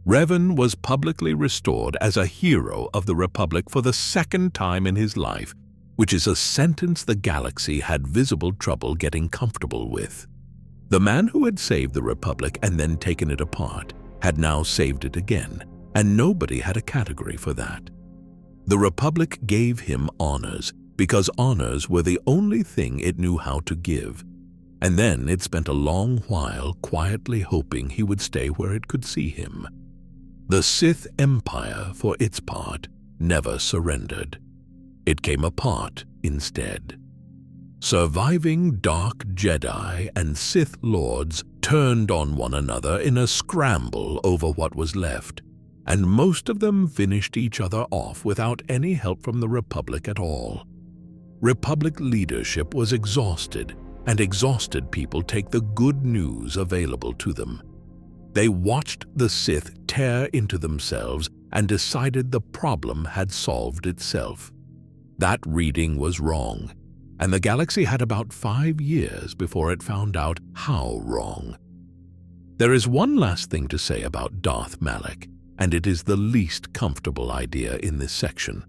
A: Revan was publicly restored as a hero of the Republic for the second time in his life, which is a sentence the galaxy had visible trouble getting comfortable with. The man who had saved the Republic and then taken it apart had now saved it again, and nobody had a category for that. The Republic gave him honors because honors were the only thing it knew how to give, and then it spent a long while quietly hoping he would stay where it could see him. The Sith Empire, for its part, never surrendered. It came apart instead. Surviving dark Jedi and Sith Lords turned on one another in a scramble over what was left, and most of them finished each other off without any help from the Republic at all. Republic leadership was exhausted, and exhausted people take the good news available to them. They watched the Sith tear into themselves and decided the problem had solved itself. That reading was wrong, and the galaxy had about 5 years before it found out how wrong. There is one last thing to say about Darth Malak, and it is the least comfortable idea in this section.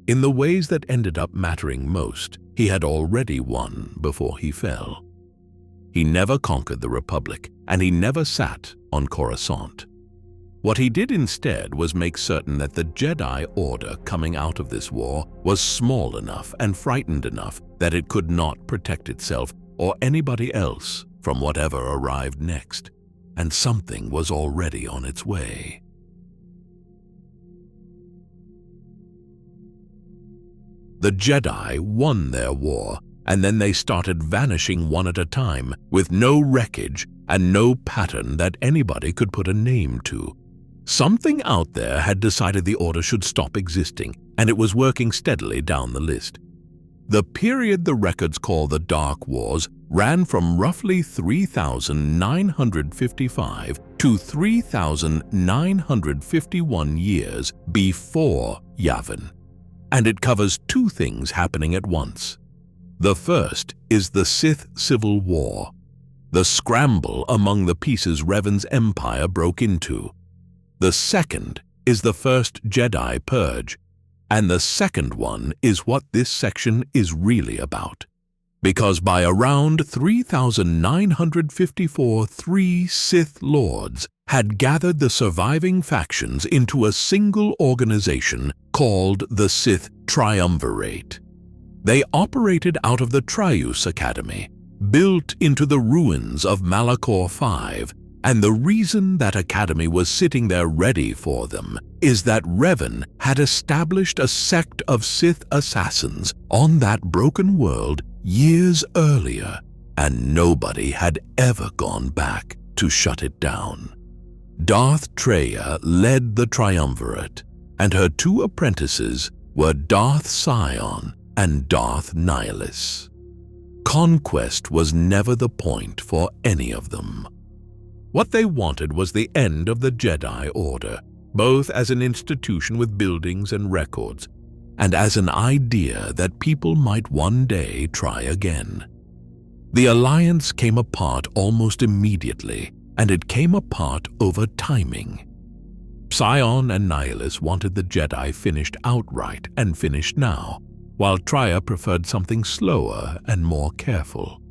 A: In the ways that ended up mattering most, he had already won before he fell. He never conquered the Republic, and he never sat on Coruscant. What he did instead was make certain that the Jedi Order coming out of this war was small enough and frightened enough that it could not protect itself or anybody else from whatever arrived next, and something was already on its way. The Jedi won their war, and then they started vanishing one at a time with no wreckage and no pattern that anybody could put a name to. Something out there had decided the Order should stop existing, and it was working steadily down the list. The period the records call the Dark Wars ran from roughly 3,955 to 3,951 years before Yavin, and it covers two things happening at once. The first is the Sith Civil War, the scramble among the pieces Revan's empire broke into. The second is the First Jedi Purge, and the second one is what this section is really about. Because by around 3,954, 3 Sith Lords had gathered the surviving factions into a single organization called the Sith Triumvirate. They operated out of the Trayus Academy, built into the ruins of Malachor V, and the reason that academy was sitting there ready for them is that Revan had established a sect of Sith assassins on that broken world years earlier, and nobody had ever gone back to shut it down. Darth Trayus led the triumvirate, and her 2 apprentices were Darth Sion and Darth Nihilus. Conquest was never the point for any of them. What they wanted was the end of the Jedi Order, both as an institution with buildings and records, and as an idea that people might one day try again. The alliance came apart almost immediately, and it came apart over timing. Sion and Nihilus wanted the Jedi finished outright and finished now, while Trayus preferred something slower and more careful.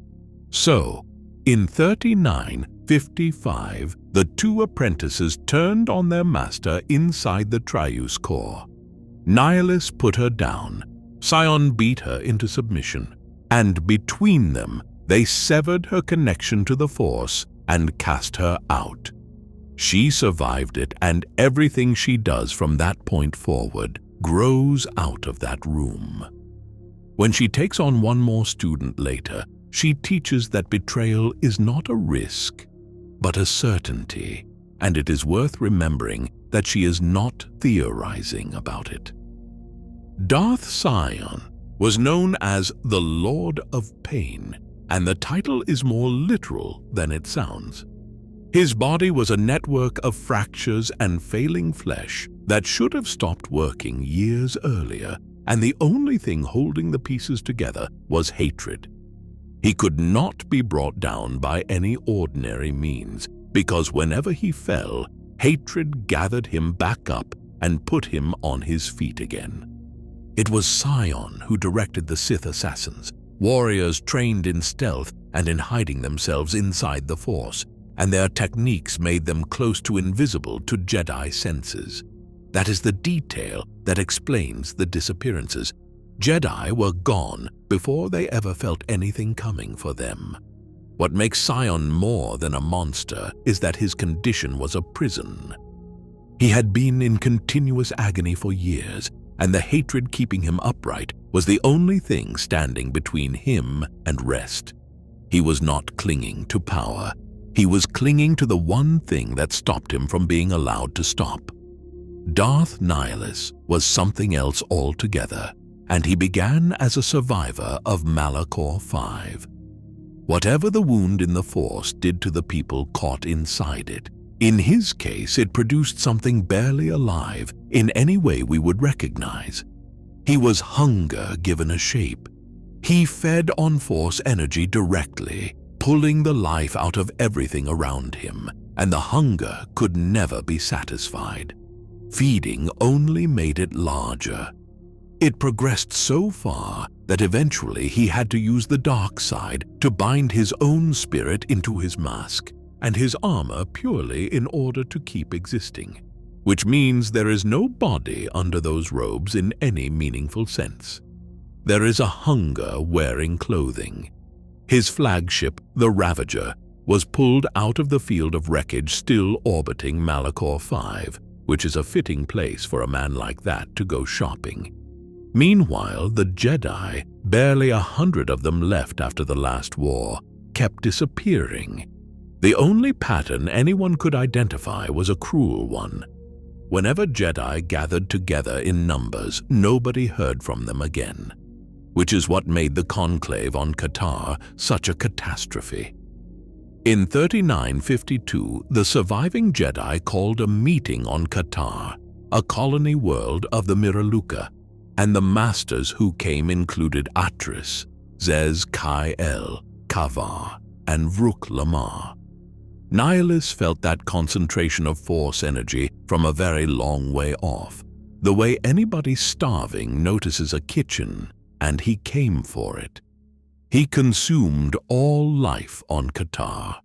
A: So, in 3955, the 2 apprentices turned on their master inside the Trayus core. Nihilus put her down, Sion beat her into submission, and between them they severed her connection to the Force and cast her out. She survived it, and everything she does from that point forward grows out of that room. When she takes on one more student later, she teaches that betrayal is not a risk, but a certainty, and it is worth remembering that she is not theorizing about it. Darth Sion was known as the Lord of Pain, and the title is more literal than it sounds. His body was a network of fractures and failing flesh that should have stopped working years earlier, and the only thing holding the pieces together was hatred. He could not be brought down by any ordinary means, because whenever he fell, hatred gathered him back up and put him on his feet again. It was Sion who directed the Sith assassins, warriors trained in stealth and in hiding themselves inside the Force, and their techniques made them close to invisible to Jedi senses. That is the detail that explains the disappearances. Jedi were gone before they ever felt anything coming for them. What makes Sion more than a monster is that his condition was a prison. He had been in continuous agony for years, and the hatred keeping him upright was the only thing standing between him and rest. He was not clinging to power. He was clinging to the one thing that stopped him from being allowed to stop. Darth Nihilus was something else altogether, and he began as a survivor of Malak 5. Whatever the wound in the Force did to the people caught inside it, in his case it produced something barely alive in any way we would recognize. He was hunger given a shape. He fed on Force energy directly, pulling the life out of everything around him, and the hunger could never be satisfied. Feeding only made it larger. It progressed so far that eventually he had to use the dark side to bind his own spirit into his mask and his armor purely in order to keep existing, which means there is no body under those robes in any meaningful sense. There is a hunger wearing clothing. His flagship, the Ravager, was pulled out of the field of wreckage still orbiting Malak 5, which is a fitting place for a man like that to go shopping. Meanwhile, the Jedi, barely 100 of them left after the last war, kept disappearing. The only pattern anyone could identify was a cruel one. Whenever Jedi gathered together in numbers, nobody heard from them again, which is what made the conclave on KOTOR such a catastrophe. In 3952, the surviving Jedi called a meeting on KOTOR, a colony world of the Miraluka, and the masters who came included Atris, Zez Kai-El, Kavar, and Vruk Lamar. Nihilus felt that concentration of Force energy from a very long way off, the way anybody starving notices a kitchen, and he came for it. He consumed all life on KOTOR.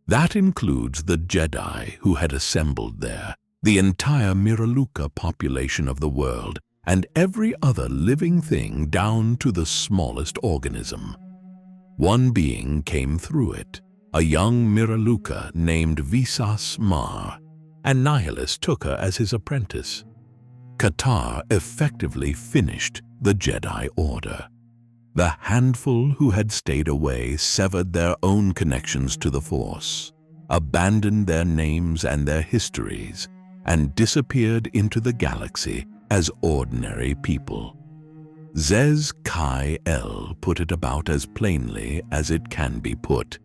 A: That includes the Jedi who had assembled there, the entire Miraluka population of the world, and every other living thing down to the smallest organism. One being came through it, a young Miraluka named Visas Mar, and Nihilus took her as his apprentice. KOTOR effectively finished the Jedi Order. The handful who had stayed away severed their own connections to the Force, abandoned their names and their histories, and disappeared into the galaxy as ordinary people. Zez Kai-El put it about as plainly as it can be put.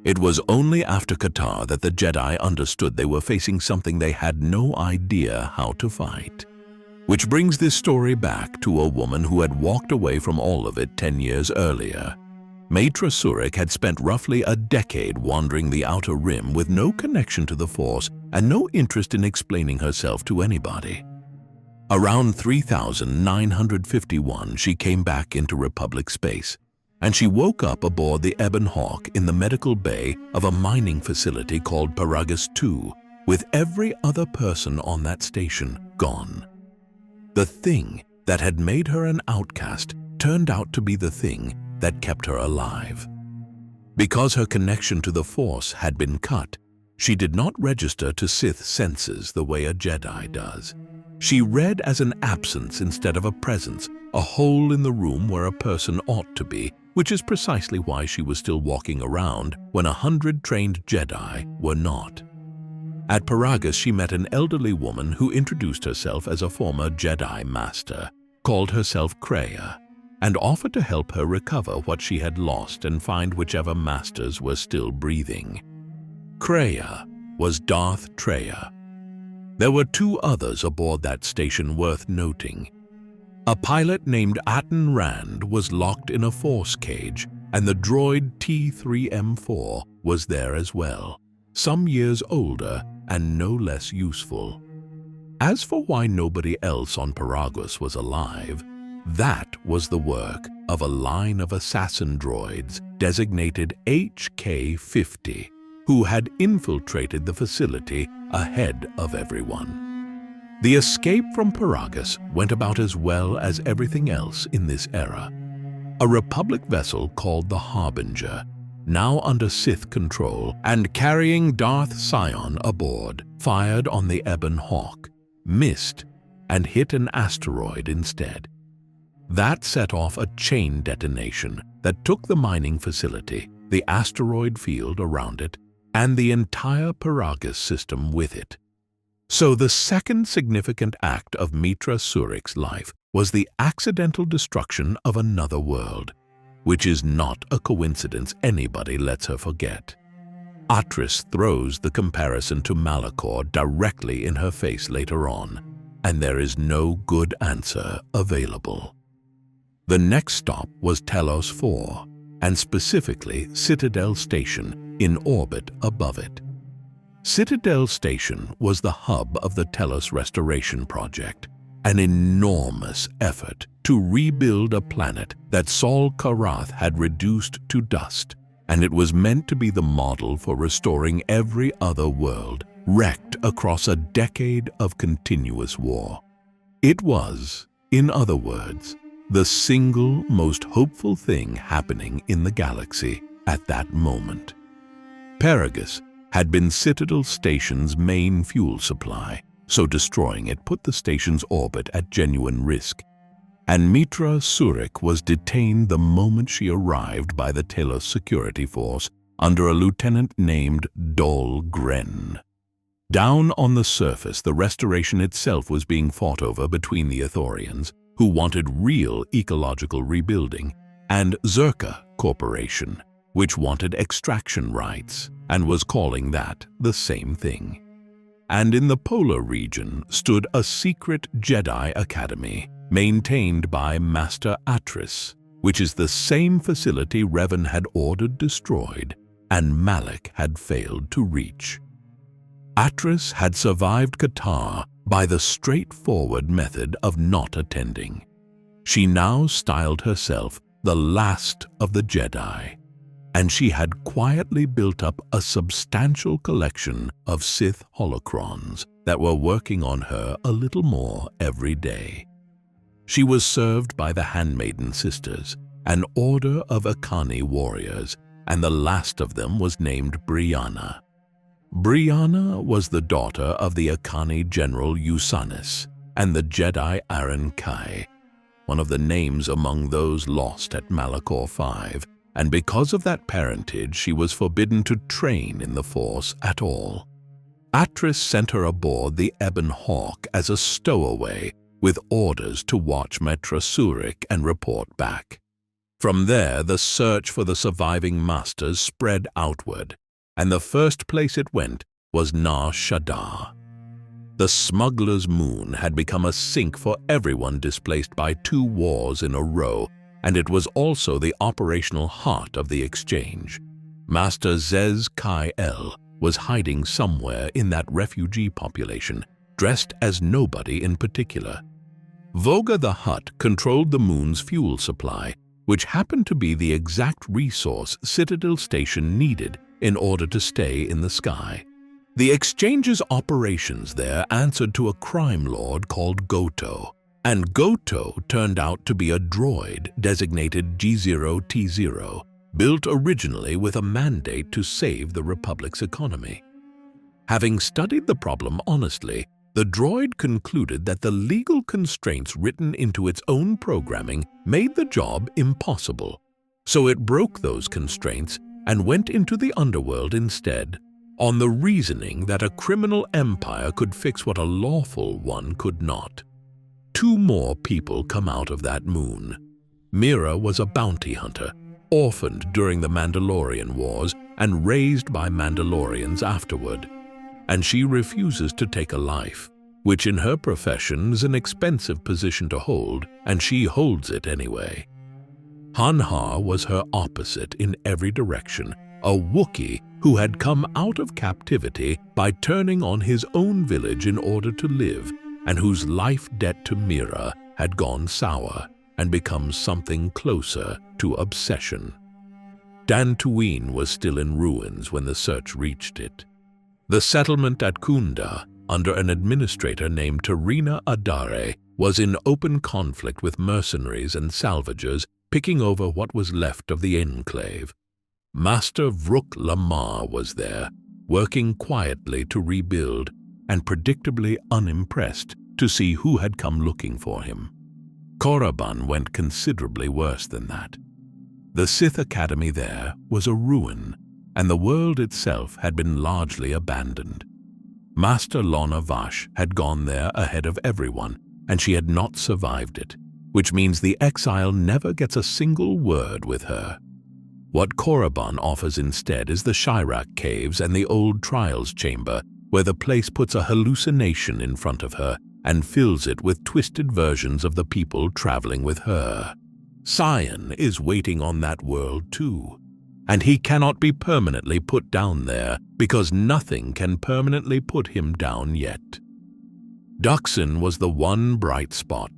A: It was only after KOTOR that the Jedi understood they were facing something they had no idea how to fight. Which brings this story back to a woman who had walked away from all of it 10 years earlier. Meetra Surik had spent roughly a decade wandering the Outer Rim with no connection to the Force and no interest in explaining herself to anybody. Around 3951, she came back into Republic space, and she woke up aboard the Ebon Hawk in the medical bay of a mining facility called Paragus II, with every other person on that station gone. The thing that had made her an outcast turned out to be the thing that kept her alive. Because her connection to the Force had been cut, she did not register to Sith senses the way a Jedi does. She read as an absence instead of a presence, a hole in the room where a person ought to be, which is precisely why she was still walking around when 100 trained Jedi were not. At Paragus, she met an elderly woman who introduced herself as a former Jedi Master, called herself Kreia, and offered to help her recover what she had lost and find whichever Masters were still breathing. Kreia was Darth Trayus. There were 2 others aboard that station worth noting. A pilot named Aten Rand was locked in a Force cage, and the droid T-3M4 was there as well, some years older and no less useful. As for why nobody else on Paragus was alive, That was the work of a line of assassin droids designated HK-50, who had infiltrated the facility ahead of everyone. The escape from Peragus went about as well as everything else in this era. A Republic vessel called the Harbinger, now under Sith control and carrying Darth Sion aboard, fired on the Ebon Hawk, missed, and hit an asteroid instead. That set off a chain detonation that took the mining facility, the asteroid field around it, and the entire Peragus system with it. So the second significant act of Meetra Surik's life was the accidental destruction of another world, which is not a coincidence anybody lets her forget. Atris throws the comparison to Malachor directly in her face later on, and there is no good answer available. The next stop was Telos 4, and specifically Citadel Station in orbit above it. Citadel Station was the hub of the Telos Restoration Project, an enormous effort to rebuild a planet that Sol Karath had reduced to dust, and it was meant to be the model for restoring every other world wrecked across a decade of continuous war. It was, in other words, the single most hopeful thing happening in the galaxy at that moment. Peragus had been Citadel Station's main fuel supply, so destroying it put the station's orbit at genuine risk, and Meetra Surik was detained the moment she arrived by the Telos security force under a lieutenant named Dol Gren. Down on the surface, the restoration itself was being fought over between the Ithorians, who wanted real ecological rebuilding, and Zerka Corporation, which wanted extraction rights and was calling that the same thing. And in the polar region stood a secret Jedi Academy maintained by Master Atris, which is the same facility Revan had ordered destroyed and Malak had failed to reach. Atris had survived KOTOR by the straightforward method of not attending. She now styled herself the last of the Jedi, and she had quietly built up a substantial collection of Sith holocrons that were working on her a little more every day. She was served by the Handmaiden Sisters, an order of Akani warriors, and the last of them was named Brianna. Brianna was the daughter of the Akani General Usanis and the Jedi Aaron Kai, one of the names among those lost at Malachor 5, and because of that parentage she was forbidden to train in the Force at all. Atris sent her aboard the Ebon Hawk as a stowaway with orders to watch Meetra Surik and report back. From there, the search for the surviving masters spread outward, and the first place it went was Nar Shaddaa. The smuggler's moon had become a sink for everyone displaced by 2 wars in a row, and it was also the operational heart of the exchange. Master Zez Kai-El was hiding somewhere in that refugee population, dressed as nobody in particular. Voga the Hutt controlled the moon's fuel supply, which happened to be the exact resource Citadel Station needed in order to stay in the sky. The exchange's operations there answered to a crime lord called Goto, and Goto turned out to be a droid designated G0T0, built originally with a mandate to save the Republic's economy. Having studied the problem honestly, the droid concluded that the legal constraints written into its own programming made the job impossible. So it broke those constraints and went into the underworld instead, on the reasoning that a criminal empire could fix what a lawful one could not. 2 more people come out of that moon. Mira was a bounty hunter, orphaned during the Mandalorian Wars and raised by Mandalorians afterward. And she refuses to take a life, which in her profession is an expensive position to hold, and she holds it anyway. Hanhar was her opposite in every direction, a Wookiee who had come out of captivity by turning on his own village in order to live, and whose life debt to Mira had gone sour, and becomes something closer to obsession. Dxun was still in ruins when the search reached it. The settlement at Kunda, under an administrator named Tarina Adare, was in open conflict with mercenaries and salvagers picking over what was left of the enclave. Master Vrook Lamar was there, working quietly to rebuild, and predictably unimpressed to see who had come looking for him. Korriban went considerably worse than that. The Sith Academy there was a ruin, and the world itself had been largely abandoned. Master Lorna Vash had gone there ahead of everyone, and she had not survived it, which means the exile never gets a single word with her. What Korriban offers instead is the Shirak Caves and the old Trials Chamber, where the place puts a hallucination in front of her and fills it with twisted versions of the people traveling with her. Sion is waiting on that world too, and he cannot be permanently put down there because nothing can permanently put him down yet. Dxun was the one bright spot.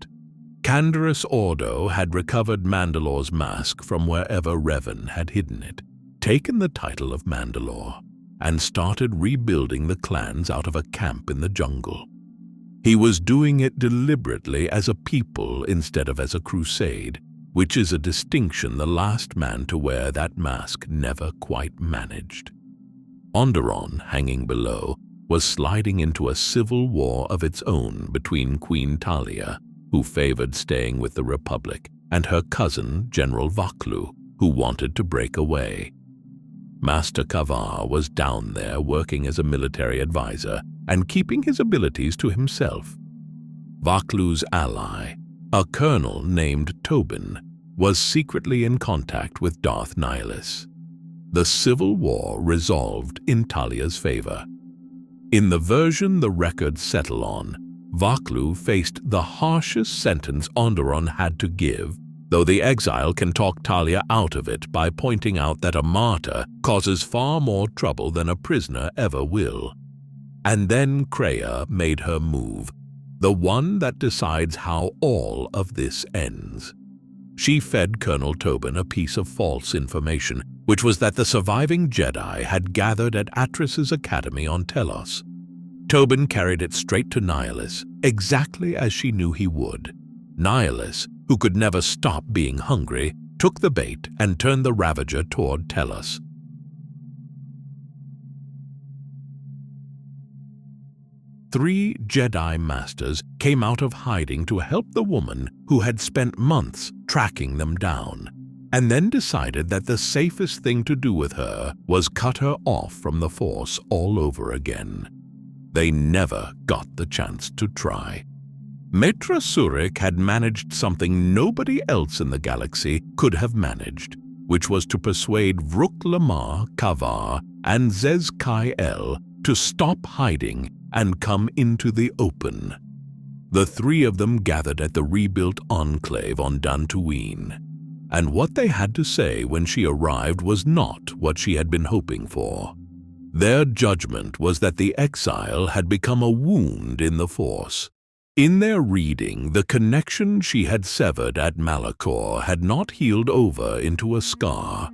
A: Canderous Ordo had recovered Mandalore's mask from wherever Revan had hidden it, taken the title of Mandalore, and started rebuilding the clans out of a camp in the jungle. He was doing it deliberately as a people instead of as a crusade, which is a distinction the last man to wear that mask never quite managed. Onderon, hanging below, was sliding into a civil war of its own between Queen Talia, who favored staying with the Republic, and her cousin, General Vaklu, who wanted to break away. Master Kavar was down there working as a military advisor and keeping his abilities to himself. Vaklu's ally, a colonel named Tobin, was secretly in contact with Darth Nihilus. The civil war resolved in Talia's favor. In the version the records settle on, Vaklu faced the harshest sentence Onderon had to give, though the exile can talk Talia out of it by pointing out that a martyr causes far more trouble than a prisoner ever will. And then Kreia made her move, the one that decides how all of this ends. She fed Colonel Tobin a piece of false information, which was that the surviving Jedi had gathered at Atris's academy on Telos. Tobin carried it straight to Nihilus, exactly as she knew he would. Nihilus, who could never stop being hungry, took the bait and turned the Ravager toward Telos. Three Jedi Masters came out of hiding to help the woman who had spent months tracking them down, and then decided that the safest thing to do with her was cut her off from the Force all over again. They never got the chance to try. Meetra Surik had managed something nobody else in the galaxy could have managed, which was to persuade Vrook Lamar, Kavar, and Zez Kai El to stop hiding and come into the open. The three of them gathered at the rebuilt enclave on Dxun, and what they had to say when she arrived was not what she had been hoping for. Their judgment was that the exile had become a wound in the Force. In their reading, the connection she had severed at Malachor had not healed over into a scar.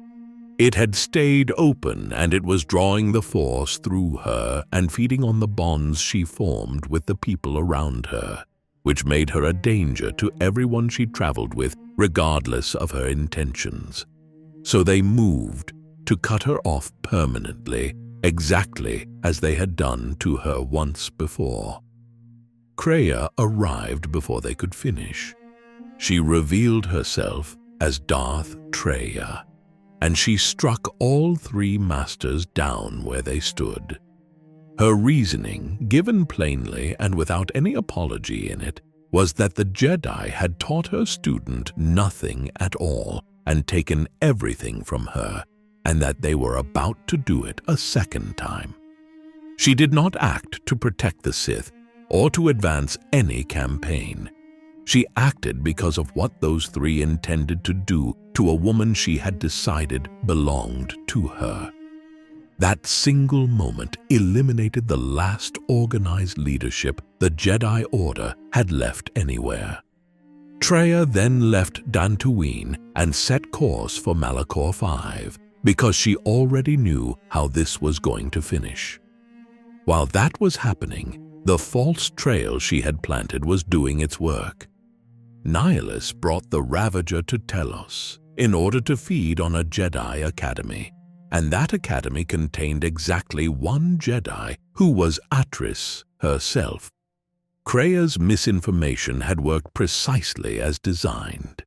A: It had stayed open, and it was drawing the Force through her and feeding on the bonds she formed with the people around her, which made her a danger to everyone she traveled with, regardless of her intentions. So they moved to cut her off permanently, exactly as they had done to her once before. Kreia arrived before they could finish. She revealed herself as Darth Trayus, and she struck all three masters down where they stood. Her reasoning, given plainly and without any apology in it, was that the Jedi had taught her student nothing at all and taken everything from her, and that they were about to do it a second time. She did not act to protect the Sith or to advance any campaign. She acted because of what those three intended to do to a woman she had decided belonged to her. That single moment eliminated the last organized leadership the Jedi Order had left anywhere. Traya then left Dxun and set course for Malachor 5 because she already knew how this was going to finish. While that was happening, the false trail she had planted was doing its work. Nihilus brought the Ravager to Telos in order to feed on a Jedi academy, and that academy contained exactly one Jedi who was Atris herself. Krea's misinformation had worked precisely as designed.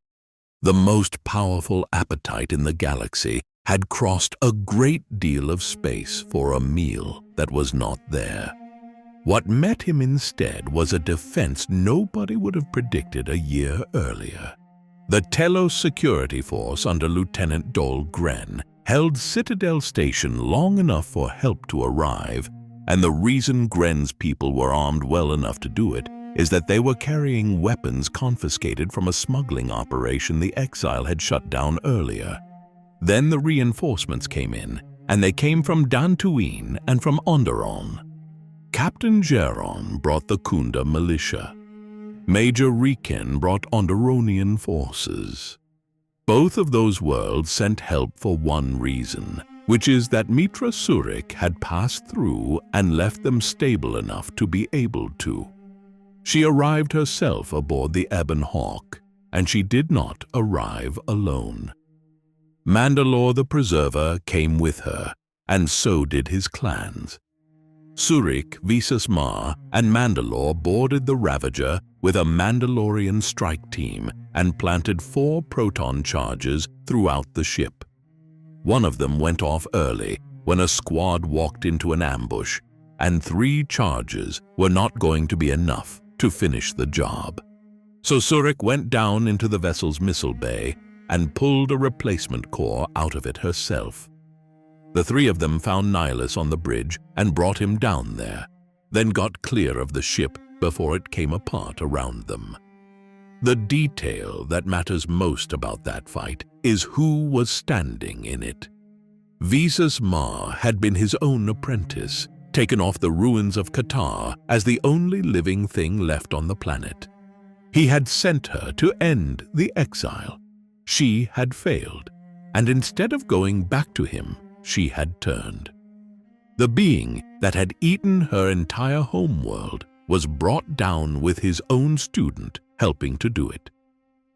A: The most powerful appetite in the galaxy had crossed a great deal of space for a meal that was not there. What met him instead was a defense nobody would have predicted a year earlier. The Telos security force under Lieutenant Dol Gren held Citadel Station long enough for help to arrive, and the reason Gren's people were armed well enough to do it is that they were carrying weapons confiscated from a smuggling operation the Exile had shut down earlier. Then the reinforcements came in, and they came from Dxun and from Onderon. Captain Geron brought the Kunda militia. Major Riken brought Onderonian forces. Both of those worlds sent help for one reason, which is that Meetra Surik had passed through and left them stable enough to be able to. She arrived herself aboard the Ebon Hawk, and she did not arrive alone. Mandalore the Preserver came with her, and so did his clans. Surik, Visas Ma, and Mandalore boarded the Ravager with a Mandalorian strike team and planted 4 proton charges throughout the ship. One of them went off early when a squad walked into an ambush, and 3 charges were not going to be enough to finish the job. So Surik went down into the vessel's missile bay and pulled a replacement core out of it herself. The 3 of them found Nihilus on the bridge and brought him down there, then got clear of the ship before it came apart around them. The detail that matters most about that fight is who was standing in it. Visas Ma had been his own apprentice, taken off the ruins of KOTOR as the only living thing left on the planet. He had sent her to end the exile. She had failed, and instead of going back to him, she had turned. The being that had eaten her entire homeworld was brought down with his own student helping to do it.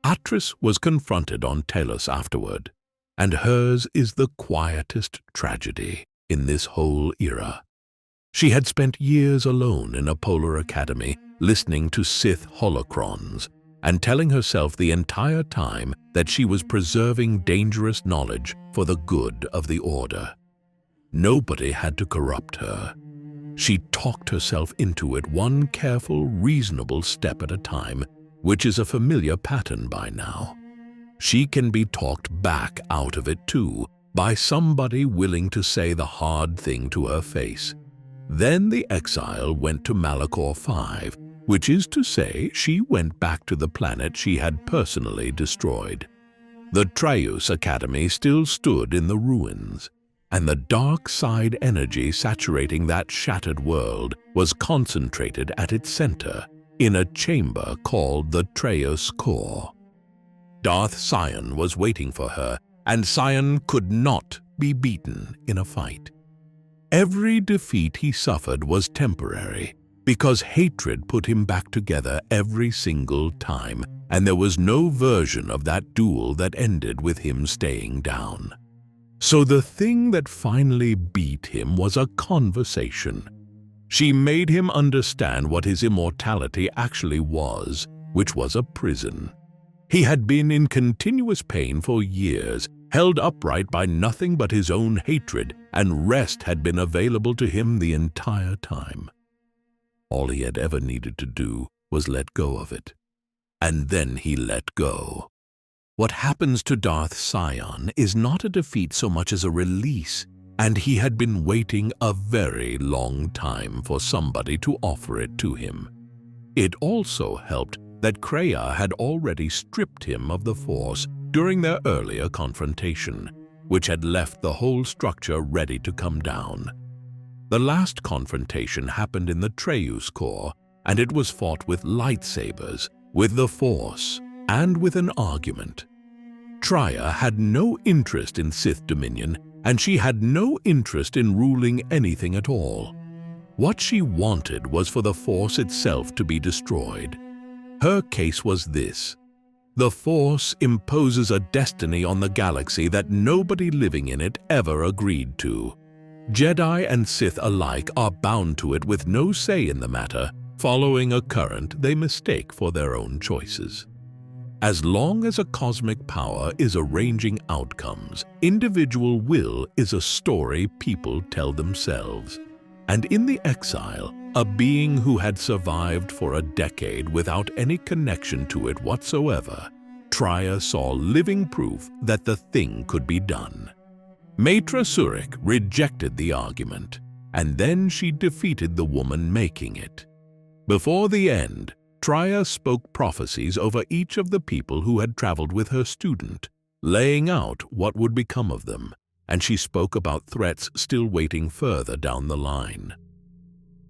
A: Atris was confronted on Telos afterward, and hers is the quietest tragedy in this whole era. She had spent years alone in a polar academy listening to Sith holocrons and telling herself the entire time that she was preserving dangerous knowledge for the good of the Order. Nobody had to corrupt her. She talked herself into it one careful, reasonable step at a time, which is a familiar pattern by now. She can be talked back out of it too, by somebody willing to say the hard thing to her face. Then the exile went to Malachor 5, which is to say she went back to the planet she had personally destroyed. The Trayus Academy still stood in the ruins, and the dark side energy saturating that shattered world was concentrated at its center in a chamber called the Trayus Core. Darth Sion was waiting for her, and Sion could not be beaten in a fight. Every defeat he suffered was temporary, because hatred put him back together every single time, and there was no version of that duel that ended with him staying down. So the thing that finally beat him was a conversation. She made him understand what his immortality actually was, which was a prison. He had been in continuous pain for years, held upright by nothing but his own hatred, and rest had been available to him the entire time. All he had ever needed to do was let go of it. And then he let go. What happens to Darth Sion is not a defeat so much as a release, and he had been waiting a very long time for somebody to offer it to him. It also helped that Krea had already stripped him of the Force during their earlier confrontation, which had left the whole structure ready to come down. The last confrontation happened in the Trayus Core, and it was fought with lightsabers, with the Force, and with an argument. Traya had no interest in Sith dominion, and she had no interest in ruling anything at all. What she wanted was for the Force itself to be destroyed. Her case was this: the Force imposes a destiny on the galaxy that nobody living in it ever agreed to. Jedi and Sith alike are bound to it with no say in the matter, following a current they mistake for their own choices. As long as a cosmic power is arranging outcomes, individual will is a story people tell themselves. And in the exile, a being who had survived for a decade without any connection to it whatsoever, Traya saw living proof that the thing could be done. Meetra Surik rejected the argument, and then she defeated the woman making it. Before the end, Traya spoke prophecies over each of the people who had traveled with her student, laying out what would become of them, and she spoke about threats still waiting further down the line.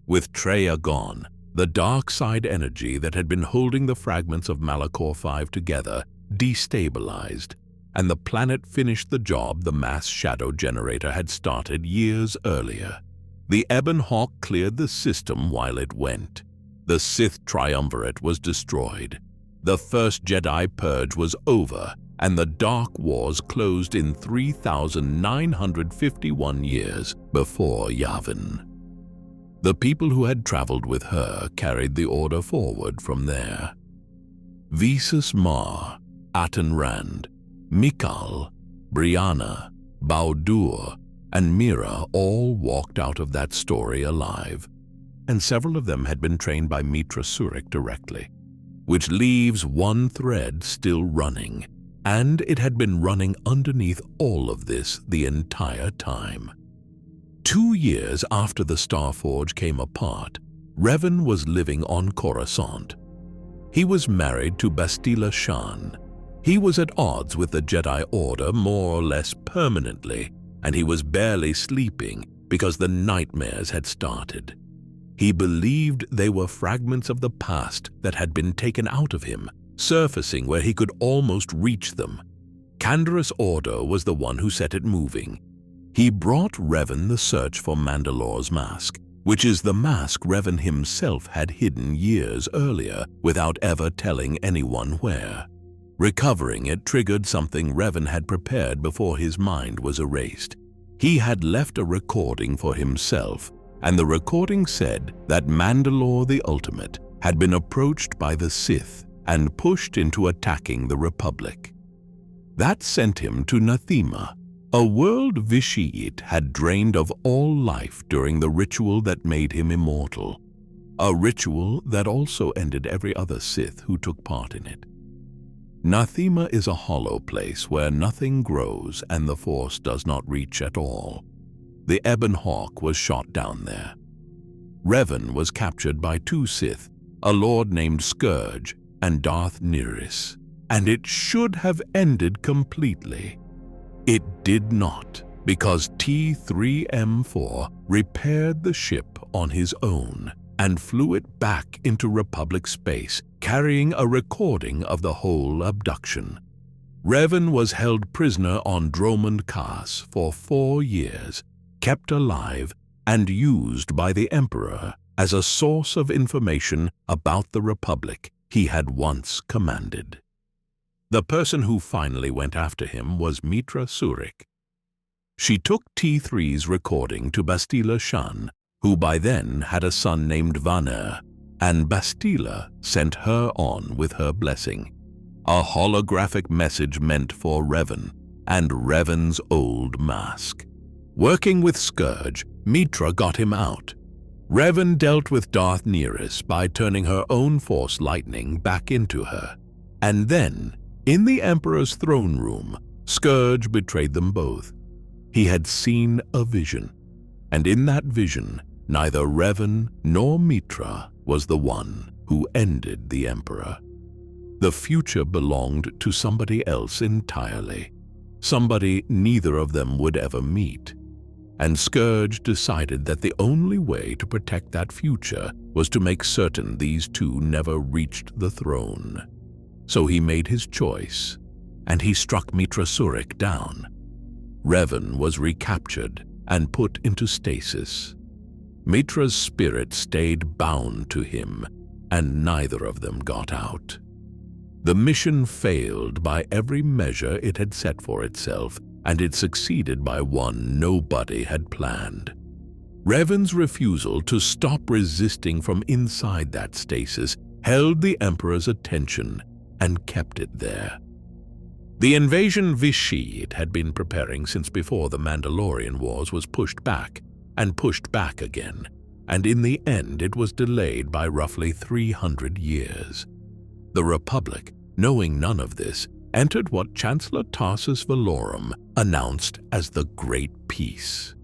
A: With Traya gone, the dark side energy that had been holding the fragments of Malachor 5 together destabilized, and the planet finished the job the mass shadow generator had started years earlier. The Ebon Hawk cleared the system while it went. The Sith triumvirate was destroyed. The first Jedi purge was over, and the Dark Wars closed in 3,951 years before Yavin. The people who had traveled with her carried the order forward from there. Visas Mar, Atan Rand, Mikal, Brianna, Baudur, and Mira all walked out of that story alive, and several of them had been trained by Meetra Surik directly, which leaves one thread still running, and it had been running underneath all of this the entire time. 2 years after the Starforge came apart, Revan was living on Coruscant. He was married to Bastila Shan. He was at odds with the Jedi Order more or less permanently, and he was barely sleeping because the nightmares had started. He believed they were fragments of the past that had been taken out of him, surfacing where he could almost reach them. Canderous Order was the one who set it moving. He brought Revan the search for Mandalore's mask, which is the mask Revan himself had hidden years earlier without ever telling anyone where. Recovering it triggered something Revan had prepared before his mind was erased. He had left a recording for himself, and the recording said that Mandalore the Ultimate had been approached by the Sith and pushed into attacking the Republic. That sent him to Nathema, a world Vitiate had drained of all life during the ritual that made him immortal, a ritual that also ended every other Sith who took part in it. Nathema is a hollow place where nothing grows and the Force does not reach at all. The Ebon Hawk was shot down there. Revan was captured by 2 Sith, a lord named Scourge and Darth Neris, and it should have ended completely. It did not, because T-3M4 repaired the ship on his own and flew it back into Republic space, carrying a recording of the whole abduction. Revan was held prisoner on Dromund Kaas for 4 years, kept alive, and used by the Emperor as a source of information about the Republic he had once commanded. The person who finally went after him was Meetra Surik. She took T3's recording to Bastila Shan, who by then had a son named Vaner, and Bastila sent her on with her blessing, a holographic message meant for Revan and Revan's old mask. Working with Scourge, Meetra got him out. Revan dealt with Darth Neris by turning her own Force lightning back into her, and then, in the Emperor's throne room, Scourge betrayed them both. He had seen a vision, and in that vision, neither Revan nor Meetra was the one who ended the Emperor. The future belonged to somebody else entirely, somebody neither of them would ever meet. And Scourge decided that the only way to protect that future was to make certain these two never reached the throne. So he made his choice, and he struck Meetra Surik down. Revan was recaptured and put into stasis. Meetra's spirit stayed bound to him, and neither of them got out. The mission failed by every measure it had set for itself, and it succeeded by one nobody had planned. Revan's refusal to stop resisting from inside that stasis held the Emperor's attention and kept it there. The invasion Vitiate had been preparing since before the Mandalorian Wars was pushed back and pushed back again, and in the end it was delayed by roughly 300 years. The Republic, knowing none of this, entered what Chancellor Tarsus Valorum announced as the Great Peace.